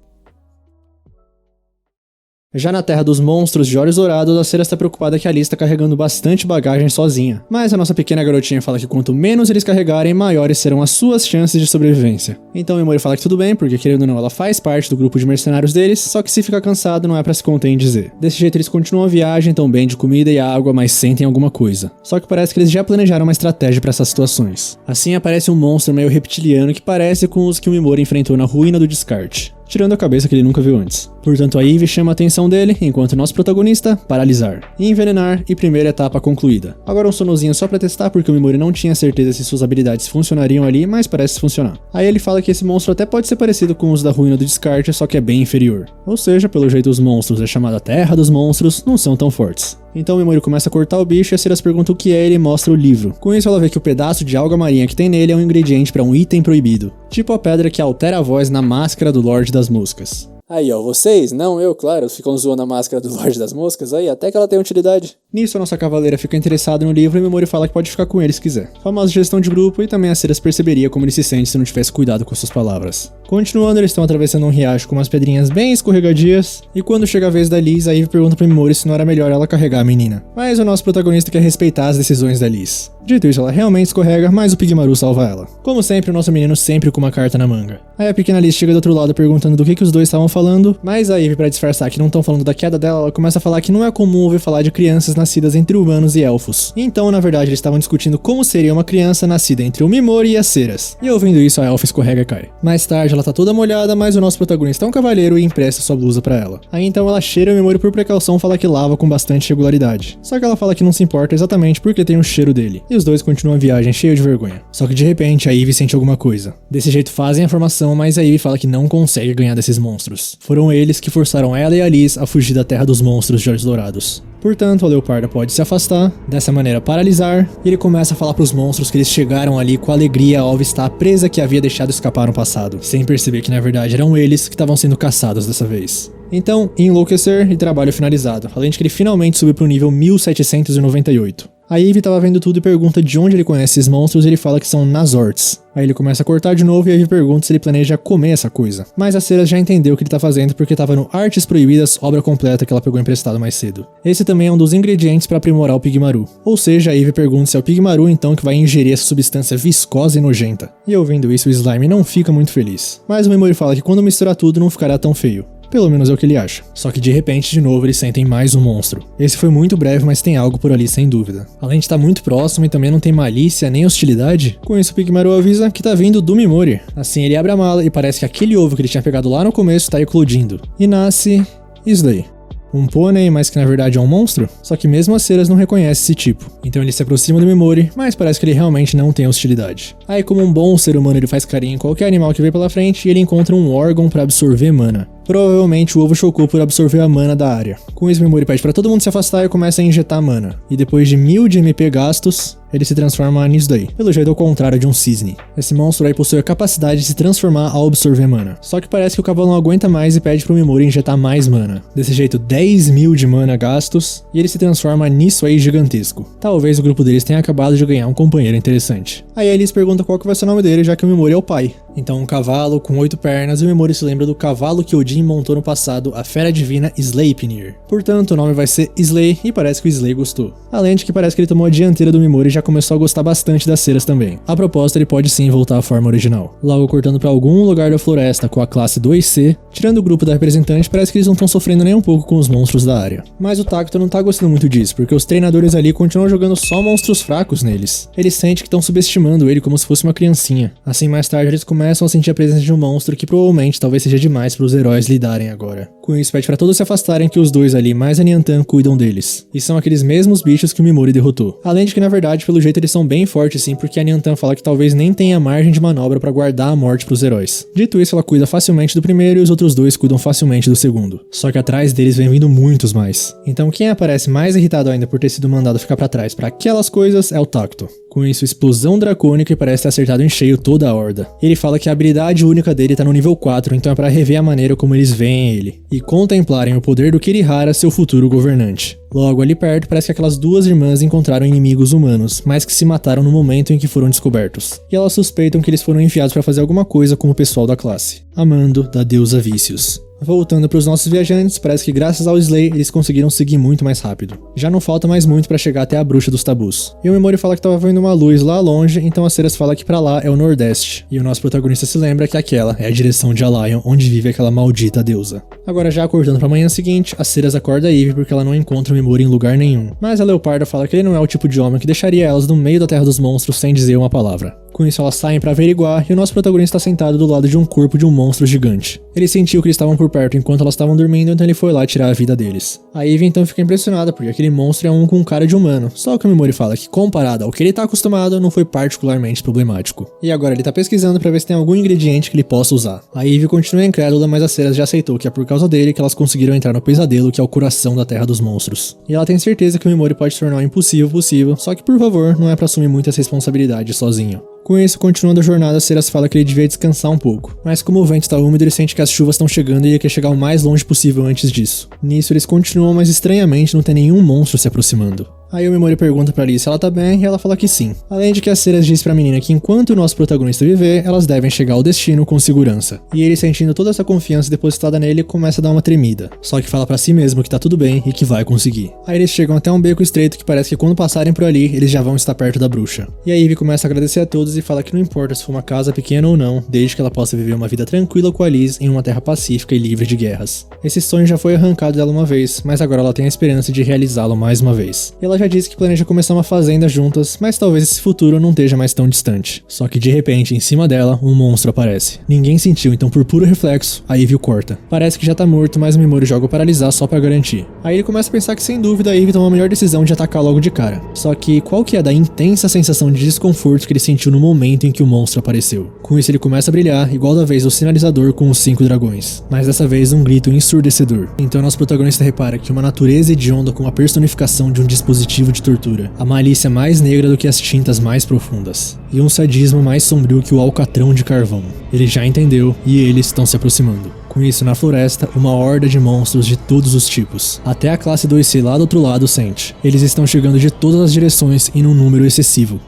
[SPEAKER 1] Já na Terra dos Monstros de Olhos Dourados, a Cera está preocupada que a Alice está carregando bastante bagagem sozinha. Mas a nossa pequena garotinha fala que quanto menos eles carregarem, maiores serão as suas chances de sobrevivência. Então o Mimori fala que tudo bem, porque querendo ou não, ela faz parte do grupo de mercenários deles, só que se ficar cansado não é pra se conter em dizer. Desse jeito eles continuam a viagem, tão bem de comida e água, mas sentem alguma coisa. Só que parece que eles já planejaram uma estratégia para essas situações. Assim aparece um monstro meio reptiliano que parece com os que o Mimori enfrentou na ruína do descarte, tirando a cabeça que ele nunca viu antes. Portanto, a Eve chama a atenção dele, enquanto nosso protagonista, paralisar e envenenar, e primeira etapa concluída. Agora um sonozinho só pra testar, porque o Mimori não tinha certeza se suas habilidades funcionariam ali, mas parece funcionar. Aí ele fala que esse monstro até pode ser parecido com os da ruína do descarte, só que é bem inferior. Ou seja, pelo jeito os monstros, é chamada Terra dos Monstros, não são tão fortes. Então o Mimori começa a cortar o bicho e a Ceras pergunta o que é e ele mostra o livro. Com isso ela vê que o pedaço de alga marinha que tem nele é um ingrediente para um item proibido, tipo a pedra que altera a voz na máscara do Lorde das Moscas. Aí ó, vocês, não eu, claro, ficam zoando a máscara do Lorde das Moscas aí, até que ela tem utilidade. Nisso a nossa cavaleira fica interessada no livro e o Mimori fala que pode ficar com ele se quiser. Famosa gestão de grupo, e também a Ceras perceberia como ele se sente se não tivesse cuidado com suas palavras. Continuando, eles estão atravessando um riacho com umas pedrinhas bem escorregadias, e quando chega a vez da Liz, a Eve pergunta pro Mimori se não era melhor ela carregar a menina. Mas o nosso protagonista quer respeitar as decisões da Liz. Dito isso, ela realmente escorrega, mas o Pigmaru salva ela. Como sempre, o nosso menino sempre com uma carta na manga. Aí a pequena Liz chega do outro lado perguntando do que os dois estavam falando, mas a Eve, pra disfarçar que não estão falando da queda dela, ela começa a falar que não é comum ouvir falar de crianças nascidas entre humanos e elfos. Então, na verdade, eles estavam discutindo como seria uma criança nascida entre o Mimori e as Ceras. E ouvindo isso, a elfa escorrega e cai. Mais tarde, ela tá toda molhada, mas o nosso protagonista é um cavaleiro e empresta sua blusa pra ela. Aí então ela cheira o Mimori por precaução, fala que lava com bastante regularidade. Só que ela fala que não se importa exatamente porque tem o cheiro dele. E os dois continuam a viagem cheio de vergonha. Só que de repente a Eve sente alguma coisa. Desse jeito fazem a formação, mas a Eve fala que não consegue ganhar desses monstros. Foram eles que forçaram ela e a Liz a fugir da Terra dos Monstros de Olhos Dourados. Portanto, a Leoparda pode se afastar, dessa maneira paralisar, e ele começa a falar pros monstros que eles chegaram ali com alegria ao avistar a presa que havia deixado escapar no passado, sem perceber que na verdade eram eles que estavam sendo caçados dessa vez. Então, enlouquecer e trabalho finalizado, além de que ele finalmente subiu pro nível 1798. A Eve tava vendo tudo e pergunta de onde ele conhece esses monstros e ele fala que são Nazorts. Aí ele começa a cortar de novo e a Eve pergunta se ele planeja comer essa coisa. Mas a Ceras já entendeu o que ele tá fazendo porque tava no Artes Proibidas, obra completa que ela pegou emprestado mais cedo. Esse também é um dos ingredientes para aprimorar o Pigmaru. Ou seja, a Eve pergunta se é o Pigmaru então que vai ingerir essa substância viscosa e nojenta. E ouvindo isso, o Slime não fica muito feliz. Mas o Memori fala que quando misturar tudo não ficará tão feio. Pelo menos é o que ele acha. Só que de repente, de novo, eles sentem mais um monstro. Esse foi muito breve, mas tem algo por ali sem dúvida. Além de estar muito próximo e também não tem malícia nem hostilidade, com isso o Pigmaru avisa que tá vindo do Memori. Assim ele abre a mala e parece que aquele ovo que ele tinha pegado lá no começo tá eclodindo. E nasce isso daí. Um pônei, mas que na verdade é um monstro? Só que mesmo a Ceras não reconhece esse tipo. Então ele se aproxima do Memori, mas parece que ele realmente não tem hostilidade. Aí como um bom ser humano ele faz carinho em qualquer animal que vê pela frente e ele encontra um órgão para absorver mana. Provavelmente o ovo chocou por absorver a mana da área. Com isso o Memori pede pra todo mundo se afastar e começa a injetar mana. E depois de 1000 de MP gastos, ele se transforma nisso daí. Pelo jeito ao contrário de um cisne. Esse monstro aí possui a capacidade de se transformar ao absorver mana. Só que parece que o cavalo não aguenta mais e pede pro Memori injetar mais mana. Desse jeito 10.000 de mana gastos e ele se transforma nisso aí gigantesco. Talvez o grupo deles tenha acabado de ganhar um companheiro interessante. Aí a Elise pergunta qual que vai ser o nome dele, já que o Memori é o pai. Então um cavalo com 8 pernas e o Memori se lembra do cavalo que Odin montou no passado, a fera divina Sleipnir. Portanto, o nome vai ser Slay e parece que o Slay gostou. Além de que parece que ele tomou a dianteira do Memori e já começou a gostar bastante das ceras também. A propósito, ele pode sim voltar à forma original. Logo cortando pra algum lugar da floresta com a classe 2C, tirando o grupo da representante, parece que eles não estão sofrendo nem um pouco com os monstros da área. Mas o Tacto não tá gostando muito disso, porque os treinadores ali continuam jogando só monstros fracos neles. Ele sente que estão subestimando ele como se fosse uma criancinha. Assim, mais tarde eles começam a sentir a presença de um monstro que provavelmente talvez seja demais para os heróis lidarem agora. Com isso pede para todos se afastarem que os dois ali, mais a Nyantan, cuidam deles. E são aqueles mesmos bichos que o Memori derrotou. Além de que na verdade, pelo jeito eles são bem fortes sim, porque a Nyantan fala que talvez nem tenha margem de manobra para guardar a morte pros heróis. Dito isso, ela cuida facilmente do primeiro e os outros dois cuidam facilmente do segundo. Só que atrás deles vem vindo muitos mais. Então quem aparece mais irritado ainda por ter sido mandado ficar para trás para aquelas coisas é o Tacto. Com isso, explosão dracônica e parece ter acertado em cheio toda a horda. Ele fala que a habilidade única dele tá no nível 4, então é para rever a maneira como eles veem ele e contemplarem o poder do Kirihara, seu futuro governante. Logo ali perto, parece que aquelas duas irmãs encontraram inimigos humanos, mas que se mataram no momento em que foram descobertos. E elas suspeitam que eles foram enviados para fazer alguma coisa com o pessoal da classe. Amando, da deusa Vícios. Voltando para os nossos viajantes, parece que graças ao Slay eles conseguiram seguir muito mais rápido. Já não falta mais muito para chegar até a bruxa dos tabus. E o Memori fala que estava vendo uma luz lá longe, então a Ceras fala que para lá é o Nordeste. E o nosso protagonista se lembra que aquela é a direção de Allion, onde vive aquela maldita deusa. Agora já acordando para a manhã seguinte, a Ceras acorda a Eve porque ela não encontra o Memori em lugar nenhum. Mas a Leoparda fala que ele não é o tipo de homem que deixaria elas no meio da Terra dos Monstros sem dizer uma palavra. Com isso elas saem para averiguar e o nosso protagonista está sentado do lado de um corpo de um monstro gigante. Ele sentiu que eles estavam por perto enquanto elas estavam dormindo, então ele foi lá tirar a vida deles. A Eve então fica impressionada porque aquele monstro é um com cara de humano, só que o Memori fala que comparado ao que ele tá acostumado, não foi particularmente problemático. E agora ele tá pesquisando para ver se tem algum ingrediente que ele possa usar. A Eve continua incrédula, mas a Ceras já aceitou que é por causa dele que elas conseguiram entrar no pesadelo que é o coração da Terra dos Monstros. E ela tem certeza que o Memori pode tornar o impossível possível, só que por favor, não é pra assumir muitas responsabilidades sozinho. Com isso, continuando a jornada, Ceras fala que ele devia descansar um pouco. Mas como o vento está úmido, ele sente que as chuvas estão chegando e ele quer chegar o mais longe possível antes disso. Nisso, eles continuam, mas estranhamente não tem nenhum monstro se aproximando. Aí o Memori pergunta pra Alice se ela tá bem e ela fala que sim. Além de que a Ceras diz pra menina que enquanto o nosso protagonista viver, elas devem chegar ao destino com segurança. E ele, sentindo toda essa confiança depositada nele, começa a dar uma tremida. Só que fala pra si mesmo que tá tudo bem e que vai conseguir. Aí eles chegam até um beco estreito que parece que quando passarem por ali, eles já vão estar perto da bruxa. E a Eve começa a agradecer a todos e fala que não importa se for uma casa pequena ou não, desde que ela possa viver uma vida tranquila com a Liz em uma terra pacífica e livre de guerras. Esse sonho já foi arrancado dela uma vez, mas agora ela tem a esperança de realizá-lo mais uma vez. E ela já disse que planeja começar uma fazenda juntas, mas talvez esse futuro não esteja mais tão distante. Só que de repente, em cima dela, um monstro aparece. Ninguém sentiu, então por puro reflexo, a Eve o corta. Parece que já tá morto, mas o Memori joga o paralisar só pra garantir. Aí ele começa a pensar que sem dúvida a Eve tomou a melhor decisão de atacar logo de cara. Só que qual que é da intensa sensação de desconforto que ele sentiu no momento em que o monstro apareceu? Com isso ele começa a brilhar, igual da vez o sinalizador com os 5 dragões. Mas dessa vez um grito ensurdecedor. Então nosso protagonista repara que uma natureza hedionda com a personificação de um dispositivo dispositivo de tortura, a malícia mais negra do que as tintas mais profundas, e um sadismo mais sombrio que o alcatrão de carvão. Ele já entendeu e eles estão se aproximando. Com isso, na floresta, uma horda de monstros de todos os tipos. Até a classe 2C lá do outro lado sente. Eles estão chegando de todas as direções e num número excessivo.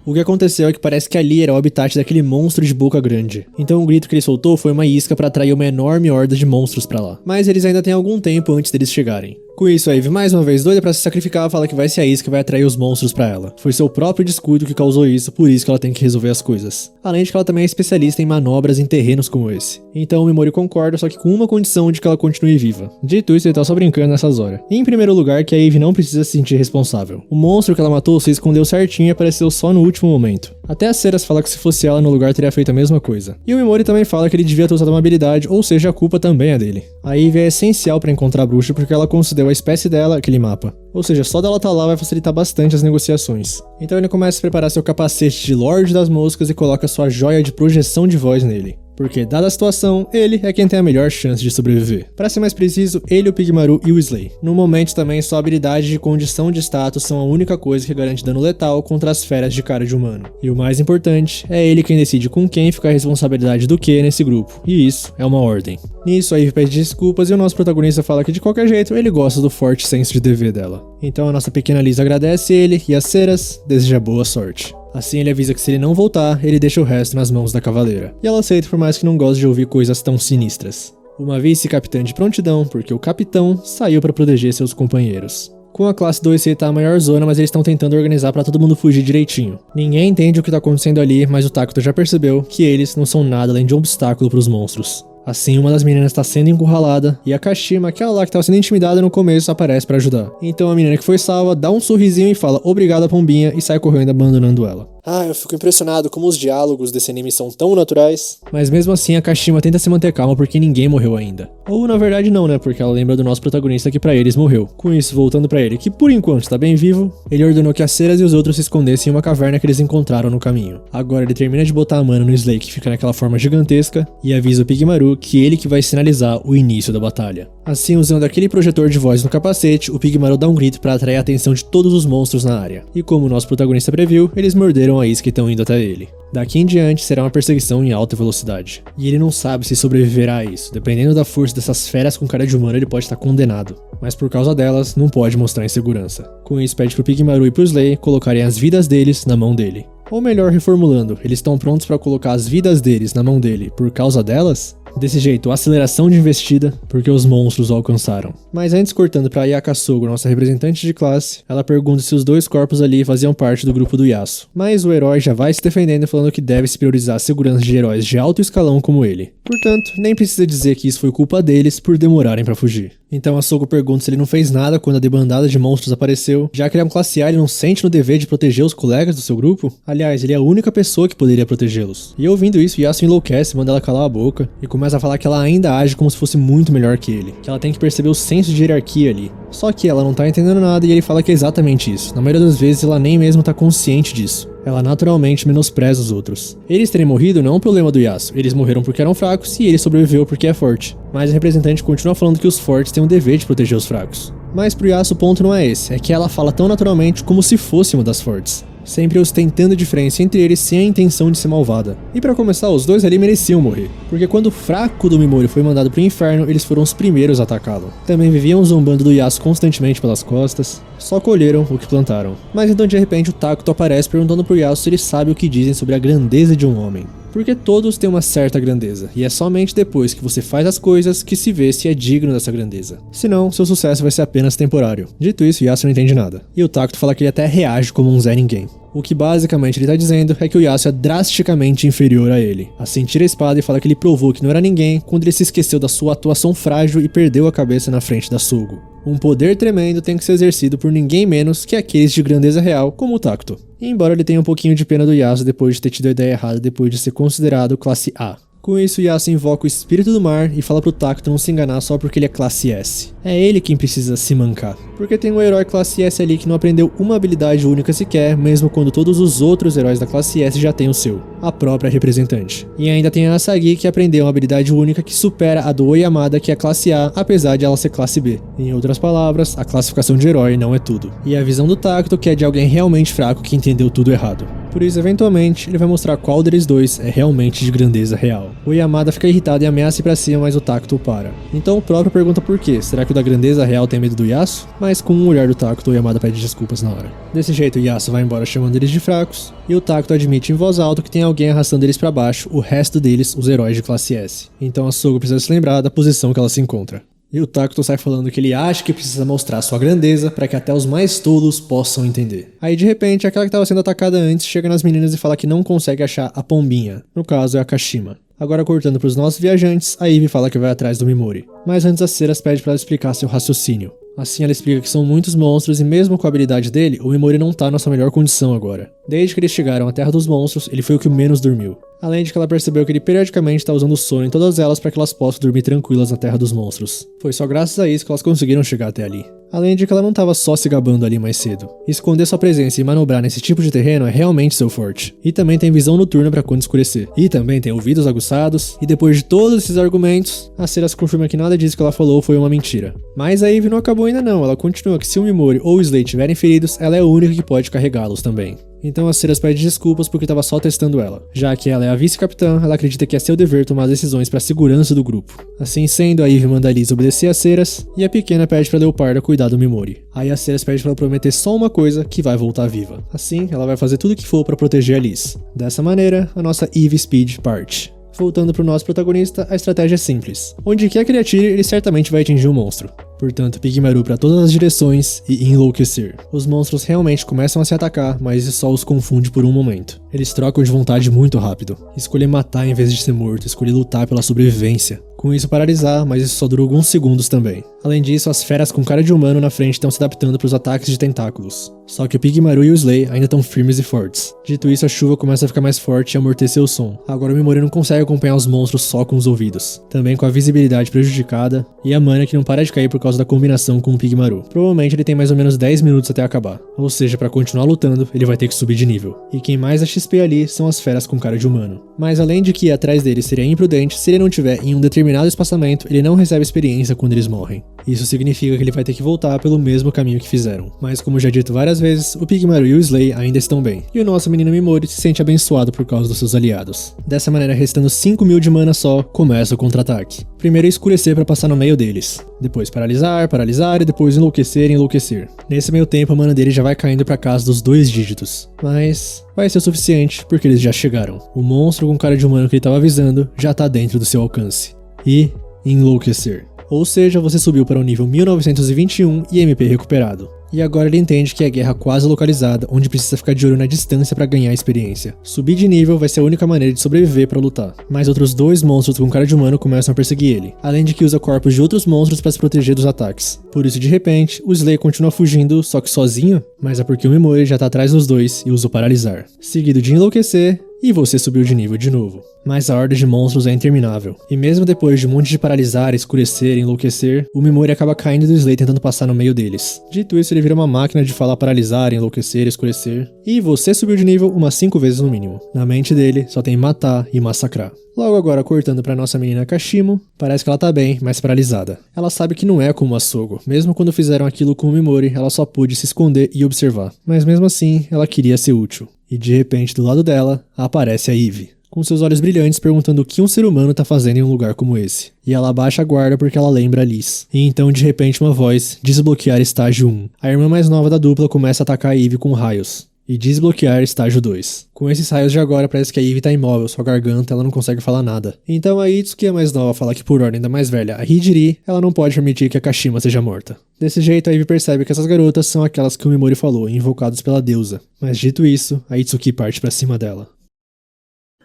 [SPEAKER 1] O que aconteceu é que parece que ali era o habitat daquele monstro de boca grande. Então o grito que ele soltou foi uma isca para atrair uma enorme horda de monstros pra lá. Mas eles ainda têm algum tempo antes deles chegarem. Com isso, a Eve, mais uma vez doida pra se sacrificar, fala que vai ser a isca que vai atrair os monstros pra ela. Foi seu próprio descuido que causou isso, por isso que ela tem que resolver as coisas. Além de que ela também é especialista em manobras em terrenos como esse. Então o Mimori concorda, só que com uma condição de que ela continue viva. Dito isso, ele tá só brincando nessas horas. E em primeiro lugar, que a Eve não precisa se sentir responsável. O monstro que ela matou se escondeu certinho e apareceu só no último momento. Até a Ceras fala que se fosse ela no lugar teria feito a mesma coisa. E o Mimori também fala que ele devia ter usado uma habilidade, ou seja, a culpa também é dele. A Eve é essencial pra encontrar a bruxa porque ela concedeu a espécie dela aquele mapa. Ou seja, só dela tá lá vai facilitar bastante as negociações. Então ele começa a preparar seu capacete de Lorde das Moscas e coloca sua joia de projeção de voz nele. Porque, dada a situação, ele é quem tem a melhor chance de sobreviver. Para ser mais preciso, ele, o Pigmaru e o Slay. No momento também, sua habilidade de condição de status são a única coisa que garante dano letal contra as feras de cara de humano. E o mais importante, é ele quem decide com quem fica a responsabilidade do que nesse grupo. E isso é uma ordem. Nisso, a Eve pede desculpas e o nosso protagonista fala que de qualquer jeito ele gosta do forte senso de dever dela. Então a nossa pequena Liz agradece ele e a Ceras deseja boa sorte. Assim ele avisa que se ele não voltar, ele deixa o resto nas mãos da cavaleira. E ela aceita por mais que não goste de ouvir coisas tão sinistras. Uma vice-capitã de prontidão, porque o capitão saiu para proteger seus companheiros. Com a classe 2C tá a maior zona, mas eles estão tentando organizar para todo mundo fugir direitinho. Ninguém entende o que tá acontecendo ali, mas o Takuto já percebeu que eles não são nada além de um obstáculo para os monstros. Assim, uma das meninas está sendo encurralada e a Kashima, aquela lá que estava sendo intimidada no começo, aparece para ajudar. Então a menina que foi salva dá um sorrisinho e fala obrigada pombinha e sai correndo abandonando ela. Eu fico impressionado como os diálogos desse anime são tão naturais. Mas mesmo assim a Kashima tenta se manter calma porque ninguém morreu ainda. Ou na verdade não, né, porque ela lembra do nosso protagonista que pra eles morreu. Com isso, voltando pra ele, que por enquanto está bem vivo, ele ordenou que as Ceras e os outros se escondessem em uma caverna que eles encontraram no caminho. Agora ele termina de botar a mana no Slay, que fica naquela forma gigantesca, e avisa o Pigmaru que ele que vai sinalizar o início da batalha. Assim, usando aquele projetor de voz no capacete, o Pigmaru dá um grito para atrair a atenção de todos os monstros na área. E como o nosso protagonista previu, eles morderam a isca e estão indo até ele. Daqui em diante será uma perseguição em alta velocidade. E ele não sabe se sobreviverá a isso. Dependendo da força dessas feras com cara de humano, ele pode estar condenado. Mas por causa delas, não pode mostrar insegurança. Com isso, pede pro Pigmaru e pro Slay colocarem as vidas deles na mão dele. Ou melhor, reformulando, eles estão prontos para colocar as vidas deles na mão dele por causa delas? Desse jeito, aceleração de investida, porque os monstros o alcançaram. Mas antes, cortando pra Ayaka Sogo, nossa representante de classe, ela pergunta se os dois corpos ali faziam parte do grupo do Yasuo. Mas o herói já vai se defendendo falando que deve se priorizar a segurança de heróis de alto escalão como ele. Portanto, nem precisa dizer que isso foi culpa deles por demorarem pra fugir. Então a Sogo pergunta se ele não fez nada quando a debandada de monstros apareceu, já que ele é um classe A, ele não sente no dever de proteger os colegas do seu grupo? Aliás, ele é a única pessoa que poderia protegê-los. E ouvindo isso, Yasuo enlouquece, manda ela calar a boca e começa a falar que ela ainda age como se fosse muito melhor que ele, que ela tem que perceber o senso de hierarquia ali. Só que ela não tá entendendo nada e ele fala que é exatamente isso. Na maioria das vezes ela nem mesmo tá consciente disso. Ela naturalmente menospreza os outros. Eles terem morrido não é um problema do Yasuo, eles morreram porque eram fracos e ele sobreviveu porque é forte. Mas a representante continua falando que os fortes têm o dever de proteger os fracos. Mas pro Yasuo o ponto não é esse, é que ela fala tão naturalmente como se fosse uma das fortes. Sempre os tentando a diferença entre eles sem a intenção de ser malvada. E pra começar, os dois ali mereciam morrer. Porque quando o fraco do Mimori foi mandado pro inferno, eles foram os primeiros a atacá-lo. Também viviam zombando do Yasuo constantemente pelas costas, só colheram o que plantaram. Mas então de repente o Takuto aparece perguntando pro Yasuo se ele sabe o que dizem sobre a grandeza de um homem. Porque todos têm uma certa grandeza, e é somente depois que você faz as coisas que se vê se é digno dessa grandeza. Senão, seu sucesso vai ser apenas temporário. Dito isso, Yasuo não entende nada. E o Takuto fala que ele até reage como um Zé Ninguém. O que basicamente ele tá dizendo é que o Yasuo é drasticamente inferior a ele. Assim, tira a espada e fala que ele provou que não era ninguém quando ele se esqueceu da sua atuação frágil e perdeu a cabeça na frente da Sogo. Um poder tremendo tem que ser exercido por ninguém menos que aqueles de grandeza real, como o Takuto. E embora ele tenha um pouquinho de pena do Yasuo depois de ter tido a ideia errada depois de ser considerado classe A. Com isso, Yasuo invoca o espírito do mar e fala pro Takuto não se enganar só porque ele é classe S. É ele quem precisa se mancar. Porque tem um herói classe S ali que não aprendeu uma habilidade única sequer, mesmo quando todos os outros heróis da classe S já têm o seu. a própria representante. E ainda tem a Asagi, que aprendeu uma habilidade única que supera a do Oyamada, que é classe A, apesar de ela ser classe B. Em outras palavras, a classificação de herói não é tudo. E a visão do Tacto, que é de alguém realmente fraco que entendeu tudo errado. Por isso, eventualmente, ele vai mostrar qual deles dois é realmente de grandeza real. O Yamada fica irritado e ameaça ir pra cima, mas o Tacto o para. Então o próprio pergunta por quê. Será que o da grandeza real tem medo do Yasuo? Mas com um olhar do Tacto, o Yamada pede desculpas na hora. Desse jeito, o Yasuo vai embora chamando eles de fracos, e o Tacto admite em voz alta que tem alguém arrastando eles pra baixo, o resto deles, os heróis de classe S. Então a Sogo precisa se lembrar da posição que ela se encontra. E o Tacto sai falando que ele acha que precisa mostrar sua grandeza para que até os mais tolos possam entender. Aí de repente, aquela que estava sendo atacada antes chega nas meninas e fala que não consegue achar a pombinha. No caso é a Kashima. Agora cortando para os nossos viajantes, a Ivy fala que vai atrás do Mimori. Mas antes a Ceras pede para ela explicar seu raciocínio. Assim ela explica que são muitos monstros e mesmo com a habilidade dele, o Mimori não tá na sua melhor condição agora. Desde que eles chegaram à Terra dos Monstros, ele foi o que menos dormiu. Além de que ela percebeu que ele periodicamente tá usando sono em todas elas para que elas possam dormir tranquilas na Terra dos Monstros. Foi só graças a isso que elas conseguiram chegar até ali. Além de que ela não tava só se gabando ali mais cedo. Esconder sua presença e manobrar nesse tipo de terreno é realmente seu forte. E também tem visão noturna para quando escurecer. E também tem ouvidos aguçados. E depois de todos esses argumentos, a Ceras confirma que nada disso que ela falou foi uma mentira. Mas a Ivy não acabou ainda não. Ela continua que se o Mimori ou o Slay estiverem feridos, ela é a única que pode carregá-los também. Então a Ceras pede desculpas porque estava só testando ela. Já que ela é a vice-capitã, ela acredita que é seu dever tomar decisões para a segurança do grupo. Assim sendo, a Ivy manda a Liz obedecer a Ceras e a pequena pede para Leoparda cuidar do Mimori. Aí a Ceras pede para ela prometer só uma coisa, que vai voltar viva. Assim, ela vai fazer tudo o que for para proteger a Liz. Dessa maneira, a nossa Ivy Speed parte. Voltando pro nosso protagonista, a estratégia é simples. Onde quer que ele atire, ele certamente vai atingir o monstro. Portanto, Pigmaru para todas as direções e enlouquecer. Os monstros realmente começam a se atacar, mas isso só os confunde por um momento. Eles trocam de vontade muito rápido. Escolher matar em vez de ser morto, escolher lutar pela sobrevivência. Com isso paralisar, mas isso só dura alguns segundos também. Além disso, as feras com cara de humano na frente estão se adaptando para os ataques de tentáculos. Só que o Pigmaru e o Slay ainda estão firmes e fortes. Dito isso, a chuva começa a ficar mais forte e amortecer o som. Agora o Mimori não consegue acompanhar os monstros só com os ouvidos. Também com a visibilidade prejudicada e a mana que não para de cair por causa da combinação com o Pigmaru. Provavelmente ele tem mais ou menos 10 minutos até acabar. Ou seja, para continuar lutando, ele vai ter que subir de nível. E quem mais dá XP ali são as feras com cara de humano. Mas além de que ir atrás dele seria imprudente, se ele não tiver em um determinado espaçamento, ele não recebe experiência quando eles morrem. Isso significa que ele vai ter que voltar pelo mesmo caminho que fizeram. Mas como já dito várias vezes, o Pigmaru e o Slay ainda estão bem. E o nosso menino Mimori se sente abençoado por causa dos seus aliados. Dessa maneira, restando 5.000 de mana só, começa o contra-ataque. Primeiro escurecer para passar no meio deles. Depois paralisar e depois enlouquecer. Nesse meio tempo, a mana dele já vai caindo pra casa dos 2 dígitos. Mas vai ser o suficiente, porque eles já chegaram. O monstro com cara de humano que ele tava avisando já tá dentro do seu alcance. E enlouquecer. Ou seja, você subiu para o nível 1921 e MP recuperado. E agora ele entende que é guerra quase localizada, onde precisa ficar de olho na distância para ganhar experiência. Subir de nível vai ser a única maneira de sobreviver para lutar. Mas outros 2 monstros com cara de humano começam a perseguir ele, além de que usa corpos de outros monstros para se proteger dos ataques. Por isso, de repente, o Slay continua fugindo, só que sozinho, mas é porque o Mimori já tá atrás dos 2 e usa o paralisar. Seguido de enlouquecer, e você subiu de nível de novo. Mas a horda de monstros é interminável. E mesmo depois de um monte de paralisar, escurecer e enlouquecer, o Mimori acaba caindo do Slay tentando passar no meio deles. Dito isso, ele vira uma máquina de falar paralisar, enlouquecer, escurecer. E você subiu de nível umas 5 vezes no mínimo. Na mente dele, só tem matar e massacrar. Logo agora, cortando pra nossa menina Kashimo, parece que ela tá bem, mas paralisada. Ela sabe que não é como a Sogo. Mesmo quando fizeram aquilo com o Mimori, ela só pôde se esconder e observar. Mas mesmo assim, ela queria ser útil. E de repente, do lado dela, aparece a Ivy, com seus olhos brilhantes perguntando o que um ser humano tá fazendo em um lugar como esse. E ela abaixa a guarda porque ela lembra a Liz. E então, de repente, uma voz, desbloquear estágio 1. A irmã mais nova da dupla começa a atacar a Ivy com raios. E desbloquear estágio 2. Com esses raios de agora, parece que a Ivy tá imóvel, sua garganta, ela não consegue falar nada. Então a Itsuki, a mais nova, fala que por ordem da mais velha, a Hijiri, ela não pode permitir que a Kashima seja morta. Desse jeito, a Ivy percebe que essas garotas são aquelas que o Mimori falou, invocadas pela deusa. Mas dito isso, a Itsuki parte pra cima dela.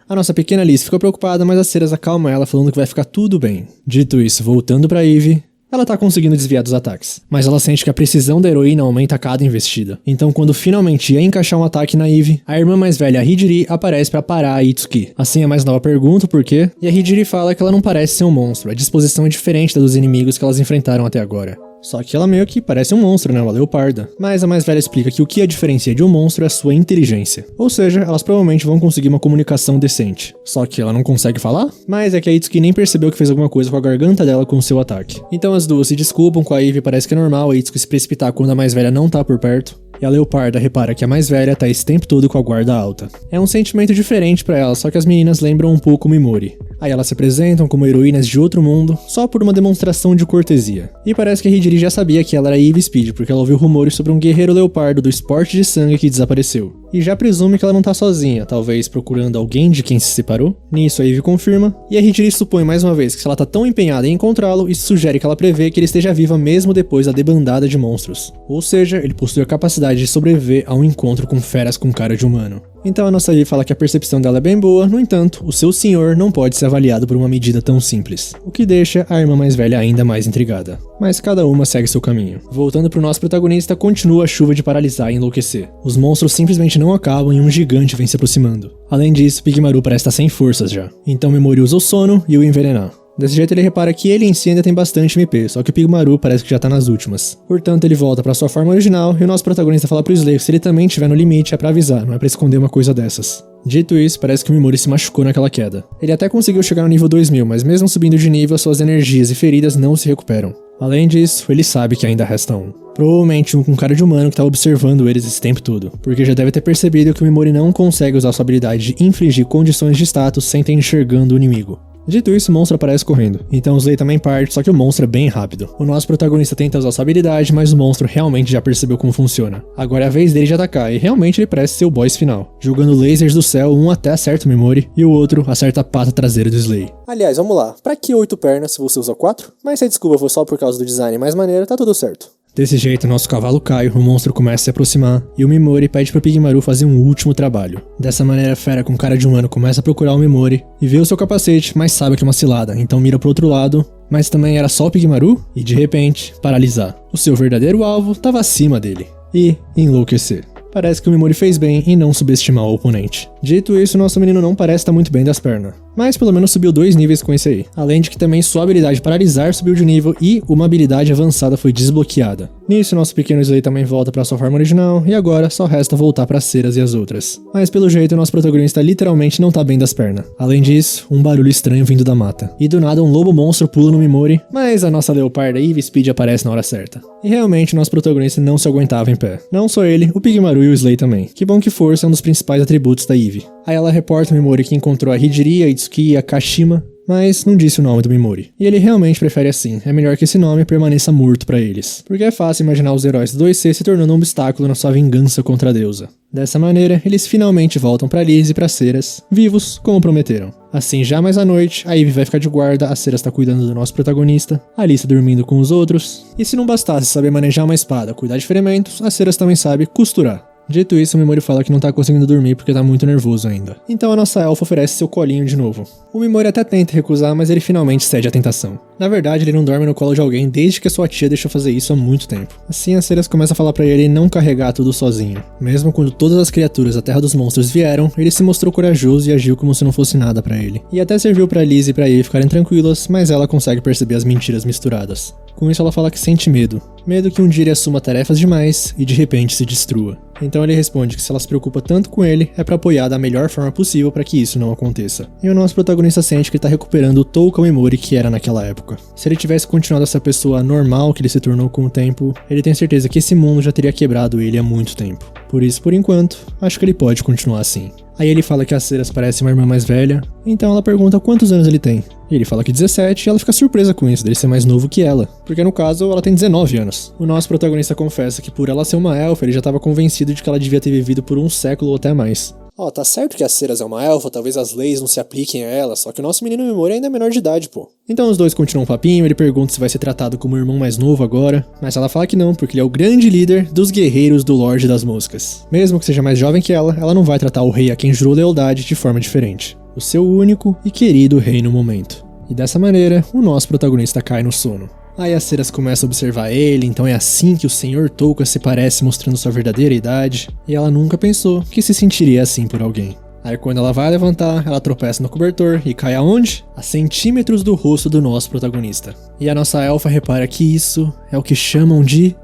[SPEAKER 1] A nossa pequena Liz ficou preocupada, mas a Ceras acalma ela, falando que vai ficar tudo bem. Dito isso, voltando pra Ivy, ela tá conseguindo desviar dos ataques, mas ela sente que a precisão da heroína aumenta a cada investida. Então quando finalmente ia encaixar um ataque na Ivy, a irmã mais velha, a Hijiri, aparece pra parar a Itsuki. Assim a mais nova pergunta o porquê, e a Hijiri fala que ela não parece ser um monstro, a disposição é diferente da dos inimigos que elas enfrentaram até agora. Só que ela meio que parece um monstro, né? Uma leoparda. Mas a mais velha explica que o que a diferencia de um monstro é a sua inteligência. Ou seja, elas provavelmente vão conseguir uma comunicação decente. Só que ela não consegue falar? Mas é que a Itsuki nem percebeu que fez alguma coisa com a garganta dela com o seu ataque. Então as duas se desculpam com a Ivy, parece que é normal a Itsuki se precipitar quando a mais velha não tá por perto. E a leoparda repara que a mais velha tá esse tempo todo com a guarda alta. É um sentimento diferente pra ela, só que as meninas lembram um pouco Mimori. Aí elas se apresentam como heroínas de outro mundo, só por uma demonstração de cortesia. E parece que a Hijiri já sabia que ela era Ivy Speed, porque ela ouviu rumores sobre um guerreiro leopardo do esporte de sangue que desapareceu. E já presume que ela não tá sozinha, talvez procurando alguém de quem se separou. Nisso a Ivy confirma, e a Hijiri supõe mais uma vez que se ela tá tão empenhada em encontrá-lo, isso sugere que ela prevê que ele esteja viva mesmo depois da debandada de monstros. Ou seja, ele possui a capacidade de sobreviver a um encontro com feras com cara de humano. Então a nossa Ivy fala que a percepção dela é bem boa, no entanto, o seu senhor não pode ser avaliado por uma medida tão simples, o que deixa a irmã mais velha ainda mais intrigada. Mas cada uma segue seu caminho. Voltando pro nosso protagonista, continua a chuva de paralisar e enlouquecer. Os monstros simplesmente não acabam e um gigante vem se aproximando. Além disso, Pigmaru parece estar sem forças já. Então Mimori usa o sono e o envenenar. Desse jeito ele repara que ele em si ainda tem bastante MP, só que o Pigmaru parece que já tá nas últimas. Portanto, ele volta pra sua forma original e o nosso protagonista fala pro Slay que se ele também estiver no limite é pra avisar, não é pra esconder uma coisa dessas. Dito isso, parece que o Mimori se machucou naquela queda. Ele até conseguiu chegar no nível 2000, mas mesmo subindo de nível, suas energias e feridas não se recuperam. Além disso, ele sabe que ainda resta um. Provavelmente um com cara de humano que tá observando eles esse tempo todo, porque já deve ter percebido que o Mimori não consegue usar sua habilidade de infligir condições de status sem ter enxergando o inimigo. Dito isso, o monstro aparece correndo, então o Slay também parte, só que o monstro é bem rápido. O nosso protagonista tenta usar sua habilidade, mas o monstro realmente já percebeu como funciona. Agora é a vez dele de atacar, e realmente ele parece ser o boss final. Jogando lasers do céu, um até acerta o Mimori, e o outro acerta a pata traseira do Slay. Aliás, vamos lá, pra que 8 pernas se você usa 4? Mas se a desculpa for só por causa do design mais maneiro, tá tudo certo. Desse jeito, nosso cavalo cai, o monstro começa a se aproximar, e o Mimori pede pro Pigmaru fazer um último trabalho. Dessa maneira, a fera com cara de humano começa a procurar o Mimori, e vê o seu capacete, mas sabe que é uma cilada, então mira pro outro lado, mas também era só o Pigmaru, e de repente, paralisar. O seu verdadeiro alvo estava acima dele, e enlouquecer. Parece que o Mimori fez bem em não subestimar o oponente. Dito isso, nosso menino não parece estar muito bem das pernas. Mas pelo menos subiu 2 níveis com esse aí. Além de que também sua habilidade paralisar subiu de nível e uma habilidade avançada foi desbloqueada. Nisso, nosso pequeno Slay também volta para sua forma original e agora só resta voltar para Ceras e as outras. Mas pelo jeito, nosso protagonista literalmente não tá bem das pernas. Além disso, um barulho estranho vindo da mata. E do nada um lobo monstro pula no Mimori, mas a nossa leoparda Ivy Speed aparece na hora certa. E realmente, nosso protagonista não se aguentava em pé. Não só ele, o Pigmaru e o Slay também. Que bom que força é um dos principais atributos da Ivy. Aí ela reporta ao Mimori que encontrou a Hijiri, a Itsuki e a Kashima, mas não disse o nome do Mimori. E ele realmente prefere assim, é melhor que esse nome permaneça morto pra eles. Porque é fácil imaginar os heróis do 2C se tornando um obstáculo na sua vingança contra a deusa. Dessa maneira, eles finalmente voltam pra Liz e pra Ceras, vivos como prometeram. Assim, já mais à noite, a Ivy vai ficar de guarda, a Ceras tá cuidando do nosso protagonista, a Liz tá dormindo com os outros, e se não bastasse saber manejar uma espada, cuidar de ferimentos, a Ceras também sabe costurar. Dito isso, o Mimori fala que não tá conseguindo dormir porque tá muito nervoso ainda. Então a nossa elfa oferece seu colinho de novo. O Mimori até tenta recusar, mas ele finalmente cede à tentação. Na verdade, ele não dorme no colo de alguém desde que a sua tia deixou fazer isso há muito tempo. Assim, a Ceras começa a falar pra ele não carregar tudo sozinho. Mesmo quando todas as criaturas da Terra dos Monstros vieram, ele se mostrou corajoso e agiu como se não fosse nada pra ele. E até serviu pra Liz e pra Ivy ficarem tranquilas, mas ela consegue perceber as mentiras misturadas. Com isso ela fala que sente medo. Medo que um dia ele assuma tarefas demais e de repente se destrua. Então ele responde que se ela se preocupa tanto com ele, é pra apoiar da melhor forma possível para que isso não aconteça. E o nosso protagonista sente que ele tá recuperando o Touka Mimori que era naquela época. Se ele tivesse continuado essa pessoa normal que ele se tornou com o tempo, ele tem certeza que esse mundo já teria quebrado ele há muito tempo. Por isso, por enquanto, acho que ele pode continuar assim. Aí ele fala que a Ceras parece uma irmã mais velha, então ela pergunta quantos anos ele tem. E ele fala que 17 e ela fica surpresa com isso, dele ser mais novo que ela, porque no caso ela tem 19 anos. O nosso protagonista confessa que por ela ser uma elfa, ele já estava convencido de que ela devia ter vivido por um século ou até mais. Tá certo que a Ceras é uma elfa, talvez as leis não se apliquem a ela, só que o nosso menino Mimori ainda é menor de idade, pô. Então os dois continuam um papinho, ele pergunta se vai ser tratado como um irmão mais novo agora, mas ela fala que não, porque ele é o grande líder dos guerreiros do Lorde das Moscas. Mesmo que seja mais jovem que ela não vai tratar o rei a quem jurou lealdade de forma diferente. O seu único e querido rei no momento. E dessa maneira, o nosso protagonista cai no sono. Aí a Ceras começa a observar ele, então é assim que o Sr. Touka se parece mostrando sua verdadeira idade, e ela nunca pensou que se sentiria assim por alguém. Aí quando ela vai levantar, ela tropeça no cobertor e cai aonde? A centímetros do rosto do nosso protagonista. E a nossa elfa repara que isso é o que chamam de...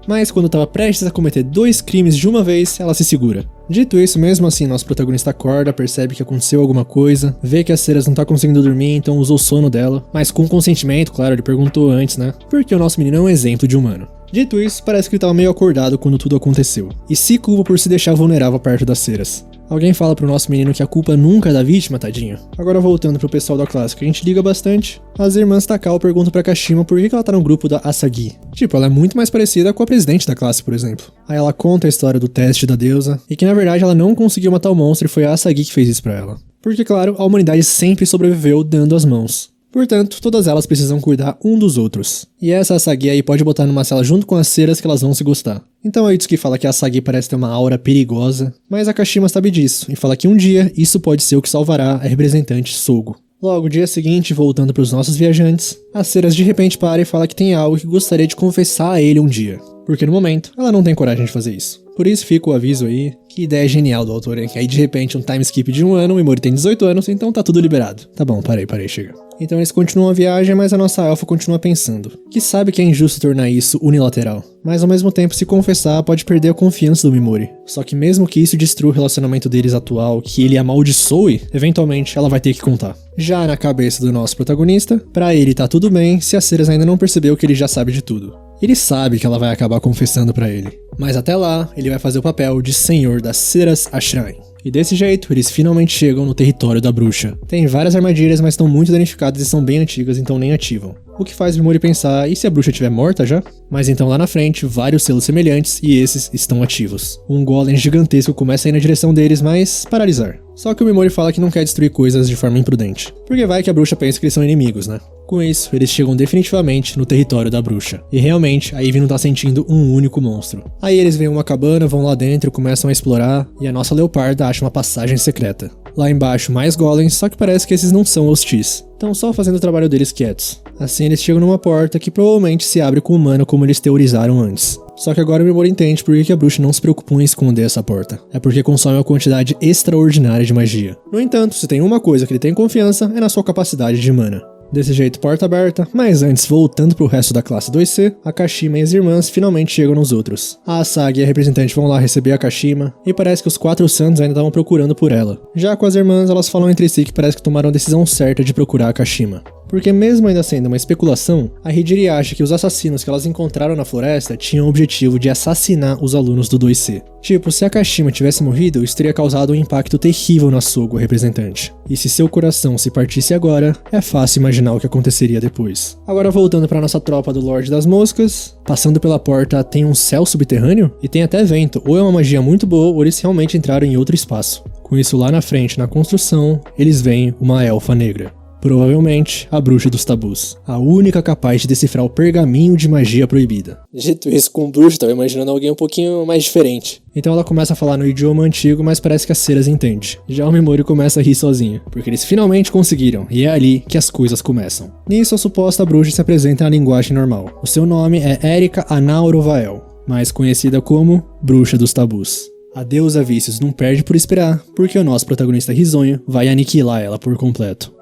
[SPEAKER 1] Mas quando estava prestes a cometer 2 crimes de uma vez, ela se segura. Dito isso, mesmo assim, nosso protagonista acorda, percebe que aconteceu alguma coisa, vê que a Ceras não tá conseguindo dormir, então usou o sono dela, mas com consentimento, claro, ele perguntou antes, né? Porque o nosso menino é um exemplo de humano. Dito isso, parece que ele tava meio acordado quando tudo aconteceu, e se culpa por se deixar vulnerável perto das Ceras. Alguém fala pro nosso menino que a culpa nunca é da vítima, tadinho. Agora voltando pro pessoal da classe que a gente liga bastante, as irmãs Takao perguntam pra Kashima por que ela tá no grupo da Asagi. Tipo, ela é muito mais parecida com a presidente da classe, por exemplo. Aí ela conta a história do teste da deusa, e que na verdade ela não conseguiu matar o monstro e foi a Asagi que fez isso pra ela. Porque claro, a humanidade sempre sobreviveu dando as mãos. Portanto, todas elas precisam cuidar um dos outros. E essa Asagi aí pode botar numa cela junto com as Ceras que elas vão se gostar. Então aí diz que fala que a Asagi parece ter uma aura perigosa, mas a Kashima sabe disso, e fala que um dia isso pode ser o que salvará a representante Sogo. Logo, dia seguinte, voltando para os nossos viajantes, a Ceras de repente para e fala que tem algo que gostaria de confessar a ele um dia. Porque no momento, ela não tem coragem de fazer isso. Por isso fica o aviso aí, que ideia genial do autor, hein? Que aí de repente um time skip de 1 ano, o Emori tem 18 anos, então tá tudo liberado. Tá bom, parei, chega. Então eles continuam a viagem, mas a nossa elfa continua pensando, que sabe que é injusto tornar isso unilateral. Mas ao mesmo tempo, se confessar, pode perder a confiança do Mimori. Só que mesmo que isso destrua o relacionamento deles atual, que ele amaldiçoe, eventualmente ela vai ter que contar. Já na cabeça do nosso protagonista, pra ele tá tudo bem se a Ceras ainda não percebeu que ele já sabe de tudo. Ele sabe que ela vai acabar confessando pra ele. Mas até lá, ele vai fazer o papel de senhor das Ceras Shrine. E desse jeito, eles finalmente chegam no território da bruxa. Tem várias armadilhas, mas estão muito danificadas e são bem antigas, então nem ativam. O que faz Mimori pensar, e se a bruxa estiver morta já? Mas então lá na frente, vários selos semelhantes, e esses estão ativos. Um golem gigantesco começa a ir na direção deles, mas paralisar. Só que o Mimori fala que não quer destruir coisas de forma imprudente. Porque vai que a bruxa pensa que eles são inimigos, né? Com isso, eles chegam definitivamente no território da bruxa. E realmente, a Ivy não tá sentindo um único monstro. Aí eles veem uma cabana, vão lá dentro, começam a explorar, e a nossa leoparda acha uma passagem secreta. Lá embaixo, mais golems, só que parece que esses não são hostis. Estão só fazendo o trabalho deles quietos. Assim eles chegam numa porta que provavelmente se abre com o humano como eles teorizaram antes. Só que agora o Mimori entende por que a bruxa não se preocupou em esconder essa porta. É porque consome uma quantidade extraordinária de magia. No entanto, se tem uma coisa que ele tem confiança, é na sua capacidade de mana. Desse jeito, porta aberta, mas antes, voltando pro resto da classe 2C, a Kashima e as irmãs finalmente chegam nos outros. A Asagi e a representante vão lá receber a Kashima, e parece que os 4 santos ainda estavam procurando por ela. Já com as irmãs, elas falam entre si que parece que tomaram a decisão certa de procurar a Kashima. Porque mesmo ainda sendo uma especulação, a Hidiri acha que os assassinos que elas encontraram na floresta tinham o objetivo de assassinar os alunos do 2C. Tipo, se a Kashima tivesse morrido, isso teria causado um impacto terrível na Sogo, a representante. E se seu coração se partisse agora, é fácil imaginar o que aconteceria depois. Agora voltando pra nossa tropa do Lorde das Moscas, passando pela porta tem um céu subterrâneo e tem até vento, ou é uma magia muito boa ou eles realmente entraram em outro espaço. Com isso lá na frente, na construção, eles veem uma elfa negra. Provavelmente, a bruxa dos tabus. A única capaz de decifrar o pergaminho de magia proibida. Dito isso, com bruxa, tava imaginando alguém um pouquinho mais diferente. Então ela começa a falar no idioma antigo, mas parece que a Ceras entende. Já o Mimori começa a rir sozinho, porque eles finalmente conseguiram, e é ali que as coisas começam. Nisso, a suposta bruxa se apresenta na linguagem normal. O seu nome é Erika Anaurovael, mais conhecida como Bruxa dos Tabus. A deusa Vícios não perde por esperar, porque o nosso protagonista risonho vai aniquilar ela por completo.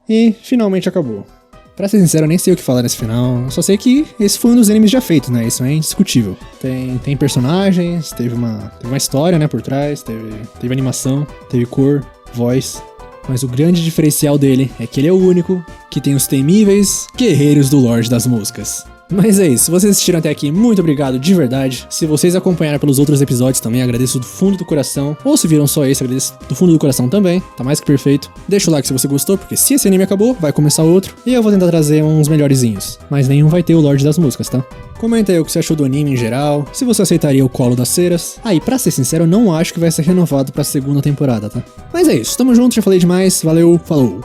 [SPEAKER 1] E finalmente acabou. Pra ser sincero, eu nem sei o que falar nesse final, só sei que esse foi um dos animes já feitos, né? Isso é indiscutível. Tem personagens, teve uma história, né, por trás, teve animação, teve cor, voz. Mas o grande diferencial dele é que ele é o único que tem os temíveis guerreiros do Lorde das Moscas. Mas é isso, se vocês assistiram até aqui, muito obrigado de verdade. Se vocês acompanharam pelos outros episódios também, agradeço do fundo do coração. Ou se viram só esse, agradeço do fundo do coração também, tá mais que perfeito. Deixa o like se você gostou, porque se esse anime acabou, vai começar outro. E eu vou tentar trazer uns melhorzinhos, mas nenhum vai ter o Lorde das Moscas, tá? Comenta aí o que você achou do anime em geral, se você aceitaria o Colo das Ceras. Aí, pra ser sincero, eu não acho que vai ser renovado pra segunda temporada, tá? Mas é isso, tamo junto, já falei demais, valeu, falou!